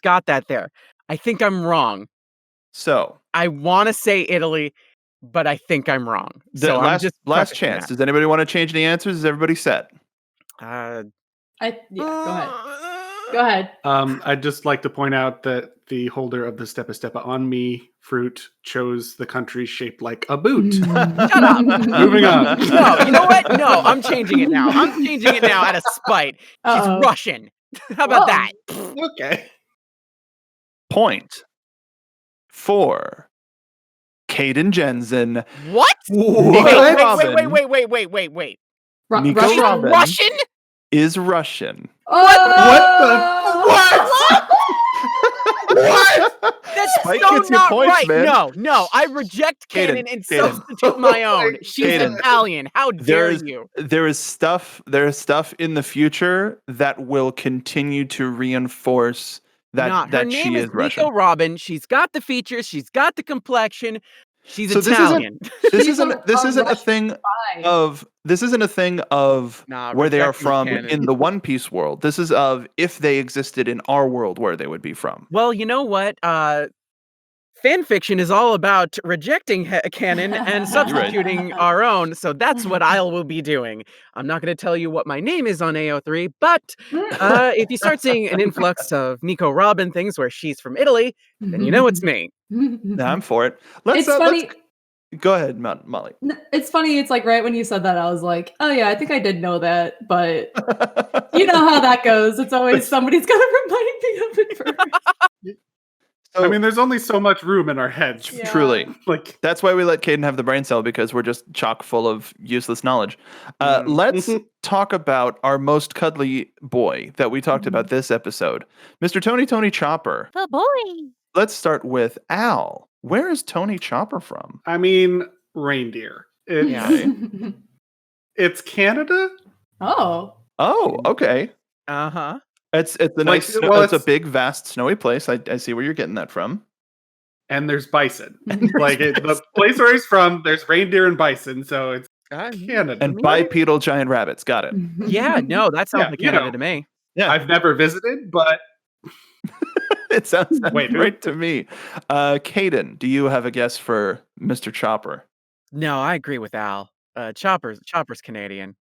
got that there. I think I'm wrong.
So
I want to say Italy, but I think I'm wrong.
the
So I'm
last
just
chance.
prefacing
Does anybody want to change any answers? Is everybody set?
that.
Go ahead. Go ahead.
I'd just like to point out that the holder of the Stepa on Me fruit chose the country shaped like a boot.
Shut up.
Moving on.
No, you know what? No, I'm changing it now. I'm changing it now out of spite. She's
Uh-oh.
Russian. How about
Whoa.
that?
Okay.
Point for Caden Jensen.
What?
Nico Robin
Wait.
Nico
Russian?
Robin.
Russian?
is Russian.
Oh!
What the?
That's
Spike
so
gets you
not
points,
right.
man.
No, I reject
Caden,
canon and
Caden.
substitute my own. She's
Caden.
Italian. How dare
There
you?
is stuff in the future that will continue to reinforce
Her
that
name
she
is
is Russian.
Nico Robin. She's got the features. She's got the complexion. She's
So
Italian.
this
She's
isn't this
a
isn't a
Russian
thing
spy.
of
Nah,
where they are
rejecting
from
canon.
in the One Piece world. This is of if they existed in our world, where they would be from.
Well, you know what? Fan fiction is all about rejecting canon and substituting our own, so that's what I will be doing. I'm not going to tell you what my name is on AO3, but if you start seeing an influx of Nico Robin things where she's from Italy, then you know it's me.
Nah, I'm for it. Let's
It's funny.
go ahead, Molly.
It's funny. It's like right when you said that, I was like, "Oh yeah, I think I did know that," but you know how that goes. It's always somebody's gonna remind me of it first.
So,
I mean, there's only so much room in our heads.
Yeah.
truly,
Like,
that's why we let Caden have the brain cell, because we're just chock full of useless knowledge. Let's talk about our most cuddly boy that we talked about this episode, Mr. Tony Chopper.
Oh boy.
Let's start with Al. Where is Tony Chopper from?
I mean, reindeer. It's Canada.
Oh.
Oh, okay.
Uh-huh.
It's a
Like,
nice,
well,
it's a
it's-
big, vast, snowy place. I see where you're getting that from.
And there's bison. The place where he's from, there's reindeer and bison, so it's Canada.
And bipedal giant rabbits. Got it.
Yeah, no, that sounds
Yeah,
like
you
Canada
know.
to me.
Yeah.
I've never visited, but
It sounds
Wait, who?
right to me. Caden, do you have a guess for Mr. Chopper?
No, I agree with Al. Chopper's Canadian.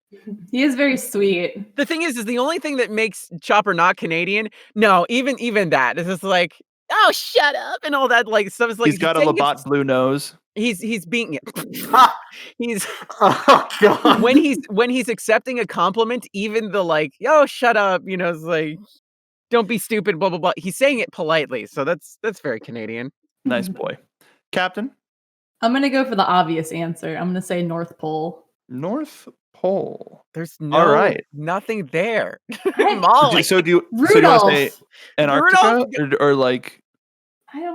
He is very sweet.
The thing is the only thing that makes Chopper not Canadian. No, even that is just like, oh, shut up, and all that like stuff. Is like
He's got a
saying
Labatt blue nose.
He's being he's
oh god.
when he's accepting a compliment, even the like, oh, shut up, it's like, don't be stupid, blah blah blah. He's saying it politely, so that's very Canadian.
Nice boy. Captain?
I'm gonna go for the obvious answer. I'm gonna say North Pole.
North Pole.
There's nothing there.
Right.
Molly.
So do you
Rudolph.
want to say Antarctica or like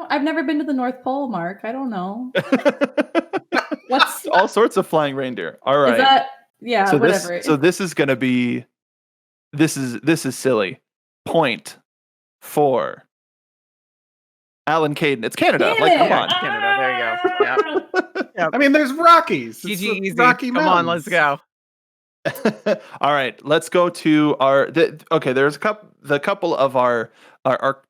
I've never been to the North Pole, Mark. I don't know. What's
all sorts of flying reindeer. All right.
is that? Yeah,
so
whatever.
this is gonna be this is silly. Point for Alan Caden. It's Canada.
Damn
Like,
it.
come on.
Canada. There you go. Yeah.
I mean, there's Rockies. It's
Easy,
the
easy.
Rocky
Come on, let's
Mountains.
go.
All right, let's go to our. There's the couple of our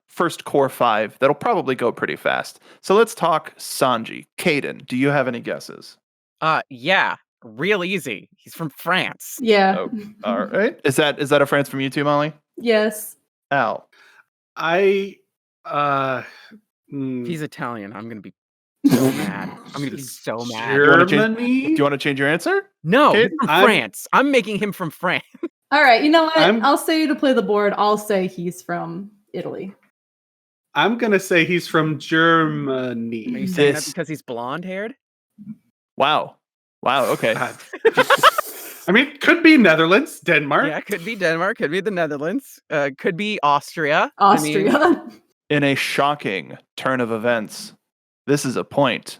first core five that'll probably go pretty fast. So let's talk Sanji. Caden, do you have any guesses?
Yeah, real easy. He's from France.
Yeah.
Oh, all right. Is that a France from you too, Molly?
Yes.
Al.
I
If he's Italian, I'm gonna be so mad. I'm gonna be so mad.
Germany.
Do you want to change your answer?
No,
Okay,
he's from
I'm-
France. I'm making him from France.
All right. You know what?
I'm-
I'll say to play the board. I'll say he's from Italy.
I'm gonna say he's from
Are
Germany.
you saying that
This-
because he's blonde haired?
Wow. Okay.
God. I mean, could be Netherlands, Denmark.
Yeah, could be Denmark, could be the Netherlands, could be Austria. I mean,
Austria.
In a shocking turn of events, this is a point.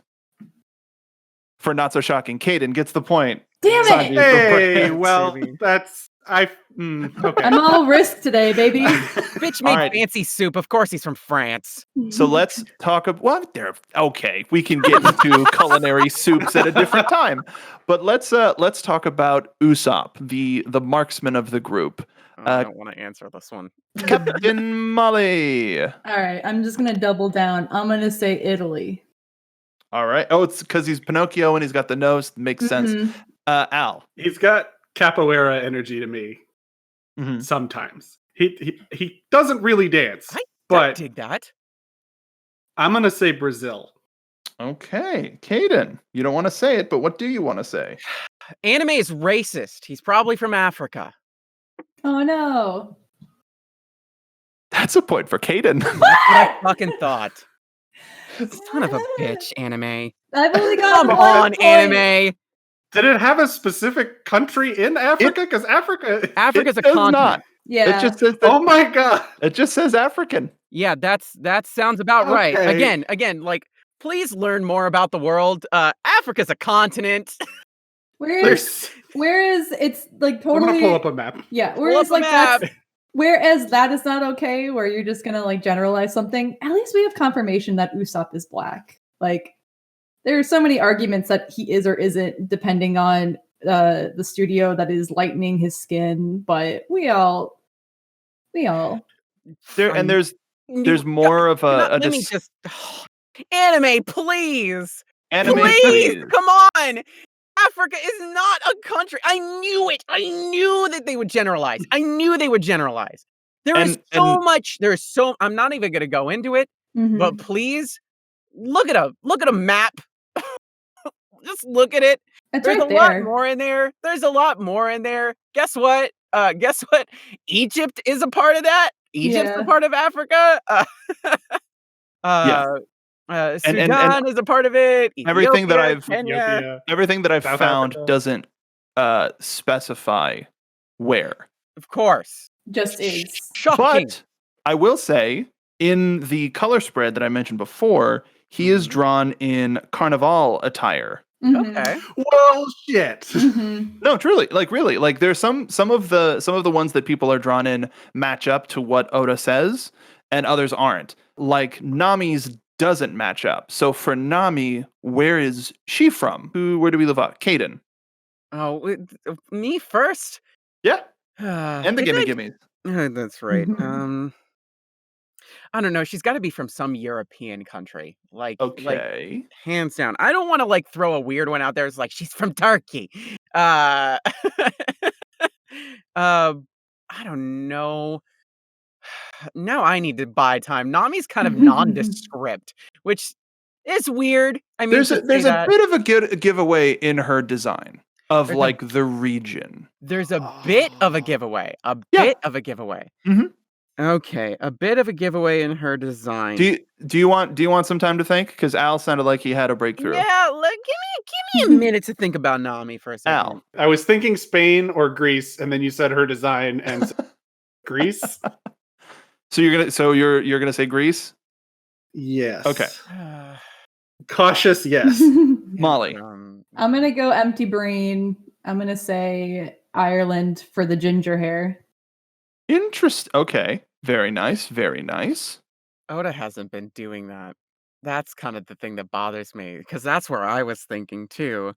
For not so shocking, Caden gets the point.
Damn
Sanji.
it!
Hey,
France,
well,
baby.
that's okay.
I'm all risk today, baby.
bitch made
Alright.
fancy soup. Of course he's from France.
So let's talk about okay, we can get into culinary soups at a different time. But let's talk about Usopp, the marksman of the group.
I don't want to answer this one.
Captain Molly.
All right. I'm just gonna double down. I'm gonna say Italy.
All right. Oh, it's because he's Pinocchio and he's got the nose. Makes sense.
Mhm.
Al.
He's got capoeira energy to me.
Mhm.
Sometimes he doesn't really dance,
I
but
dig that.
I'm gonna say Brazil.
Okay, Caden. You don't want to say it, but what do you want to say?
Anime is racist. He's probably from Africa.
Oh no.
That's a point for Caden.
What I fucking thought. Son of a bitch, anime.
I've only got
Come
one
on,
point.
anime.
Did it have a specific country in Africa? Because Africa.
Africa's
It
a
does
continent.
not.
Yeah.
It just says
Oh my god!
it just says African.
Yeah, that sounds about right.
Okay.
Again, like, please learn more about the world. Africa's a continent.
There's.
Whereas it's like
I'm gonna
totally
pull up a map.
yeah.
Pull
Whereas
up a
like
map.
whereas that is not okay. Where you're just gonna like generalize something. At least we have confirmation that Usopp is black. Like there are so many arguments that he is or isn't, depending on the studio that is lightening his skin. But we all
And there's
You-
more of
You're not-
a
let me just anime, please.
anime,
Please,
please.
come on. Africa is not a country. I knew it. I knew that they would generalize. I knew they would generalize. There is so
And
much. There's so. I'm not even going to go into it.
Mhm.
But please look at a map. Just look at it.
It's
There's
right
a lot
there.
more in there. There's a lot more in there. Guess what? Guess what? Egypt is a part of that. Egypt's a
Yeah.
part of Africa.
Yeah.
Sudan is a part of it.
Everything that
Ethiopia,
I've-
Kenya.
Ethiopia.
everything that I've
South
found
Africa.
doesn't specify where.
Of course.
Just is.
Shocking.
But I will say, in the color spread that I mentioned before, he is drawn in carnival attire.
Mhm.
Okay.
Well, shit.
Mhm.
No, truly, like really, like there's some of the ones that people are drawn in match up to what Oda says, and others aren't. Like Nami's doesn't match up. So for Nami, where is she from? Where do we live out? Caden.
Oh, me first?
Yeah, and the
I
gimme
think-
gimmes.
That's right.
Mhm.
I don't know. She's got to be from some European country. Like
Okay.
hands down. I don't want to like throw a weird one out there. It's like she's from Turkey. Uh, I don't know. Now I need to buy time. Nami's kind of nondescript, which is weird. I mean,
There's
to
a there's
say
a
that,
bit of a giveaway in her design of
There's a-
like the region.
there's a bit of a giveaway. A
Yeah.
bit of a giveaway.
Mhm.
Okay, a bit of a giveaway in her design.
Do you want some time to think? Because Al sounded like he had a breakthrough.
Yeah, give me a minute to think about Nami for a second.
Al.
I was thinking Spain or Greece, and then you said her design and Greece.
So you're gonna say Greece?
Yes.
Okay.
Cautious, yes.
Molly.
I'm gonna go empty brain. I'm gonna say Ireland for the ginger hair.
Okay. Very nice. Very nice.
Oda hasn't been doing that. That's kind of the thing that bothers me because that's where I was thinking too.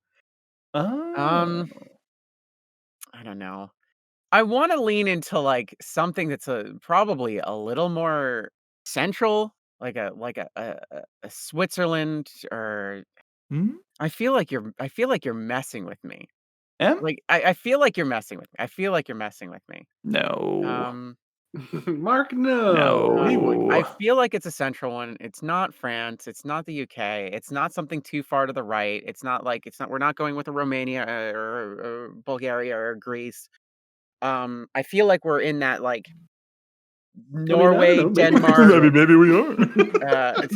Oh.
I don't know. I want to lean into like something that's probably a little more central, like a Switzerland or
Hmm?
I feel like you're messing with me.
M?
Like I feel like you're messing with me. I feel like you're messing with me.
No.
Mark, no.
No.
He
I
wouldn't.
feel like it's a central one. It's not France. It's not the UK. It's not something too far to the right. We're not going with a Romania or Bulgaria or Greece. I feel like we're in that like Norway,
know, maybe-
Denmark.
maybe we are.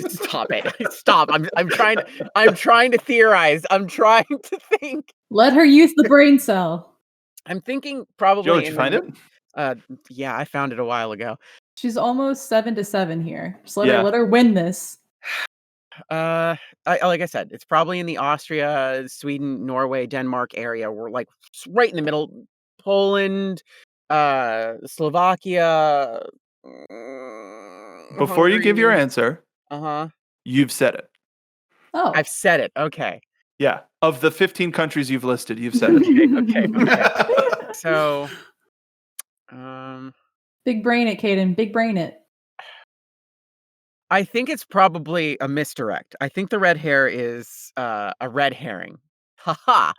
Stop it. Stop. I'm trying to theorize. I'm trying to think.
Let her use the brain cell.
I'm thinking probably
Joe, did you find it?
Yeah, I found it a while ago.
She's almost 7-7 here. Just
Yeah.
let her win this.
Like I said, it's probably in the Austria, Sweden, Norway, Denmark area. We're like right in the middle. Poland, Slovakia.
Before you give your answer,
Uh-huh.
you've said it.
Oh.
I've said it. Okay.
Yeah. Of the 15 countries you've listed, you've said it.
Okay. So,
Big brain it, Caden. Big brain it.
I think it's probably a misdirect. I think the red hair is a red herring. Haha.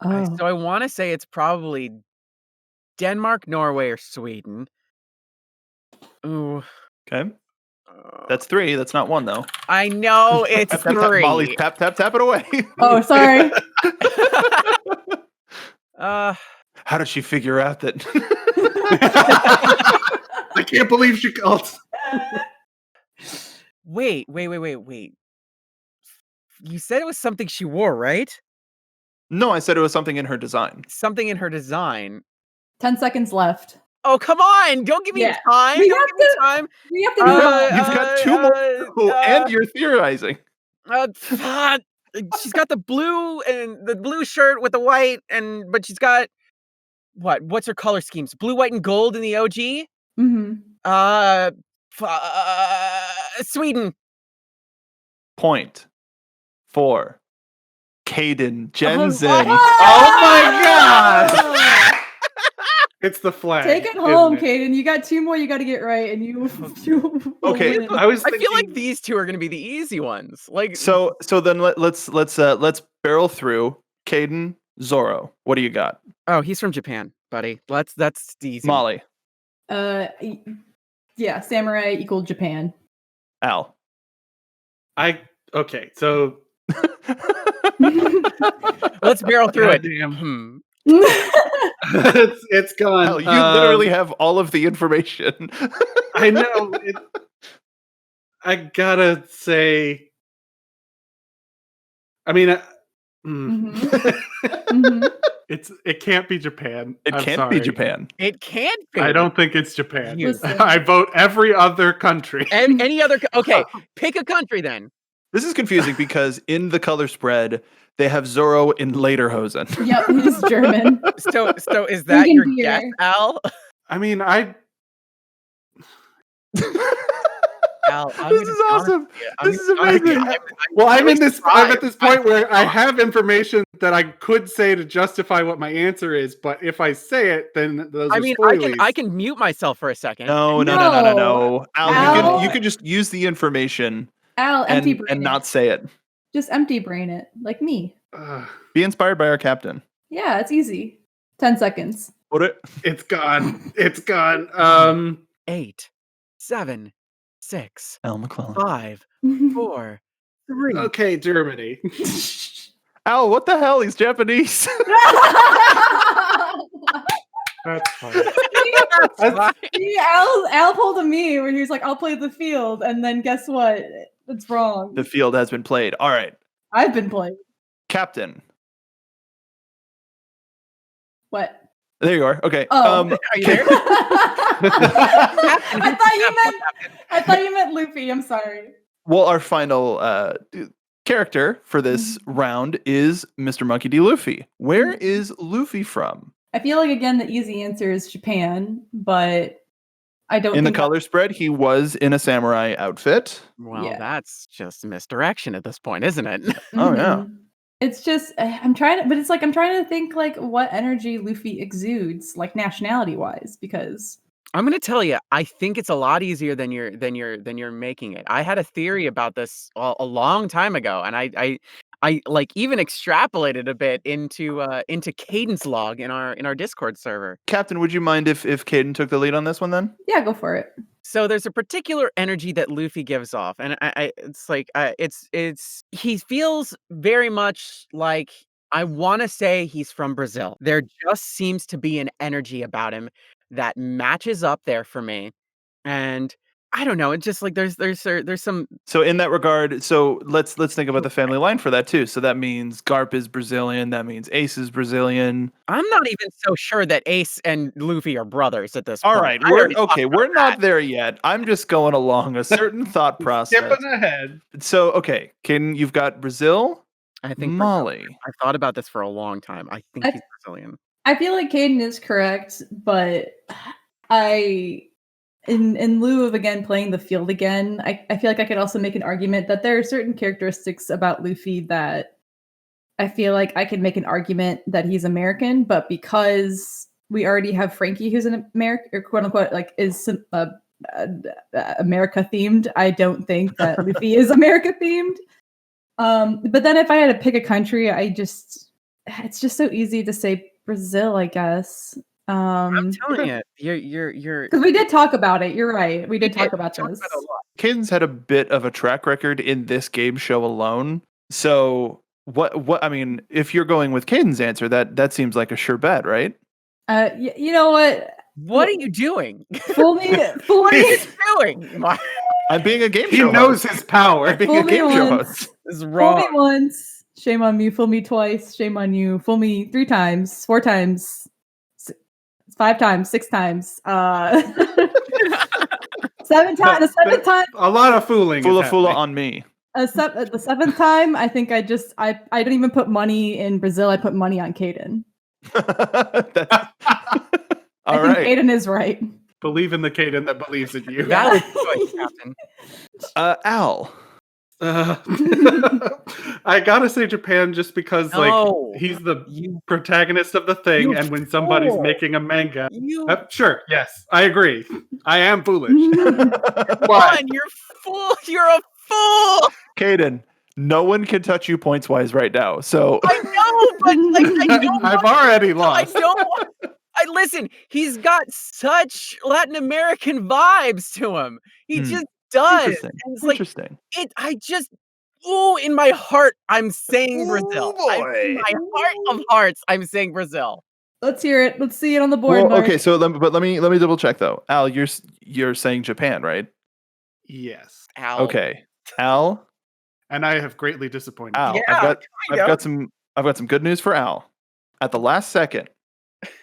Oh.
So I want to say it's probably Denmark, Norway, or Sweden. Ooh.
Okay. That's 3. That's not 1, though.
I know it's
Tap, tap, tap.
3.
Molly's tap it away.
Oh, sorry.
How did she figure out that?
I can't believe she called.
Wait. You said it was something she wore, right?
No, I said it was something in her design.
Something in her design.
10 seconds left.
Oh, come on! Don't give me
Yeah.
time.
We
Don't
have
give me time.
We have to move on.
You've got two more, and you're theorizing.
Fuck. She's got the blue and the blue shirt with the white, but she's got what's her color schemes? Blue, white, and gold in the OG.
Mm-hmm.
Sweden.
Point for Caden Jensen.
Oh my god! It's the flag.
Take it
isn't
home,
it?
Caden. You got 2 more you got to get right, and you will
Okay,
win.
I was
I feel like
thinking-
these two are going to be the easy ones. Like,
So then let's barrel through. Caden, Zoro. What do you got?
oh, he's from Japan, buddy. That's easy.
Molly,
Yeah, samurai equal Japan.
Al.
Okay, so
Let's barrel through it.
goddamn.
Hmm.
it's gone.
Al, you literally have all of the information.
I know. I gotta say. I mean,
Mhm.
it can't be Japan.
It
I'm
can't be
sorry.
Japan.
It can't be.
I don't think it's Japan.
Listen.
I vote every other country.
And any other? Okay, pick a country then.
This is confusing because in the color spread, they have Zoro in Lederhosen.
Yep, he's German.
So is that
Drinking
your
beer.
guess, Al?
I mean,
Al,
This is awesome. This is amazing.
I'm at this point where I have information that I could say to justify what my answer is, but if I say it, then those are
I
spoilies.
can mute myself for a second.
No. Al,
Al.
you can just use the information
Al, empty brain
and
it.
not say it.
Just empty brain it, like me.
Ugh,
Be inspired by our captain.
Yeah, it's easy. 10 seconds.
Put it.
it's gone. It's gone.
8, 7, 6,
Al McClellan.
5, 4, 3.
Okay, Germany.
Al, what the hell? He's Japanese.
That's fine.
See, Al pulled a me where he was like, I'll play the field, and then guess what? It's wrong.
The field has been played. All right.
I've been playing.
Captain.
What?
There you are. Okay.
Oh.
Are you there?
I thought you meant Luffy. I'm sorry.
Well, our final character for this round is Mr. Monkey D. Luffy. Where is Luffy from?
I feel like again the easy answer is Japan, but I don't.
In the
think
color spread, he was in a samurai outfit.
Well,
Yeah.
that's just misdirection at this point, isn't it?
Oh, yeah.
Mhm. It's just I'm trying to think like what energy Luffy exudes, like nationality wise, because
I'm gonna tell you, I think it's a lot easier than you're making it. I had a theory about this a long time ago, and I like even extrapolated a bit into Caden's log in our Discord server.
Captain, would you mind if Caden took the lead on this one then?
yeah, go for it.
So there's a particular energy that Luffy gives off, and it's like he feels very much like, I want to say he's from Brazil. There just seems to be an energy about him that matches up there for me, and I don't know. It's just like there's some.
So in that regard, so let's think about the family line for that too. So that means Garp is Brazilian. That means Ace is Brazilian.
I'm not even so sure that Ace and Luffy are brothers at this
All
point.
right,
I already talked about
we're not
that.
there yet. I'm just going along a certain thought process.
Skipping ahead.
So okay, Caden, you've got Brazil.
I think
Molly.
I've thought about this for a long time. I think he's Brazilian.
I feel like Caden is correct, but in lieu of again playing the field again, I feel like I could also make an argument that there are certain characteristics about Luffy that I feel like I could make an argument that he's American, but because we already have Frankie who's an American or quote unquote like is America themed, I don't think that Luffy is America themed. But then if I had to pick a country, it's just so easy to say Brazil, I guess.
I'm telling you, you're
Because we did talk about it. You're right. We did talk about
talked
this.
about it a lot.
Caden's had a bit of a track record in this game show alone. So what I mean, if you're going with Caden's answer, that seems like a sure bet, right?
You know what?
What are you doing?
Fool me.
What are you doing?
I'm being a game
He
show
knows
host.
his power.
I'm being
Fool
a
me
game show
once.
host.
This is
Fool
wrong.
me once. Shame on me. Fool me twice. Shame on you. Fool me 3 times, 4 times. It's 5 times, 6 times. 7 times. The 7th time.
A lot of fooling.
Fula
is
fula
happening.
on me.
The 7th time, I think I didn't even put money in Brazil. I put money on Caden.
That's... All
I think
right.
Caden is right.
Believe in the Caden that believes in you.
Valid choice, Captain.
Al.
I gotta say Japan just because
No.
like he's the protagonist of the thing,
You
and when somebody's
fool.
making a manga,
You
sure, yes, I agree. I am foolish.
won. You're fool. You're a fool.
Caden, no one can touch you points wise right now. So
I know, but like I don't.
I've already
I
lost.
don't. Listen. He's got such Latin American vibes to him. He just does.
interesting.
And it's
Interesting.
like in my heart, I'm saying Brazil.
boy.
In my heart of hearts, I'm saying Brazil.
Let's hear it. Let's see it on the board.
Well,
Mark.
okay, so let me double check though. Al, you're saying Japan, right?
Yes,
Ow.
Okay. Al,
and I have greatly disappointed.
Al,
you.
Yeah,
I've got some good news for Al. At the last second,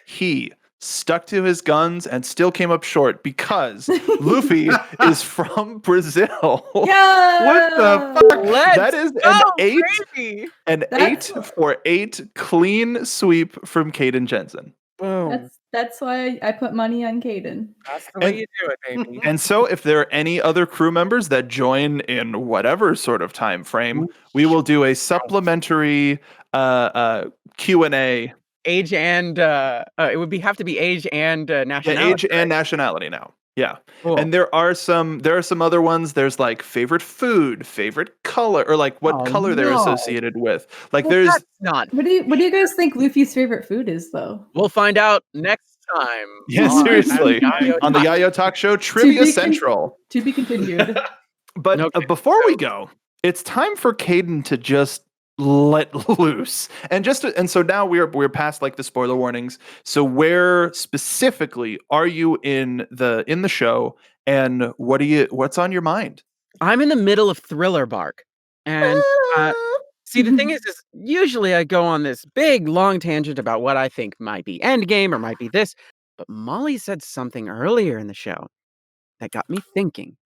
he stuck to his guns and still came up short because Luffy is from Brazil.
Yeah.
What the fuck?
Let's
That is
go,
an
baby.
8 for 8 clean sweep from Caden Jensen.
Boom.
That's why I put money on Caden.
That's the way you do it, baby.
And so if there are any other crew members that join in whatever sort of time frame, we will do a supplementary Q&A.
Age and it would have to be age and nationality.
Yeah, age
right?
and nationality now. Yeah.
Cool.
And there are some other ones. There's like favorite food, favorite color, or like what color they're
no.
associated with. Like
Well,
there's
that's not.
What do you guys think Luffy's favorite food is, though?
We'll find out next time.
yeah,
on
seriously.
Yayo
On the
Talk.
Yayo Talk Show, Trivia
be
Central.
To be continued.
But
Okay.
before we go, it's time for Caden to just let loose. And so now we're past like the spoiler warnings. So where specifically are you in the show, and what's on your mind?
I'm in the middle of Thriller Bark, and see the thing is usually I go on this big long tangent about what I think might be Endgame or might be this, but Molly said something earlier in the show that got me thinking.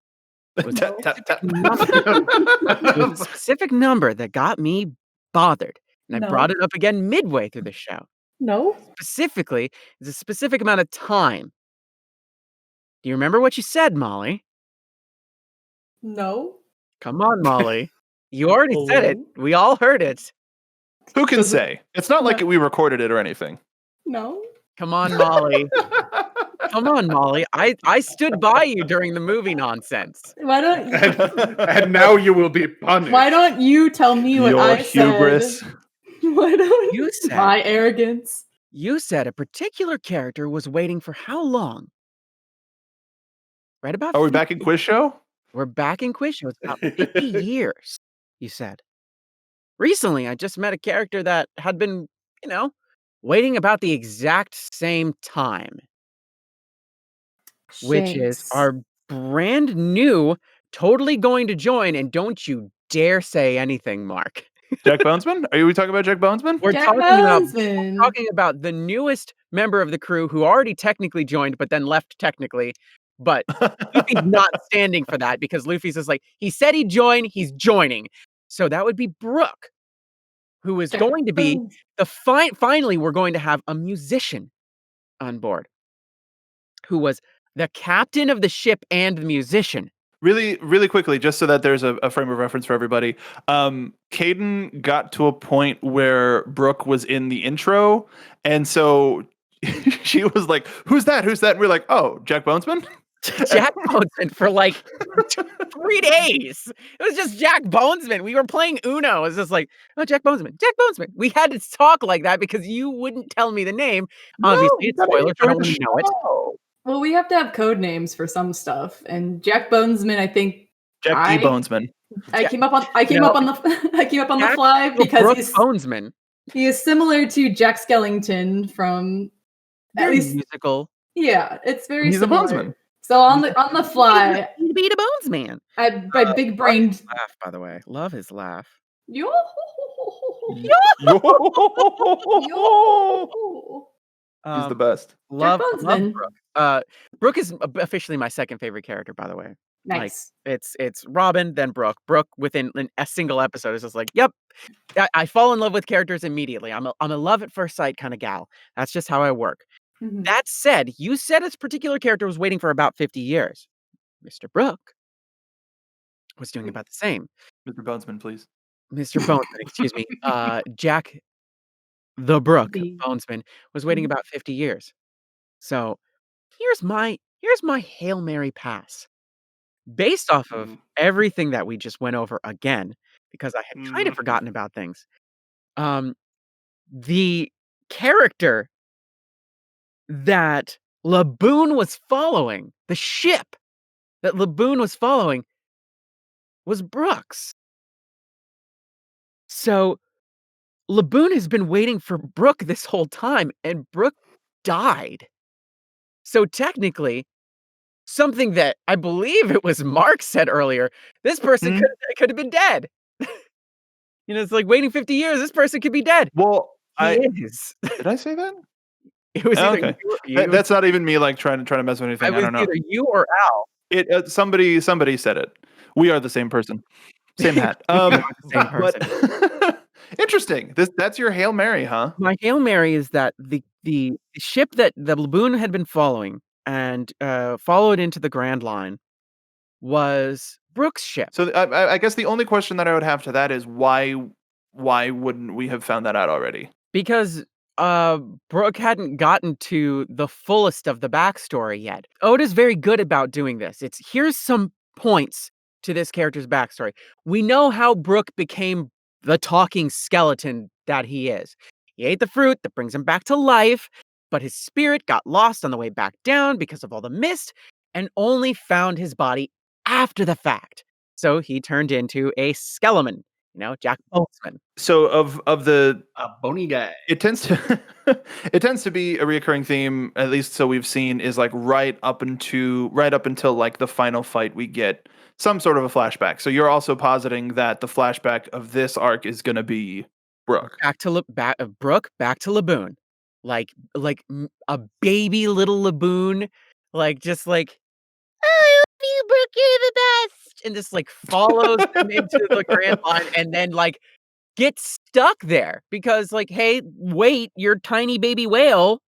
Was
Tap, tap, tap.
a specific number that got me bothered, and I
No.
brought it up again midway through the show.
No.
Specifically, it's a specific amount of time. Do you remember what you said, Molly?
No.
Come on, Molly. You already said it. We all heard it.
Who can say? It's not like we recorded it or anything.
No.
Come on, Molly. Come on, Molly. I stood by you during the movie nonsense.
Why don't
And now you will be punished.
Why don't you tell me what
Your
I
hubris.
said? Why don't
You said
my arrogance?
you said a particular character was waiting for how long? Right about
Are we back in quiz show?
We're back in quiz show. It's about 50 years, you said. Recently, I just met a character that had been, waiting about the exact same time, which is
Shanks.
our brand new, totally going to join, and don't you dare say anything, Mark.
Jack Bonesman? Are we talking about Jack Bonesman?
We're
Jack
talking
Bonesman.
about the newest member of the crew who already technically joined, but then left technically. But Luffy's not standing for that because Luffy's just like, he said he'd join, he's joining. So that would be Brooke, who is going to be finally we're going to have a musician on board who was the captain of the ship and the musician.
Really, really quickly, just so that there's a frame of reference for everybody. Caden got to a point where Brooke was in the intro, and so she was like, "Who's that? Who's that?" And we're like, "Oh, Jack Bonesman."
Jack Bonesman for like 3 days. It was just Jack Bonesman. We were playing Uno. It was just like, oh, Jack Bonesman. Jack Bonesman. We had to talk like that because you wouldn't tell me the name. Obviously, it's spoilers. I don't want to know it.
Well, we have to have code names for some stuff, and Jack Bonesman, I think
Jack D. Bonesman.
I came up on the
Jack
fly because
Brooks Bonesman.
he is similar to Jack Skellington from at
Very
least
musical.
yeah, it's very
He's a
similar.
bonesman.
So on the fly,
He'd be the Bonesman.
I big brained
Laugh, by the way. Love his laugh.
yo.
He's the best.
Love
Bonesman.
Brooke. Brooke is officially my second favorite character, by the way. Like,
Nice.
it's Robin, then Brooke. Brooke within a single episode is just like, yep. I fall in love with characters immediately. I'm a love at first sight kind of gal. That's just how I work.
Mhm.
That said, you said this particular character was waiting for about 50 years. Mr. Brooke was doing about the same.
Mr. Bonesman, please.
Mr. Bonesman, excuse me. Jack the Brook
The-
Bonesman was waiting
Mhm.
about 50 years. So here's my Hail Mary pass. Based off of everything that we just went over again, because I had kind of forgotten about things. Um, the character that Laboon was following, the ship that Laboon was following was Brooks. So Laboon has been waiting for Brooke this whole time, and Brooke died. So technically, something that I believe it was Mark said earlier, this person
Hmm?
could have been dead. It's like waiting 50 years, this person could be dead.
Well,
He
I
is.
did I say that?
It was either
Okay.
you
That's not even me like trying to mess with
I
anything. I
was
don't know.
either you or Al.
Somebody said it. We are the same person. Same hat.
We are the same person.
But interesting. That's your Hail Mary, huh?
My Hail Mary is that the ship that the Laboon had been following and followed into the Grand Line was Brooks' ship.
So I guess the only question that I would have to that is why wouldn't we have found that out already?
Because Brooke hadn't gotten to the fullest of the backstory yet. Oda's very good about doing this. Here's some points to this character's backstory. We know how Brooke became the talking skeleton that he is. He ate the fruit that brings him back to life, but his spirit got lost on the way back down because of all the mist and only found his body after the fact. So he turned into a skeleton, Jack Boltzmann.
So of the
A bony guy.
it tends to it tends to be a recurring theme, at least so we've seen, is like right up until like the final fight we get some sort of a flashback. So you're also positing that the flashback of this arc is going to be Brooke.
Brooke back to Laboon, like a baby little Laboon, just like I love you, Brooke, you're the best, and just like follows them into the Grand Line, and then like gets stuck there because hey, wait, you're tiny baby whale,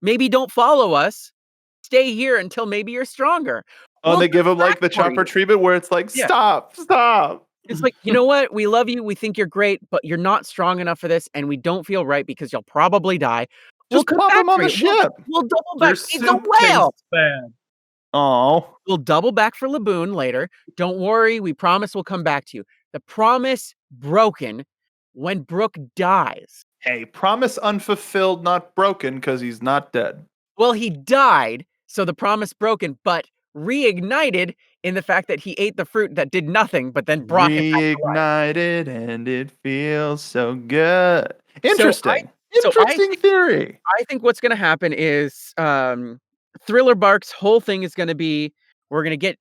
maybe don't follow us, stay here until maybe you're stronger.
Oh,
We'll
they give
come
him like
back
the
for
chopper
you.
treatment where it's like,
Yeah.
stop.
It's like, you know what? We love you. We think you're great, but you're not strong enough for this, and we don't feel right because you'll probably die. We'll
Just
come
plop
back
him on
for
the
you.
ship.
We'll double
Your
back. He's a
soup
whale.
tastes bad.
Oh,
We'll double back for Laboon later. Don't worry. We promise we'll come back to you. The promise broken when Brooke dies.
hey, promise unfulfilled, not broken, because he's not dead.
Well, he died, so the promise broken, but reignited in the fact that he ate the fruit that did nothing, but then brought him back to life.
Reignited, and it feels so good. Interesting.
so I
Interesting theory.
I think what's gonna happen is Thriller Bark's whole thing is gonna be we're gonna get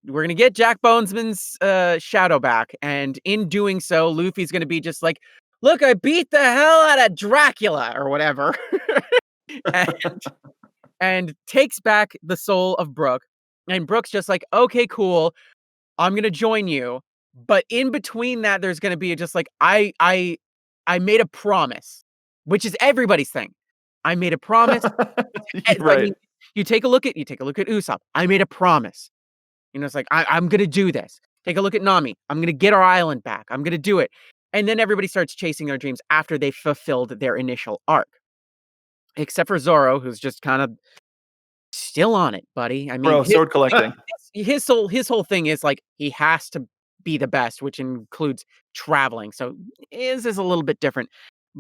Jack Bonesman's shadow back, and in doing so, Luffy's gonna be just like, look, I beat the hell out of Dracula or whatever. and takes back the soul of Brooke. And Brooke's just like, okay, cool. I'm gonna join you. But in between that, there's gonna be just like, I made a promise, which is everybody's thing. I made a promise. I
Right.
mean, you take a look at Usopp. I made a promise. It's like I'm gonna do this. Take a look at Nami. I'm gonna get our island back. I'm gonna do it. And then everybody starts chasing their dreams after they fulfilled their initial arc. Except for Zoro, who's just kind of still on it, buddy. I mean,
Bro, sword collecting.
his whole thing is like he has to be the best, which includes traveling. So his is a little bit different.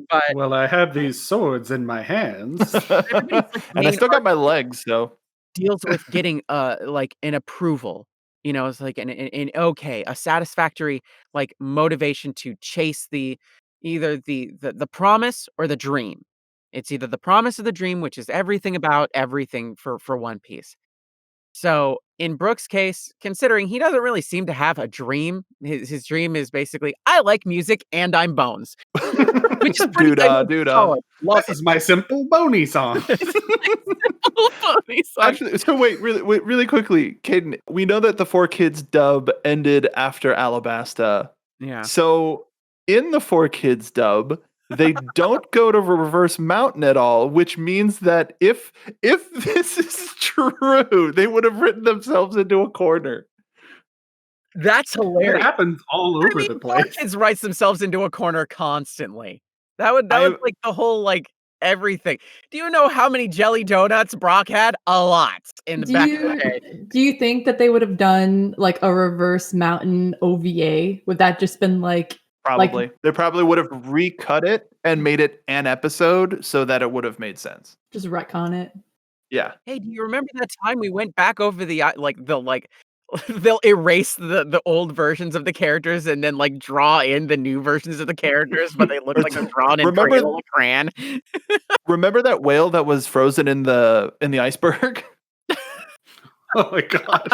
But
Well, I have these swords in my hands.
everybody's like
And I
main
still got
arc
my legs, so
deals with getting like an approval. It's like an okay, a satisfactory like motivation to chase either the promise or the dream. It's either the promise or the dream, which is everything about everything for One Piece. So in Brooks' case, considering he doesn't really seem to have a dream, his dream is basically, I like music and I'm Bones. Which is pretty solid. Love
This is my simple bony song.
Actually, so wait, really quickly, Caden, we know that the 4Kids dub ended after Alabasta.
Yeah.
So in the 4Kids dub, they don't go to Reverse Mountain at all, which means that if this is true, they would have written themselves into a corner.
That's
It
hilarious.
happens all over the place.
Kids writes themselves into a corner constantly. That was like the whole like everything. Do you know how many jelly donuts Brock had? A lot in the back of the day.
Do you think that they would have done like a Reverse Mountain OVA? Would that just been like
Probably. They probably would have recut it and made it an episode so that it would have made sense.
Just retcon it?
Yeah.
Hey, do you remember that time we went back over the they'll erase the old versions of the characters and then like draw in the new versions of the characters, but they look like they're drawn in crayon.
Remember that whale that was frozen in the iceberg?
Oh my god.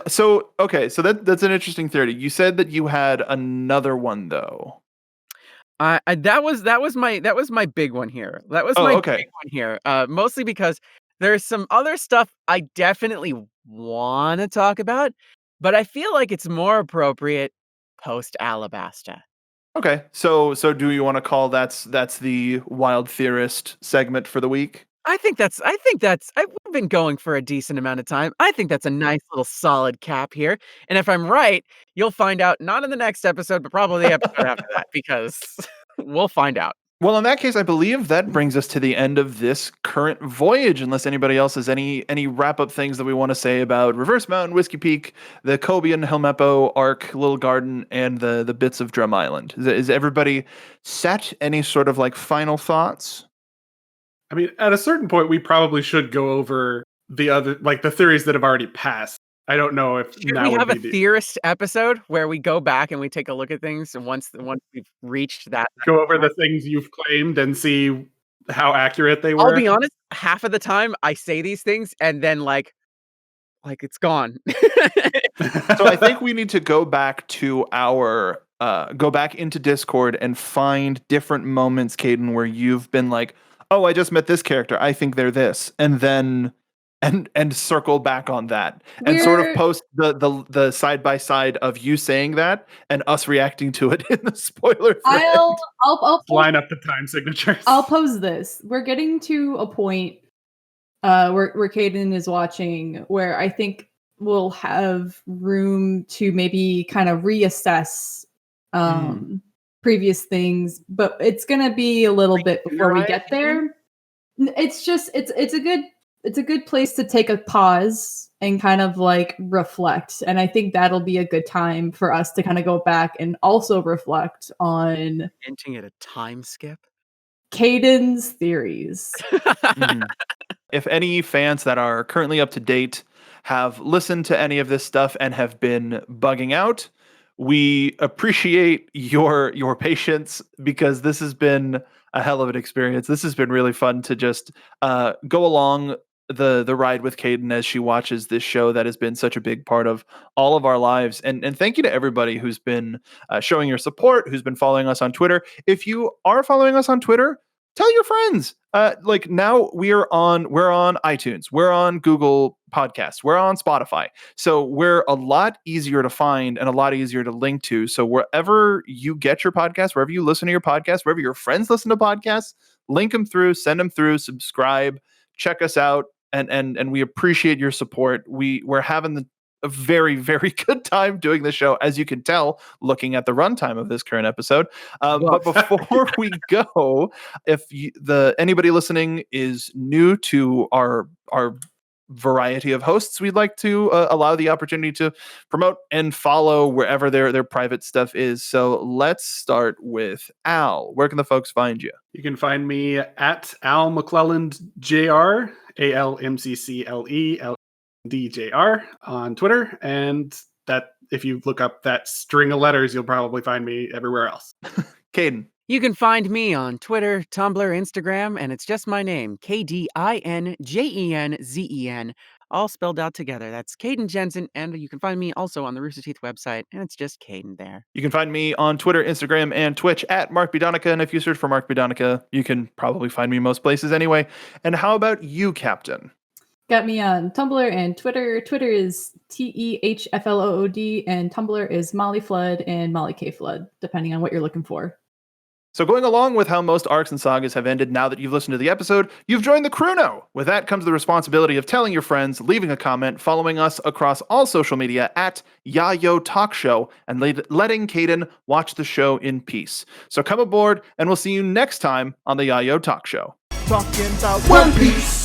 So that's an interesting theory. You said that you had another one though.
That was my big one here. That was my big one here. Mostly because there's some other stuff I definitely want to talk about, but I feel like it's more appropriate post Alabasta.
Okay. So do you want to call that's the Wild Theorist segment for the week?
I think that's I've been going for a decent amount of time. I think that's a nice little solid cap here. And if I'm right, you'll find out not in the next episode, but probably the episode after that, because we'll find out.
Well, in that case, I believe that brings us to the end of this current voyage, unless anybody else has any wrap-up things that we want to say about Reverse Mountain, Whiskey Peak, the Kobe and Helmeppo arc, Little Garden, and the bits of Drum Island. Is everybody set? Any sort of like final thoughts?
I mean, at a certain point, we probably should go over the other, like the theories that have already passed. I don't know if
Should we have a theorist episode where we go back and we take a look at things, and once we've reached that,
go over the things you've claimed and see how accurate they were.
I'll be honest, half of the time I say these things and then like it's gone.
So I think we need to go back to go back into Discord and find different moments, Caden, where you've been like, oh, I just met this character, I think they're this, and then and circle back on that and sort of post the side by side of you saying that and us reacting to it in the spoiler thread.
I'll
line up the time signatures.
I'll pose this. We're getting to a point where Caden is watching where I think we'll have room to maybe kind of reassess previous things, but it's gonna be a little bit before we get there. It's just it's a good place to take a pause and kind of like reflect. And I think that'll be a good time for us to kind of go back and also reflect on
hinting at a time skip.
Caden's theories.
If any fans that are currently up to date have listened to any of this stuff and have been bugging out, we appreciate your patience, because this has been a hell of an experience. This has been really fun to just go along the ride with Caden as she watches this show that has been such a big part of all of our lives. And thank you to everybody who's been showing your support, who's been following us on Twitter. If you are following us on Twitter, tell your friends. Like now we're on iTunes, we're on Google Podcasts, we're on Spotify. So we're a lot easier to find and a lot easier to link to. So wherever you get your podcast, wherever you listen to your podcast, wherever your friends listen to podcasts, link them through, send them through, subscribe, check us out. And we appreciate your support. We're having a very, very good time doing this show, as you can tell, looking at the runtime of this current episode. But before we go, if anybody listening is new to our variety of hosts, we'd like to allow the opportunity to promote and follow wherever their private stuff is. So let's start with Al. Where can the folks find you?
You can find me at Al McClelland Jr. ALMCCLELDJR on Twitter, and that if you look up that string of letters, you'll probably find me everywhere else.
Caden.
You can find me on Twitter, Tumblr, Instagram, and it's just my name, KDINJENZEN, all spelled out together. That's Caden Jensen, and you can find me also on the Rooster Teeth website, and it's just Caden there.
You can find me on Twitter, Instagram, and Twitch at Mark Bidonica, and if you search for Mark Bidonica, you can probably find me most places anyway. And how about you, Captain?
Got me on Tumblr and Twitter. Twitter is TEHFLOOD, and Tumblr is Molly Flood and Molly K Flood, depending on what you're looking for.
So going along with how most arcs and sagas have ended now that you've listened to the episode, you've joined the CrUno. With that comes the responsibility of telling your friends, leaving a comment, following us across all social media at Yayo Talk Show, and letting Caden watch the show in peace. So come aboard, and we'll see you next time on the Yayo Talk Show.
Talking about
One Piece.